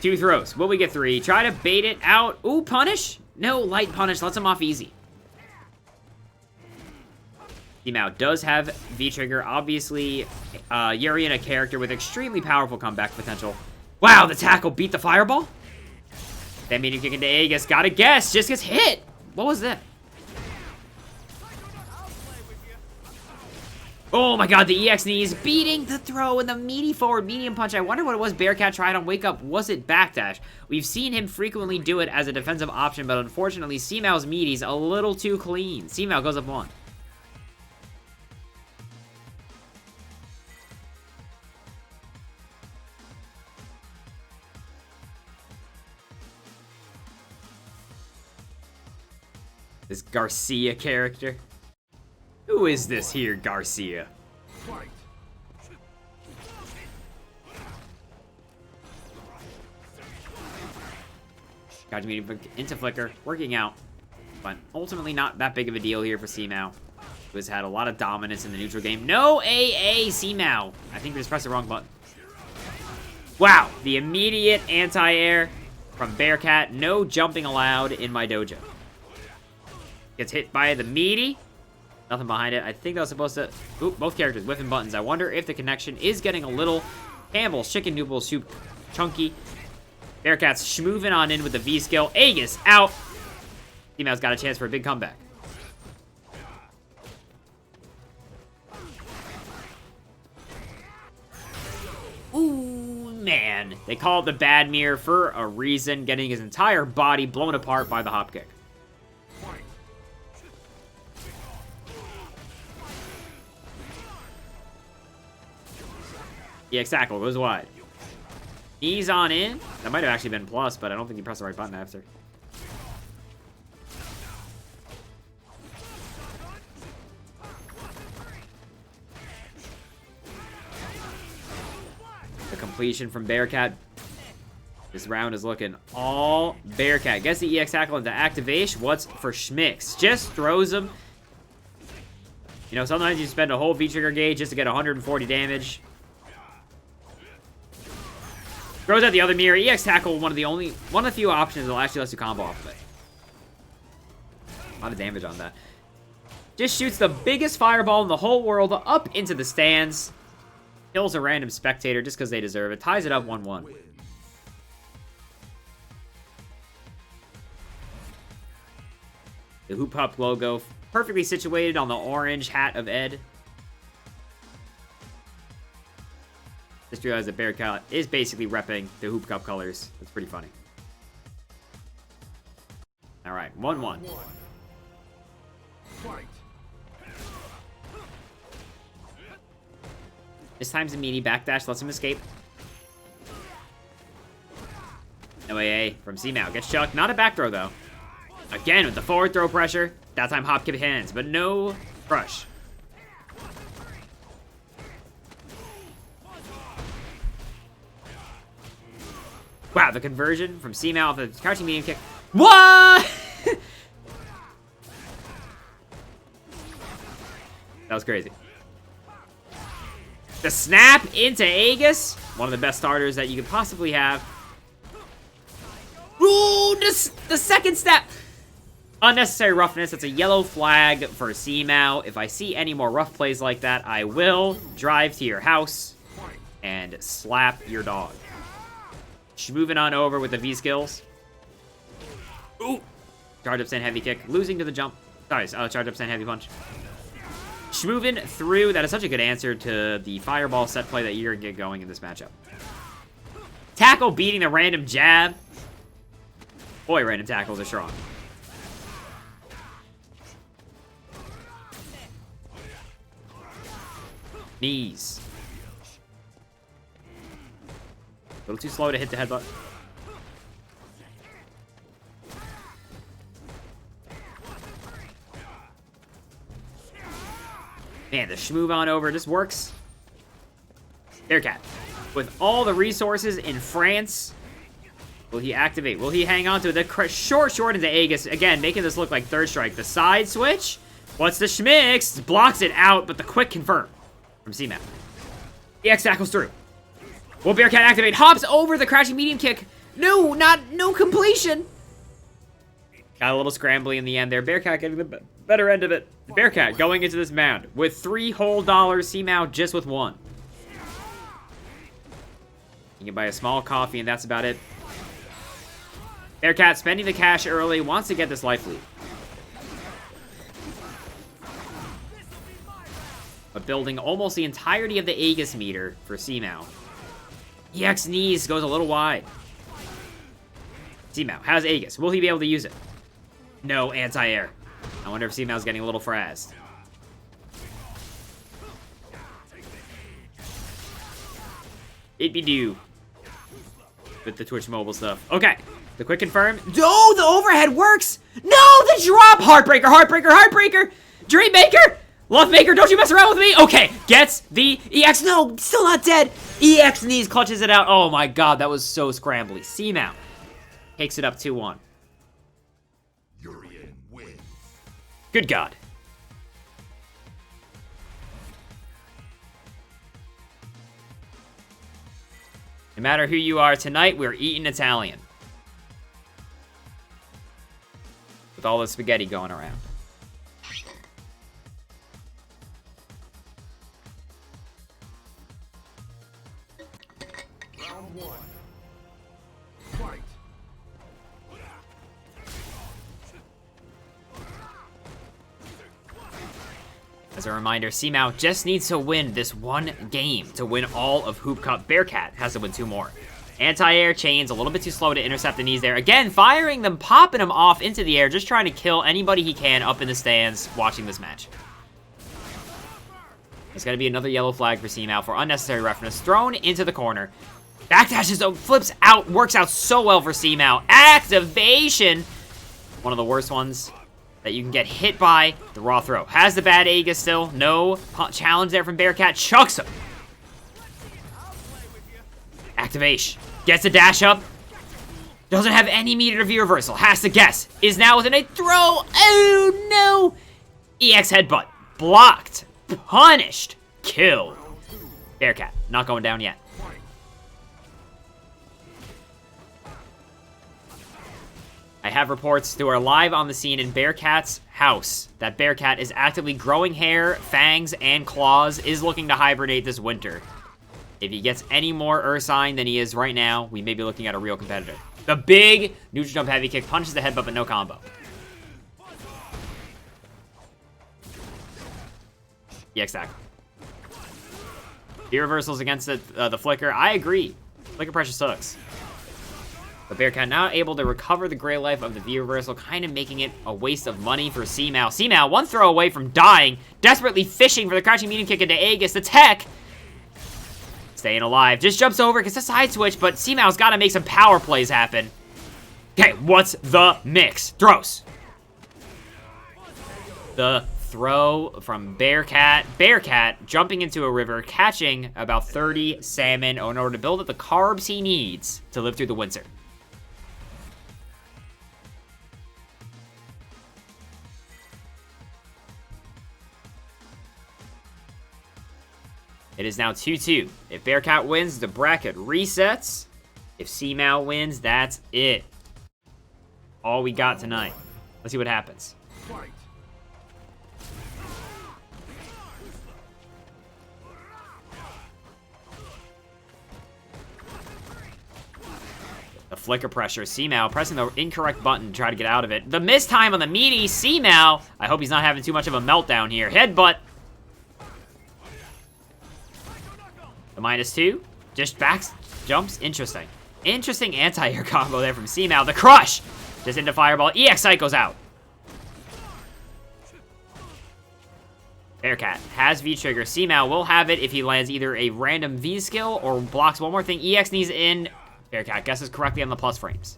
Two throws. Will we get 3? Try to bait it out. Ooh, punish? No, light punish. Lets him off easy. Seamow does have V-Trigger. Obviously, Urian, a character with extremely powerful comeback potential. Wow, the tackle beat the fireball? That medium kick into Aegis. Gotta guess. Just gets hit. What was that? Oh my god, the EX knees beating the throw and the meaty forward medium punch. I wonder what it was Bearcat tried on Wake Up. Was it backdash? We've seen him frequently do it as a defensive option, but unfortunately, Seamow's meaty's a little too clean. Seamow goes up 1. This Garcia character. Who is this here, Garcia? Fight. Got to meet into Flicker, working out. But ultimately not that big of a deal here for Seamow, who has had a lot of dominance in the neutral game. No AA, Seamow. I think we just pressed the wrong button. Wow, the immediate anti-air from Bearcat. No jumping allowed in my dojo. Gets hit by the meaty. Nothing behind it. I think that was supposed to... Oop, both characters whiffing buttons. I wonder if the connection is getting a little... Campbell's chicken noodle soup chunky. Bearcat's schmooving on in with the V-skill. Aegis out. Seamow's got a chance for a big comeback. Ooh, man. They call it the bad mirror for a reason. Getting his entire body blown apart by the hop kick. EX tackle goes wide. Knees on in. That might have actually been plus, but I don't think he pressed the right button after. The completion from Bearcat. This round is looking all Bearcat. Gets the EX tackle into activation. What's for Schmicks? Just throws him. You know, sometimes you spend a whole V-trigger gauge just to get 140 damage. Throws out the other mirror. EX tackle, one of the few options that'll actually let you combo off of it. A lot of damage on that. Just shoots the biggest fireball in the whole world up into the stands. Kills a random spectator just because they deserve it. Ties it up 1-1. The Hoopcup logo perfectly situated on the orange hat of Ed. Just realized that Bearcat is basically repping the Hoopcup colors. That's pretty funny. All right, 1-1. Fight. This time's a meaty backdash, lets him escape. No AA from C-Mao. Gets chucked. Not a back throw, though. Again, with the forward throw pressure. That time Hoopcup hands, but no crush. Wow, the conversion from C-Mao off the crouching medium kick. What? That was crazy. The snap into Aegis. One of the best starters that you could possibly have. Ooh, the second step. Unnecessary roughness. It's a yellow flag for C-Mao. If I see any more rough plays like that, I will drive to your house and slap your dog. Moving on over with the V-skills. Ooh. Charge up stand heavy kick. Losing to the jump. Sorry, charge up stand heavy punch. Schmovin through. That is such a good answer to the fireball set play that you're going to get going in this matchup. Tackle beating the random jab. Boy, random tackles are strong. Knees. A little too slow to hit the headbutt. Man, the schmoove on over just works. Bearcat. With all the resources in France, will he activate? Will he hang on to it? The short into Aegis. Again, making this look like third strike. The side switch. What's the schmix? Blocks it out, but the quick confirm from C-Mao. EX tackles through. Will Bearcat activate? Hops over the crashing medium kick. No completion. Got a little scrambly in the end there. Bearcat getting the better end of it. Bearcat going into this mound with $3 whole. C-Mao just with $1. You can buy a small coffee and that's about it. Bearcat spending the cash early. Wants to get this life lead. But building almost the entirety of the Aegis meter for C-Mao. EX knees goes a little wide. C-Mao has Aegis. Will he be able to use it? No anti-air. I wonder if C-Mao's getting a little frazzed. It be due. With the Twitch mobile stuff. Okay. The quick confirm. Oh, the overhead works! No, the drop! Heartbreaker, heartbreaker, heartbreaker! Dreammaker! Lovemaker, don't you mess around with me! Okay, gets the EX. No, still not dead. EX knees, clutches it out. Oh my god, that was so scrambly. C-Mao takes it up 2-1. Urian wins. Good god. No matter who you are, tonight we're eating Italian. With all the spaghetti going around. Round one. Fight. As a reminder, C-Mao just needs to win this one game to win all of Hoopcup. Bearcat has to win 2 more. Anti-air chains, a little bit too slow to intercept the knees there. Again, firing them, popping them off into the air, just trying to kill anybody he can up in the stands watching this match. There's going to be another yellow flag for C-Mao for unnecessary roughness. Thrown into the corner. Backdashes, flips out, works out so well for C-Mao. Activation! One of the worst ones that you can get hit by. The raw throw. Has the bad Aegis still. No challenge there from Bearcat. Chucks him. Activation. Gets a dash up. Doesn't have any meter of reversal. Has to guess. Is now within a throw. Oh, no. EX headbutt. Blocked. Punished. Killed. Bearcat. Not going down yet. I have reports who are live on the scene in Bearcat's house that Bearcat is actively growing hair, fangs, and claws, is looking to hibernate this winter. If he gets any more Ursine than he is right now, we may be looking at a real competitor. The big neutral jump heavy kick punches the headbutt, but no combo. EX tackle. V-reversals against the flicker. I agree. Flicker pressure sucks. But Bearcat now able to recover the gray life of the V-reversal, kind of making it a waste of money for C-Mal. C-Mal, one throw away from dying, desperately fishing for the crouching medium kick into Aegis. The tech, staying alive, just jumps over, gets a side switch, but C-Mal's got to make some power plays happen. Okay, what's the mix? Throws. The throw from Bearcat. Bearcat jumping into a river, catching about 30 salmon in order to build up the carbs he needs to live through the winter. It is now 2-2. If Bearcat wins, the bracket resets. If C-Mal wins, that's it. All we got tonight. Let's see what happens. Fight. The flicker pressure. C-Mal pressing the incorrect button to try to get out of it. The miss time on the meaty. C-Mal. I hope he's not having too much of a meltdown here. Headbutt. The -2. Just backs, jumps. Interesting. Interesting anti-air combo there from C-Mal. The crush. Just into fireball. EX Psycho's out. Bearcat has V-trigger. C-Mal will have it if he lands either a random V skill or blocks one more thing. EX knees in. Bearcat guesses correctly on the plus frames.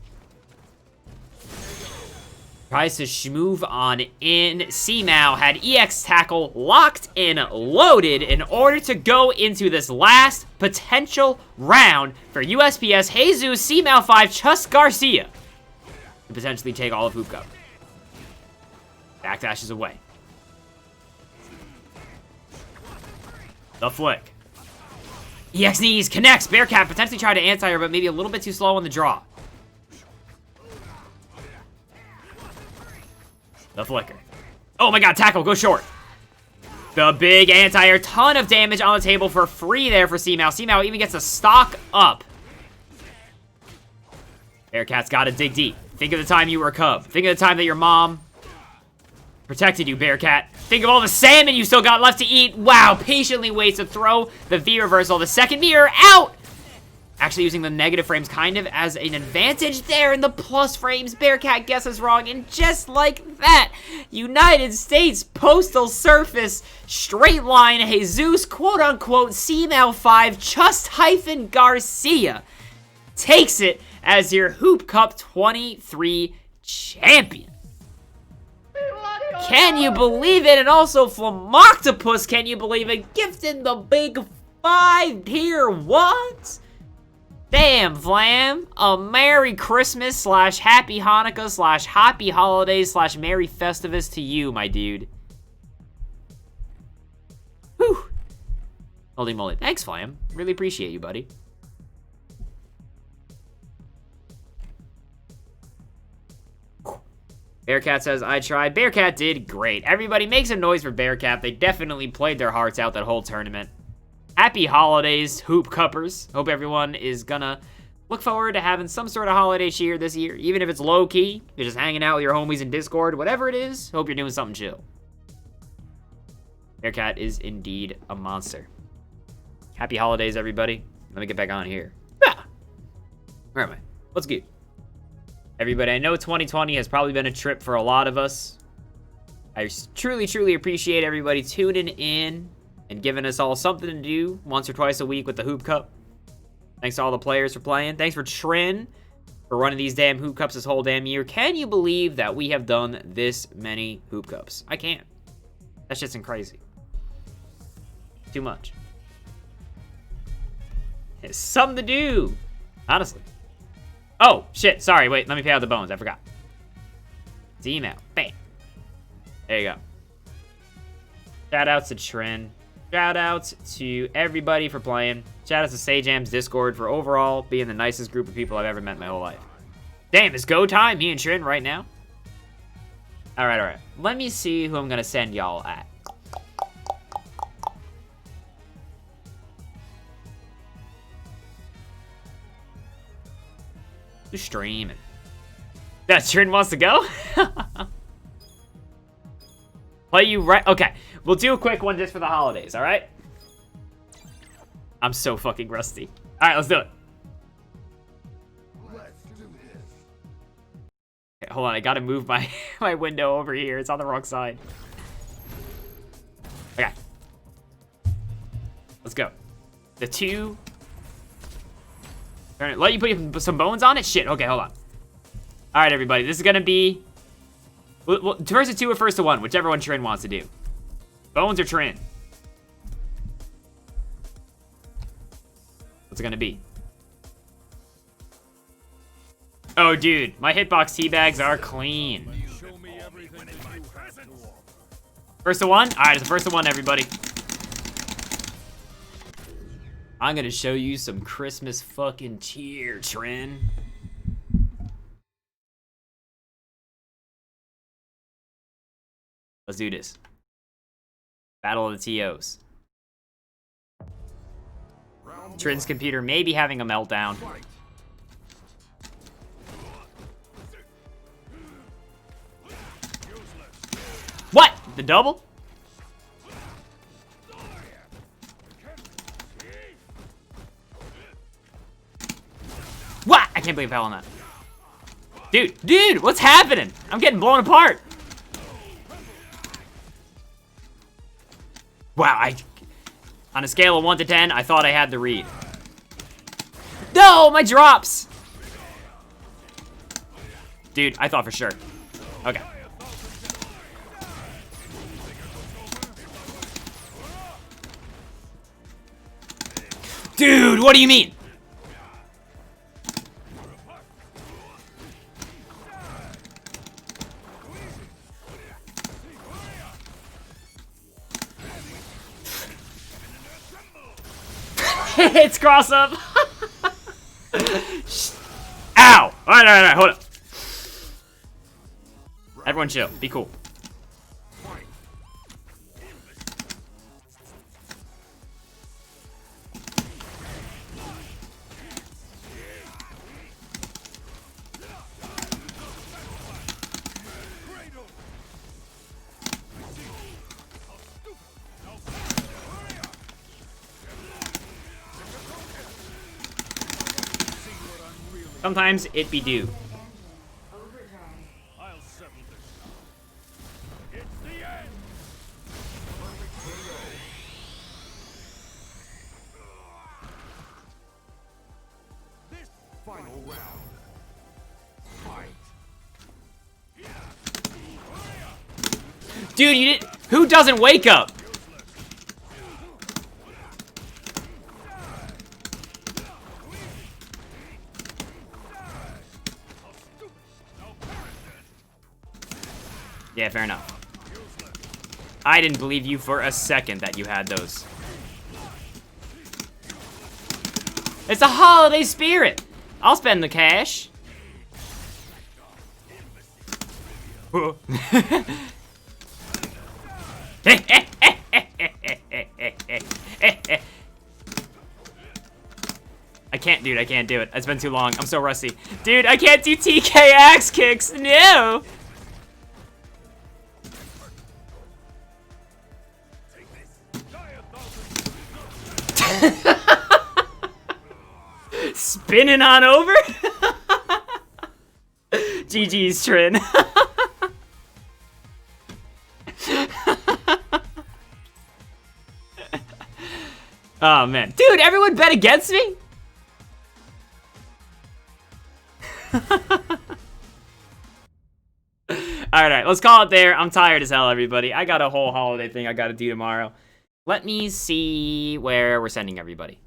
Tries to schmoove on in. C-Mal had EX tackle locked and loaded in order to go into this last potential round for USPS Jesus C-Mal 5 Chus Garcia to potentially take all of Hoopcup. Backdashes away. The flick. EX knees connects. Bearcat potentially tried to anti-air, but maybe a little bit too slow on the draw. The flicker. Oh my god, tackle, go short. The big anti-air, ton of damage on the table for free there for C-Mal. C-Mal even gets a stock up. Bearcat's gotta dig deep. Think of the time you were a cub. Think of the time that your mom protected you, Bearcat. Think of all the salmon you still got left to eat. Wow, patiently waits to throw the V-reversal. The second mirror out! Actually using the negative frames kind of as an advantage there in the plus frames. Bearcat guesses wrong, and just like that, United States Postal Service straight line Jesus quote-unquote C-Mal 5 Chus-Garcia takes it as your Hoopcup 23 champion. Can you believe it? And also Flamoctopus, can you believe it? Gifting the big 5 here. What? Damn, Flam. A Merry Christmas / Happy Hanukkah / Happy Holidays / Merry Festivus to you, my dude. Whew. Holy moly. Thanks, Flam. Really appreciate you, buddy. Bearcat says, I tried. Bearcat did great. Everybody make some noise for Bearcat. They definitely played their hearts out that whole tournament. Happy holidays, Hoopcuppers. Hope everyone is gonna look forward to having some sort of holiday cheer this year. Even if it's low-key, you're just hanging out with your homies in Discord, whatever it is, hope you're doing something chill. Bearcat is indeed a monster. Happy holidays, everybody. Let me get back on here. Ah! Where am I? What's good? Everybody, I know 2020 has probably been a trip for a lot of us. I truly, truly appreciate everybody tuning in and giving us all something to do once or twice a week with the Hoopcup. Thanks to all the players for playing. Thanks for Trin for running these damn Hoopcups this whole damn year. Can you believe that we have done this many Hoopcups? I can't. That shit's crazy. Too much. It's something to do. Honestly. Oh, shit. Sorry. Wait, let me pay out the bones. I forgot. It's email. Bam. There you go. Shout outs to Trin. Shout outs to everybody for playing. Shout outs to Sajam's Discord for overall being the nicest group of people I've ever met in my whole life. Damn, it's go time, me and Trin right now. Alright. Let me see who I'm gonna send y'all at. Who's streaming? That Trin wants to go? Play you right. Okay, we'll do a quick one just for the holidays. All right. I'm so fucking rusty. All right, let's do it. Okay, hold on, I gotta move my my window over here. It's on the wrong side. Okay. Let's go. The 2. Turn it. Let you put some bones on it? Shit. Okay, hold on. All right, everybody. This is gonna be... Well, first to 2 or first to 1, whichever one Trin wants to do. Bones or Trin? What's it gonna be? Oh, dude. My hitbox teabags are clean. First to 1? All right, it's the first to 1, everybody. I'm gonna show you some Christmas fucking cheer, Trin. Let's do this. Battle of the TOs. Trin's computer may be having a meltdown. What? The double? What? I can't believe I fell on that. Dude, what's happening? I'm getting blown apart. Wow, on a scale of 1 to 10, I thought I had the read. No, my drops. Dude, I thought for sure. Okay. Dude, what do you mean? It's cross up. Ow! Alright, hold up. Everyone chill. Be cool. Sometimes it be due. I'll settle this. It's the end. This final round. Fight. Dude, you didn't. Who doesn't wake up? Yeah, fair enough. I didn't believe you for a second that you had those. It's a holiday spirit. I'll spend the cash. I can't, dude. I can't do it. It's been too long. I'm so rusty. Dude, I can't do TK axe kicks. No. Spinning on over? GG's, Trin. Oh, man. Dude, everyone bet against me? Alright, let's call it there. I'm tired as hell, everybody. I got a whole holiday thing I gotta do tomorrow. Let me see where we're sending everybody.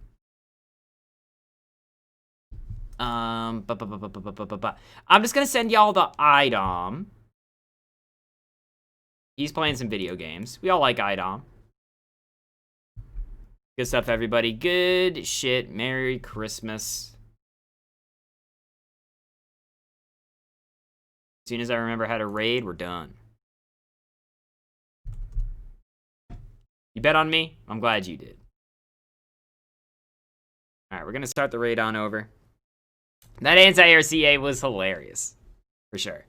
I'm just gonna send y'all the IDOM. He's playing some video games. We all like IDOM. Good stuff, everybody. Good shit. Merry Christmas. As soon as I remember how to raid, we're done. You bet on me? I'm glad you did. Alright, we're gonna start the raid on over. That anti-air CA was hilarious. For sure.